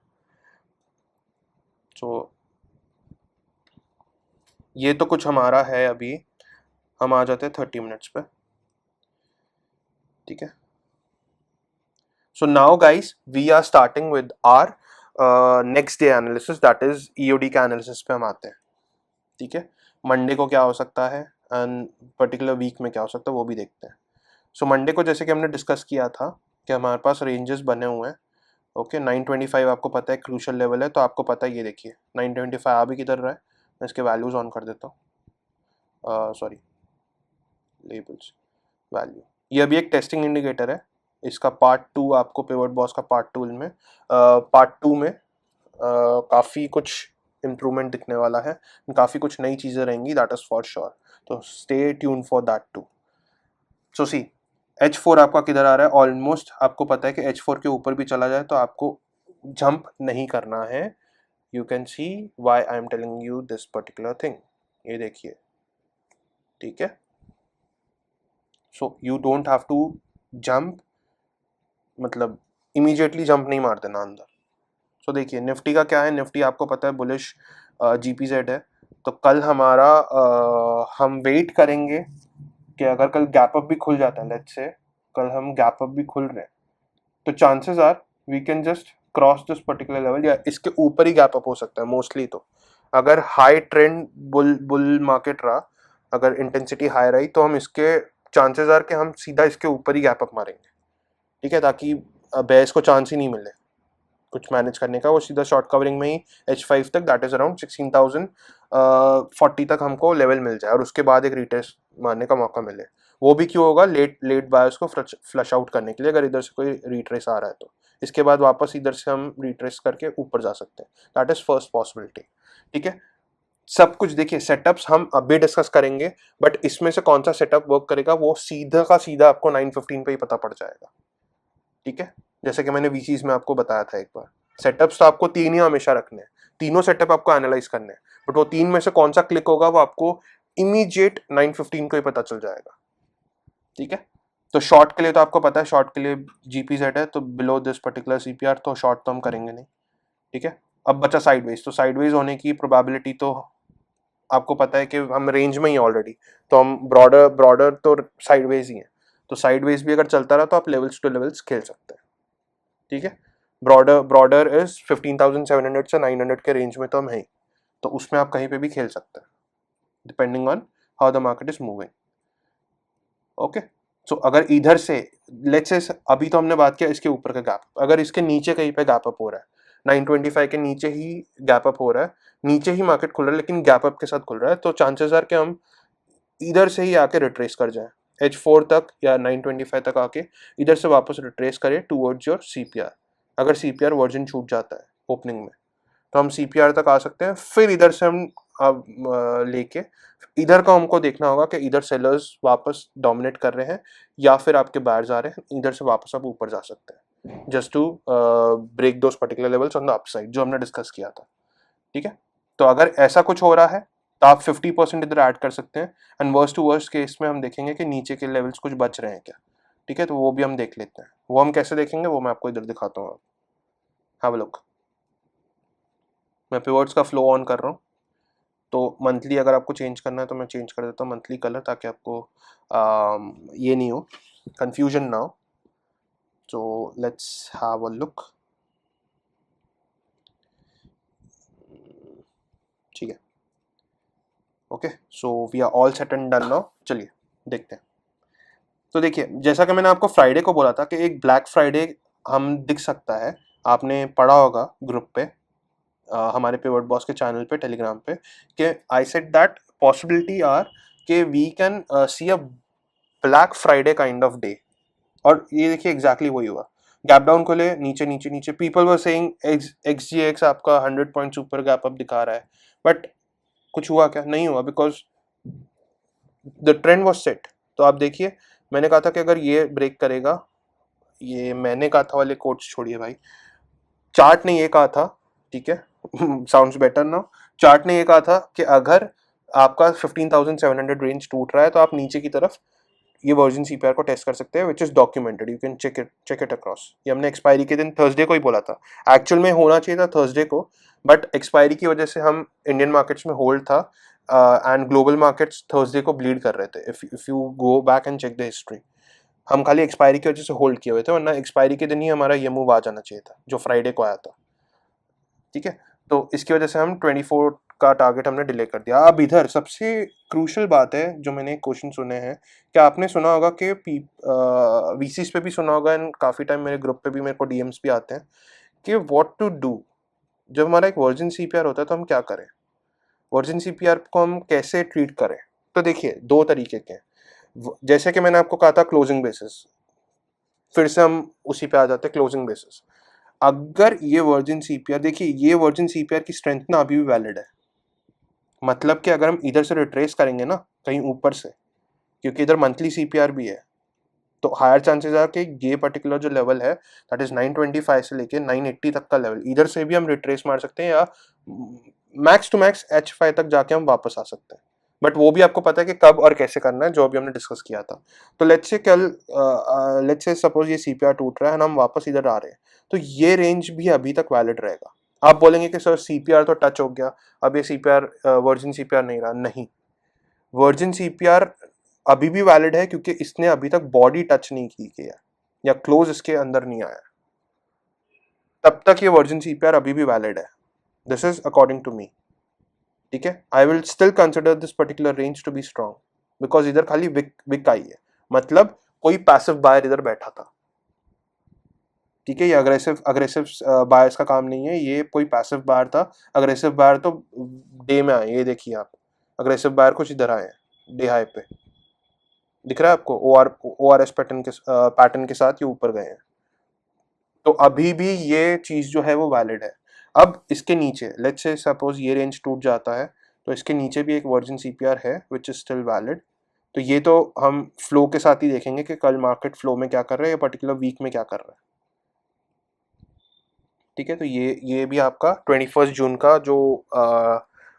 सो ये तो कुछ हमारा है, अभी हम आ जाते हैं 30 मिनट्स पे। ठीक है, so now guys we are starting with our next day analysis, that is EOD का एनालिसिस पे हम आते हैं। ठीक है, मंडे को क्या हो सकता है एंड पर्टिकुलर वीक में क्या हो सकता है वो भी देखते हैं। सो मंडे को जैसे कि हमने डिस्कस किया था कि हमारे पास रेंजेस बने हुए हैं। ओके, 925 आपको पता है क्रूशियल लेवल है, तो आपको पता है, ये देखिए 925 अभी किधर रहा है। मैं इसके वैल्यूज ऑन कर देता हूँ, सॉरी लेबल्स वैल्यू। ये अभी एक टेस्टिंग इंडिकेटर है, इसका पार्ट 2 आपको पिवट बॉस का पार्ट 2 में काफ़ी कुछ इम्प्रूवमेंट दिखने वाला है, काफ़ी कुछ नई चीज़ें रहेंगी, दैट इज़ फॉर श्योर। तो stay tune for that too. So see H4 आपका किधर आ रहा है, ऑलमोस्ट आपको पता है कि H4 के ऊपर भी चला जाए तो आपको जंप नहीं करना है। You can see why I am telling you this particular thing, ये देखिए। ठीक है, so you don't have to jump, मतलब इमीडिएटली जंप नहीं मार देना अंदर। सो देखिए निफ्टी का क्या है, निफ्टी आपको पता है बुलिश GPZ है। तो कल हमारा हम वेट करेंगे कि अगर कल गैप अप भी खुल जाता है, लेट्स से कल हम गैप अप भी खुल रहे हैं, तो chances are we can just cross this particular level, या इसके ऊपर ही गैप अप हो सकता है मोस्टली। तो अगर हाई ट्रेंड बुल मार्केट रहा, अगर इंटेंसिटी हाई रही, तो हम इसके चांसेस आर कि हम सीधा इसके ऊपर ही गैप अप मारेंगे। ठीक है, ताकि बेयर्स को चांस ही नहीं मिले कुछ मैनेज करने का, वो सीधा शॉर्ट कवरिंग में ही H5 तक, दैट इज अराउंड 16,040 तक हमको लेवल मिल जाए और उसके बाद एक रिटेस्ट मारने का मौका मिले। वो भी क्यों होगा, लेट बायर्स को फ्लश आउट करने के लिए, अगर इधर से कोई रिट्रेस आ रहा है तो इसके बाद वापस इधर से हम रिट्रेस करके ऊपर जा सकते हैं, दैट इज फर्स्ट पॉसिबिलिटी। ठीक है, सब कुछ देखिए, सेटअप्स हम अभी डिस्कस करेंगे, बट इसमें से कौन सा सेटअप वर्क करेगा वो सीधा का सीधा आपको 9:15 पे ही पता पड़ जाएगा। ठीक है, जैसे कि मैंने VCs में आपको बताया था एक बार, सेटअप्स तो आपको 3 ही हमेशा रखने हैं, तीनों सेटअप आपको एनालाइज करने हैं, बट वो 3 में से कौन सा क्लिक होगा वो आपको इमीडिएट 9:15 को ही पता चल जाएगा। ठीक है, तो शॉर्ट के लिए तो आपको पता है, शॉर्ट के लिए GPZ है, तो बिलो दिस पर्टिकुलर CPR तो शॉर्ट तो हम करेंगे नहीं। ठीक है, अब बचा साइडवेज, तो साइडवेज होने की प्रोबेबिलिटी तो आपको पता है कि हम रेंज में ही ऑलरेडी, तो हम ब्रॉडर तो साइडवेज ही है, तो साइडवेज भी अगर चलता रहा तो आप लेवल्स टू लेवल्स खेल सकते हैं। ठीक है, ब्रॉडर इज 15,700 से 900 के रेंज में तो हम हैं, तो उसमें आप कहीं पे भी खेल सकते हैं depending on how the market is moving. Okay, so अगर इधर से लेट्स से, अभी तो हमने बात किया इसके ऊपर का गैप, अगर इसके नीचे कहीं पे गैप अप हो रहा है, 925 के नीचे ही गैप अप हो रहा है, नीचे ही मार्केट खुल रहा है लेकिन गैप अप के साथ खुल रहा है, तो चांसेस आर कि हम इधर से ही आके रिट्रेस कर जाए H4 तक या 925 तक आके इधर से वापस रिट्रेस करें टूवर्ड्स योर CPR। अगर CPR वर्जन छूट जाता है ओपनिंग में, तो हम CPR तक आ सकते हैं, फिर इधर से हम अब लेके इधर का हमको देखना होगा कि इधर सेलर्स वापस डोमिनेट कर रहे हैं या फिर आपके बायर्स आ रहे हैं, इधर से वापस आप ऊपर जा सकते हैं just to break those particular levels on the upside जो हमने डिस्कस किया था। ठीक है, तो अगर ऐसा कुछ हो रहा है तो आप 50% इधर ऐड कर सकते हैं, and worst to worst case में हम देखेंगे कि नीचे के लेवल्स कुछ बच रहे हैं क्या। ठीक है, तो वो भी हम देख लेते हैं। वो हम कैसे देखेंगे वो मैं आपको इधर दिखाता हूँ। हैव अ लुक, मैं पिवट्स का फ्लो ऑन कर रहा हूँ। तो मंथली अगर आपको चेंज करना है तो मैं चेंज कर देता हूँ मंथली कलर, ताकि आपको ये नहीं हो, कंफ्यूजन ना हो। तो लेट्स हैव अ लुक। ठीक है, okay, so we are all set and done now. चलिए देखते हैं। तो देखिए, जैसा कि मैंने आपको फ्राइडे को बोला था कि एक ब्लैक फ्राइडे हम दिख सकता है, आपने पढ़ा होगा ग्रुप पे, हमारे पिवट बॉस के चैनल पे टेलीग्राम पे, कि I said that possibility are कि we can see a black Friday kind of day. और ये देखिए एग्जैक्टली वही हुआ। गैप डाउन को ले नीचे नीचे नीचे, पीपल वर सेइंग एक्स आपका 100 पॉइंट्स ऊपर गैप अप दिखा रहा है, बट कुछ हुआ क्या? नहीं हुआ, because the trend was set. तो आप देखिए, मैंने कहा था कि अगर ये ब्रेक करेगा, ये मैंने कहा था वाले कोट्स छोड़िए भाई, चार्ट ने ये कहा था, ठीक है, साउंड्स बेटर नाउ। चार्ट ने ये कहा था कि अगर आपका 15,700 रेंज टूट रहा है तो आप नीचे की तरफ ये वर्जिन सीपीआर को टेस्ट कर सकते हैं, which is documented, you can check it across. ये हमने एक्सपायरी के दिन थर्सडे को ही बोला था, एक्चुअल में होना चाहिए था थर्सडे को, बट एक्सपायरी की वजह से हम इंडियन मार्केट्स में होल्ड था, एंड ग्लोबल मार्केट्स थर्सडे को ब्लीड कर रहे थे। If you go back and check the history, हम खाली एक्सपायरी की वजह से होल्ड किए हुए थे, वरना एक्सपायरी के दिन ही हमारा ये मूव आ जाना चाहिए था जो फ्राइडे को आया था। ठीक है, तो इसकी वजह से हम 24 का टारगेट हमने डिले कर दिया। अब इधर सबसे क्रूशल बात है जो मैंने क्वेश्चन सुने हैं, कि आपने सुना होगा कि वीसीस पे भी सुना होगा, एंड काफ़ी टाइम मेरे ग्रुप पे भी मेरे को डीएम्स भी आते हैं कि व्हाट टू डू जब हमारा एक वर्जिन सीपीआर होता है, तो हम क्या करें, वर्जिन सीपीआर को हम कैसे ट्रीट करें। तो देखिए, दो तरीके के हैं। जैसे कि मैंने आपको कहा था क्लोजिंग बेसिस, फिर से हम उसी पे आ जाते हैं, क्लोजिंग बेसिस। अगर ये वर्जिन सीपीआर, देखिए ये वर्जिन सीपीआर की स्ट्रेंथ ना अभी भी वैलिड है, मतलब कि अगर हम इधर से रिट्रेस करेंगे ना कहीं ऊपर से, क्योंकि इधर मंथली सीपीआर भी है, तो हायर चांसेस है कि ये पर्टिकुलर जो लेवल है, दैट इज 925 से लेके 980 तक का लेवल, इधर से भी हम रिट्रेस मार सकते हैं, या मैक्स टू मैक्स H5 तक जाके हम वापस आ सकते हैं। बट वो भी आपको पता है कि कब और कैसे करना है, जो अभी हमने डिस्कस किया था। तो लेट्स से कल, लेट्स से सपोज ये सीपीआर टूट रहा है और हम वापस इधर आ रहे हैं, तो ये रेंज भी अभी तक वैलिड रहेगा। आप बोलेंगे कि सर सीपीआर तो टच हो गया, अब ये सीपीआर वर्जिन सीपीआर नहीं रहा। नहीं, वर्जिन सीपीआर अभी भी वैलिड है, क्योंकि इसने अभी तक बॉडी टच नहीं की है या क्लोज इसके अंदर नहीं आया, तब तक ये वर्जिन सीपीआर अभी भी वैलिड है। This is according to me. ठीक है, I will still consider this particular range to be strong, because इधर खाली विक विक आई है, मतलब कोई पैसिव बायर इधर बैठा था। ठीक है, ये अग्रेसिव अग्रेसिव बायर्स का काम नहीं है, ये कोई पैसिव बायर था। अग्रेसिव बायर तो डे में आए, ये देखिए आप, अग्रेसिव बायर कुछ इधर आए हैं डे हाई पे, दिख रहा है आपको, ओ आर एस पैटर्न के साथ ये ऊपर गए हैं। तो अभी भी ये चीज जो है वो वैलिड है। अब इसके नीचे लेट्स से सपोज ये रेंज टूट जाता है, तो इसके नीचे भी एक वर्जिन सीपीआर है विच इज स्टिल वैलिड। तो ये तो हम फ्लो के साथ ही देखेंगे कि कल मार्केट फ्लो में क्या कर रहा है या पर्टिकुलर वीक में क्या कर रहा है। ठीक है, तो ये भी आपका 21 जून का जो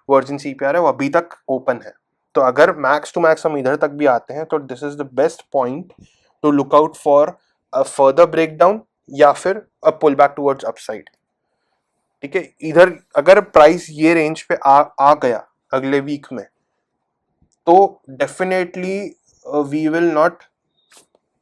वर्जिन सीपीआर है वो अभी तक ओपन है। तो अगर मैक्स टू मैक्स हम इधर तक भी आते हैं, तो this is the best point two look out for a further breakdown या फिर अ पुल बैक टुवर्ड्स अपसाइड। ठीक है, इधर अगर प्राइस ये रेंज पे आ गया अगले वीक में, तो definitely we will not,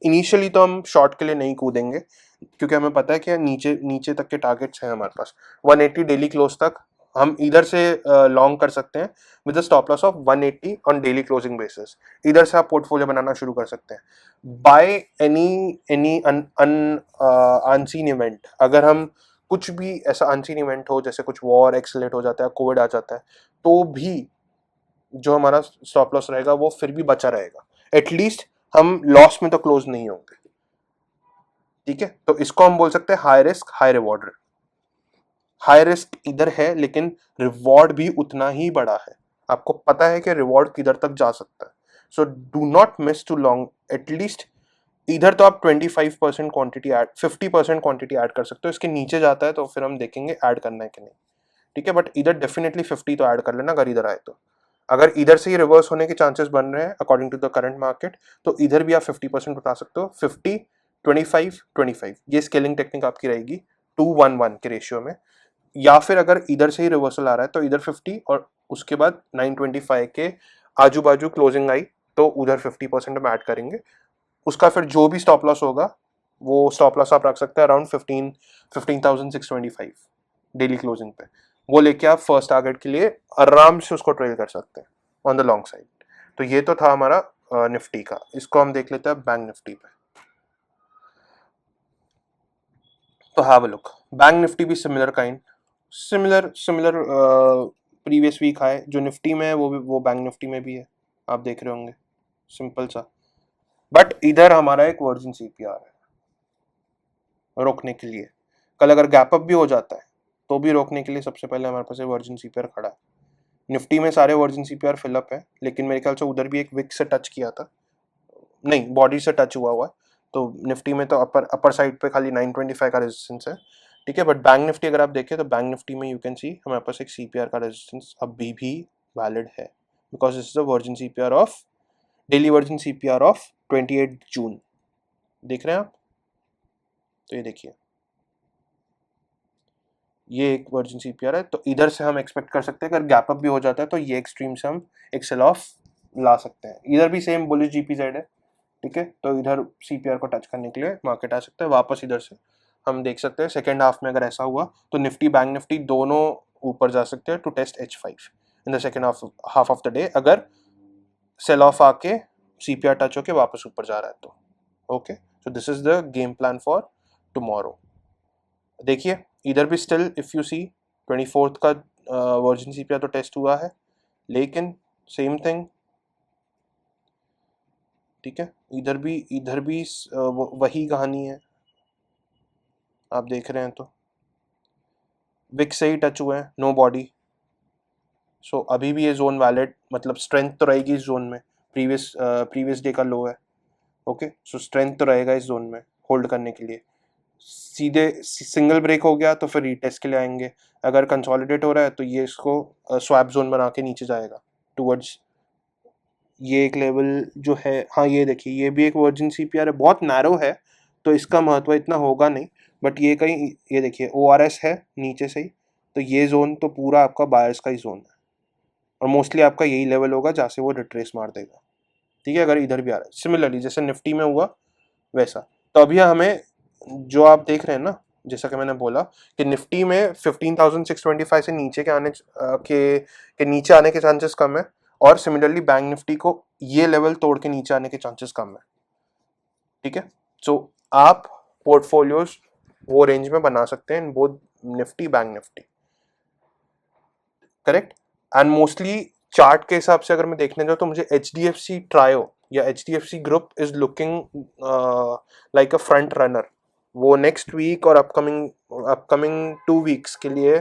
initially तो हम शॉर्ट के लिए नहीं कूदेंगे, क्योंकि हमें पता है कि नीचे नीचे तक के टारगेट्स हैं हमारे पास। 180 डेली क्लोज तक हम इधर से लॉन्ग कर सकते हैं with a stop loss of 180 on daily closing basis. इधर से आप पोर्टफोलियो बनाना शुरू कर सकते हैं by any any unseen event. अगर हम कुछ भी ऐसा अनसीन इवेंट हो, जैसे कुछ वॉर एक्सलेट हो जाता है, कोविड आ जाता है, तो भी जो हमारा स्टॉप लॉस रहेगा वो फिर भी बचा रहेगा, एटलीस्ट हम लॉस में तो क्लोज नहीं होंगे। ठीक है, तो इसको हम बोल सकते हैं high risk high reward. High risk इधर है, लेकिन रिवॉर्ड भी उतना ही बड़ा है। आपको पता है कि रिवॉर्ड किधर तक जा सकता है, so do not miss to long. At least इधर तो आप 25% क्वांटिटी ऐड, 50% क्वांटिटी ऐड कर सकते हो, इसके नीचे जाता है तो फिर हम देखेंगे ऐड करना है कि नहीं, ठीक है। बट इधर डेफिनेटली 50 तो ऐड कर लेना अगर इधर आए तो। अगर इधर से ही रिवर्स होने के चांसेस बन रहे हैं according to the current market, तो इधर भी आप 50% उठा सकते हो। 50, 25, 25 ये स्केलिंग टेक्निक आपकी रहेगी 2-1-1 के रेशियो में। या फिर अगर इधर से ही रिवर्सल आ रहा है तो इधर 50 और उसके बाद 925 के आजू बाजू क्लोजिंग आई तो उधर 50% हम ऐड करेंगे। उसका फिर जो भी स्टॉप लॉस होगा वो स्टॉप लॉस आप रख सकते हैं अराउंड 15,625 डेली क्लोजिंग पे। वो लेके आप फर्स्ट टारगेट के लिए आराम से उसको ट्रेल कर सकते हैं ऑन द लॉन्ग साइड। तो ये तो था हमारा निफ्टी का। इसको हम देख लेते हैं बैंक निफ्टी पे। तो have a look, bank Nifty भी similar kind, similar previous week high जो निफ्टी में है वो बैंक निफ्टी में भी है, आप देख रहे होंगे, सिंपल सा। बट इधर हमारा एक वर्जिन सीपीआर है रोकने के लिए। कल अगर गैप अप भी हो जाता है तो भी रोकने के लिए सबसे पहले हमारे पास वर्जिन सीपीआर खड़ा है। निफ्टी में सारे वर्जिन सीपीआर फिलअप है, लेकिन मेरे ख्याल से उधर भी एक विक से टच किया था, नहीं बॉडी से टच हुआ है। तो निफ्टी में तो अपर साइड पे खाली 925 का रेजिस्टेंस है, ठीक है। बट बैंक निफ्टी अगर आप देखें तो बैंक निफ्टी में यू कैन सी हमारे पास एक सीपीआर का रेजिस्टेंस अभी भी वैलिड है, because this is a virgin CPR of, daily virgin CPR of 28 जून। देख रहे हैं आप, तो ये देखिए ये एक वर्जिन सीपीआर है। तो इधर से हम एक्सपेक्ट कर सकते हैं अगर गैप अप भी हो जाता है तो ये एक्सट्रीम से हम एक सेल ऑफ ला सकते हैं। इधर भी सेम बुलिश जीपीजेड है, ठीक है। तो इधर सीपीआर को टच करने के लिए मार्केट आ सकता है वापस। इधर से हम देख सकते हैं सेकेंड हाफ में अगर ऐसा हुआ तो निफ्टी बैंक निफ्टी दोनों ऊपर जा सकते हैं to test H5 in the second half of the day, अगर सेल ऑफ आके सीपीआर टच होके वापस ऊपर जा रहा है तो। Okay, so this is the game plan for tomorrow. देखिए इधर भी still if you C 24th का वर्जिन सीपीआर तो टेस्ट हुआ है, लेकिन सेम थिंग, ठीक है। इधर भी वही कहानी है, आप देख रहे हैं तो विक से ही टच हुए हैं, नो बॉडी। सो अभी भी ये जोन वैलिड, मतलब स्ट्रेंथ तो रहेगी इस जोन में, प्रीवियस डे का लो है। ओके, सो स्ट्रेंथ तो रहेगा इस जोन में होल्ड करने के लिए। सीधे सिंगल ब्रेक हो गया तो फिर रीटेस्ट के लिए आएंगे। अगर कंसोलिडेट हो रहा है तो ये इसको स्वैप जोन बना के नीचे जाएगा टूवर्ड्स ये एक लेवल जो है। हाँ ये देखिए ये भी एक वर्जिन सीपीआर है, बहुत नैरो है तो इसका महत्व इतना होगा नहीं। बट ये कहीं, ये देखिए ORS है नीचे से ही, तो ये जोन तो पूरा आपका बायर्स का ही जोन है और मोस्टली आपका यही लेवल होगा जहाँ से वो रिट्रेस मार देगा, ठीक है। अगर इधर भी आ रहा है सिमिलरली जैसे निफ्टी में हुआ वैसा, तो अभी हमें जो आप देख रहे हैं ना, जैसा कि मैंने बोला कि निफ्टी में 15,625 से नीचे के नीचे आने के चांसेस कम है, और सिमिलरली बैंक निफ्टी को ये लेवल तोड़ के नीचे आने के चांसेस कम है, ठीक है। सो आप पोर्टफोलियोज वो रेंज में बना सकते हैं in both Nifty bank Nifty, correct. And mostly chart के हिसाब से अगर मैं देखने जाऊँ तो मुझे HDFC ट्रायो या HDFC group is looking like a front runner. वो नेक्स्ट वीक और अपकमिंग 2 वीक्स के लिए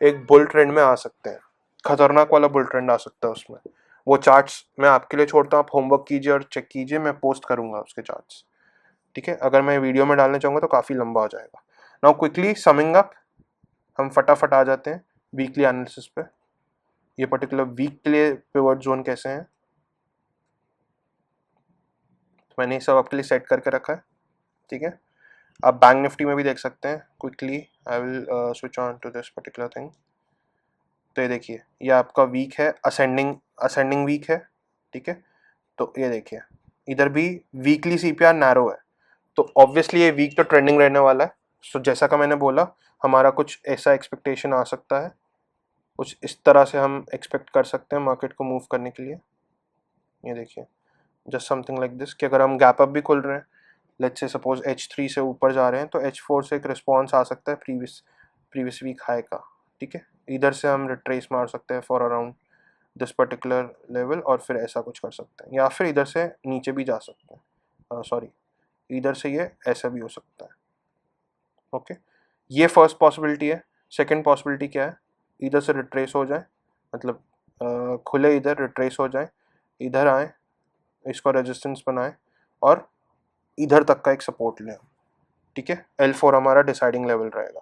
एक बुल ट्रेंड में आ सकते हैं, खतरनाक वाला बुल ट्रेंड आ सकता है उसमें। वो चार्ट्स मैं आपके लिए छोड़ता हूँ, आप होमवर्क कीजिए और चेक कीजिए, मैं पोस्ट करूंगा उसके चार्ट्स, ठीक है। अगर मैं वीडियो में डालना चाहूँगा तो काफ़ी लंबा हो जाएगा। नाउ क्विकली समिंग अप, हम फटाफट आ जाते हैं वीकली एनालिसिस पे। ये पर्टिकुलर वीक के लिए पिवट जोन कैसे हैं, तो मैंने ये सब आपके लिए सेट करके रखा है, ठीक है। आप बैंक निफ्टी में भी देख सकते हैं quickly. I will switch on to this particular thing. तो ये देखिए ये आपका वीक है, असेंडिंग वीक है, ठीक है। तो ये देखिए इधर भी वीकली सीपीआर नैरो है, तो ऑब्वियसली ये वीक तो ट्रेंडिंग रहने वाला है। सो जैसा का मैंने बोला हमारा कुछ ऐसा एक्सपेक्टेशन आ सकता है, कुछ इस तरह से हम एक्सपेक्ट कर सकते हैं मार्केट को मूव करने के लिए। ये देखिए जस्ट समथिंग लाइक दिस कि अगर हम गैप अप भी खुल रहे हैं, लेट्स से सपोज H3 से ऊपर जा रहे हैं तो H4 से एक रिस्पॉन्स आ सकता है प्रीवियस वीक हाई का, ठीक है। इधर से हम रिट्रेस मार सकते हैं for around this particular level और फिर ऐसा कुछ कर सकते हैं, या फिर इधर से नीचे भी जा सकते हैं, सॉरी इधर से ये ऐसा भी हो सकता है, ओके। ये फर्स्ट पॉसिबिलिटी है। सेकंड पॉसिबिलिटी क्या है, इधर से रिट्रेस हो जाए, मतलब खुले, इधर रिट्रेस हो जाए, इधर आए, इसको रेजिस्टेंस बनाए और इधर तक का एक सपोर्ट लें, ठीक है। L4 हमारा डिसाइडिंग लेवल रहेगा,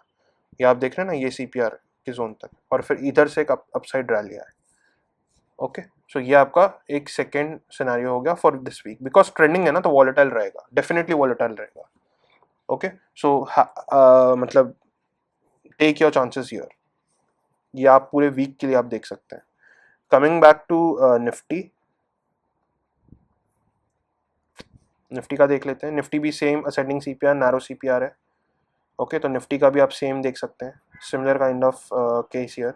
ये आप देख रहे हैं ना, ये CPR की जोन तक, और फिर इधर से एक अपसाइड रैली आए। ओके, सो ये आपका एक सेकेंड सिनेरियो हो गया for this week, because trending है ना तो वॉलेटाइल रहेगा, डेफिनेटली वॉलेटाइल रहेगा। ओके, सो मतलब टेक योर चांसेस हियर, ये आप पूरे वीक के लिए आप देख सकते हैं। Coming back to Nifty, Nifty का देख लेते हैं। निफ्टी भी same ascending CPR, narrow CPR है। ओके, तो निफ्टी का भी आप सेम देख सकते हैं, similar kind of case here.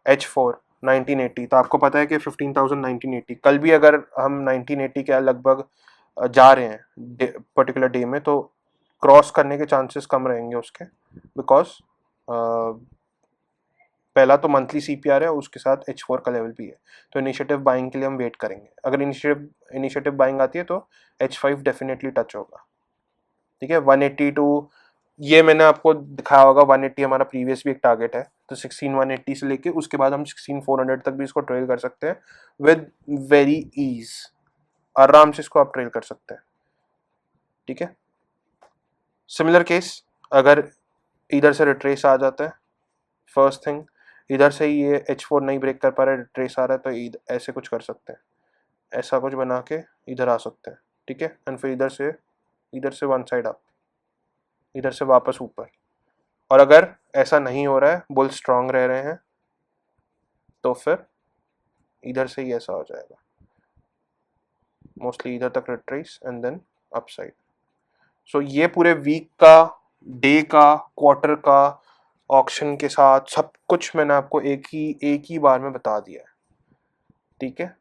H4 1980, तो आपको पता है कि 15,000 1980, कल भी अगर हम 1980 के लगभग जा रहे हैं पर्टिकुलर डे में, तो क्रॉस करने के चांसेस कम रहेंगे उसके, बिकॉज पहला तो मंथली CPR है, उसके साथ H4 का लेवल भी है, तो इनिशिएटिव बाइंग के लिए हम वेट करेंगे। अगर इनिशिएटिव बाइंग आती है तो H5 डेफिनेटली टच होगा, ठीक है। 182, ये मैंने आपको दिखाया होगा, 180 हमारा प्रीवियस भी एक टारगेट है, तो 16,180 से लेके उसके बाद हम 16,400 तक भी इसको ट्रेल कर सकते हैं विद वेरी ईज, आराम से इसको आप ट्रेल कर सकते हैं, ठीक है। सिमिलर केस, अगर इधर से रिट्रेस आ जाता है, फर्स्ट थिंग इधर से ही ये H4 नहीं ब्रेक कर पा रहा है, रिट्रेस आ रहा है, तो ऐसे कुछ कर सकते हैं, ऐसा कुछ बना के इधर आ सकते हैं, ठीक है। एंड फिर इधर से वन साइड अप, इधर से वापस ऊपर। और अगर ऐसा नहीं हो रहा है, बुल स्ट्रांग रह रहे हैं, तो फिर इधर से ही ऐसा हो जाएगा, मोस्टली इधर तक रिट्रेस एंड देन अपसाइड। सो ये पूरे वीक का, डे का, क्वार्टर का, ऑक्शन के साथ सब कुछ मैंने आपको एक ही बार में बता दिया है, ठीक है।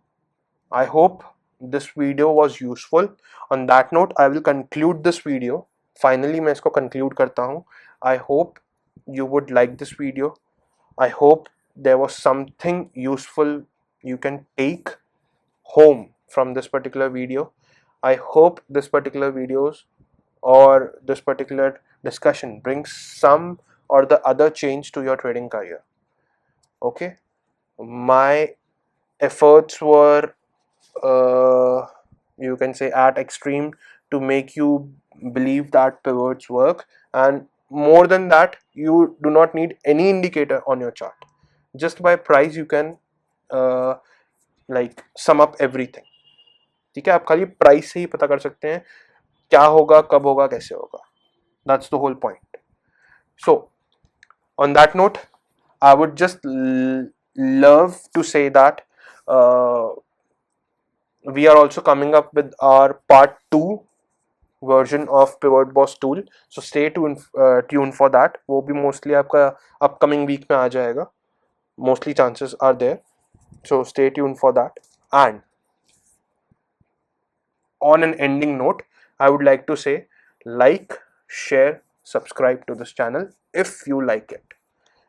आई hope this video was useful. On that note I will conclude this video, finally मैं इसको कंक्लूड करता हूँ। I hope you would like this video. I hope there was something useful you can take home from this particular video. I hope this particular videos or this particular discussion brings some or the other change to your trading career. Okay, my efforts were you can say at extreme to make you believe that pivots work, and more than that, you do not need any indicator on your chart. Just by price you can like sum up everything, ठीक है। आप खाली price से ही पता कर सकते हैं क्या होगा, कब होगा, कैसे होगा। That's the whole point. So on that note, I would just love to say that we are also coming up with our part 2 version of Pivot Boss tool, so stay tuned for that. वो भी mostly आपका upcoming week में आ जाएगा, mostly chances are there, so stay tuned for that. And on an ending note, I would like to say, like, share, subscribe to this channel if you like it.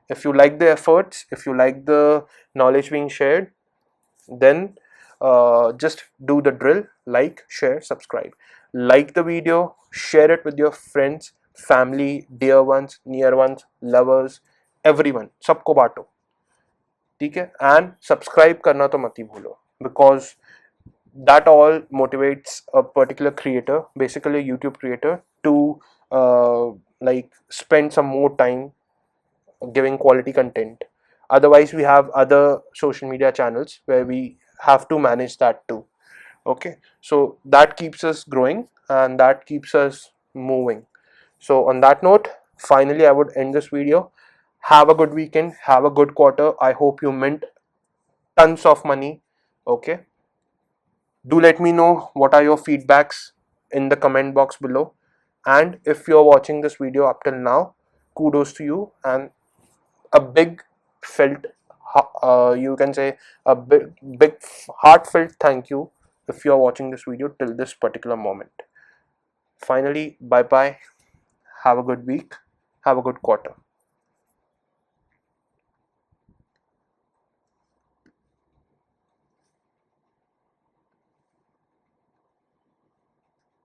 If you like the efforts, if you like the knowledge being shared, then just do the drill, like, share, subscribe. Like the video, share it with your friends, family, dear ones, near ones, lovers, everyone, सबको बांटो, ठीक है। And subscribe करना तो मत ही भूलो, because that all motivates a particular creator, basically a YouTube creator, to like spend some more time giving quality content. Otherwise we have other social media channels where we have to manage that too. Okay, so that keeps us growing and that keeps us moving. So on that note, finally I would end this video. Have a good weekend, have a good quarter. I hope you mint tons of money. Okay, do let me know what are your feedbacks in the comment box below, and if you're watching this video up till now, kudos to you, and a big felt you can say a big heartfelt thank you if you're watching this video till this particular moment. Finally, bye bye, have a good week, have a good quarter.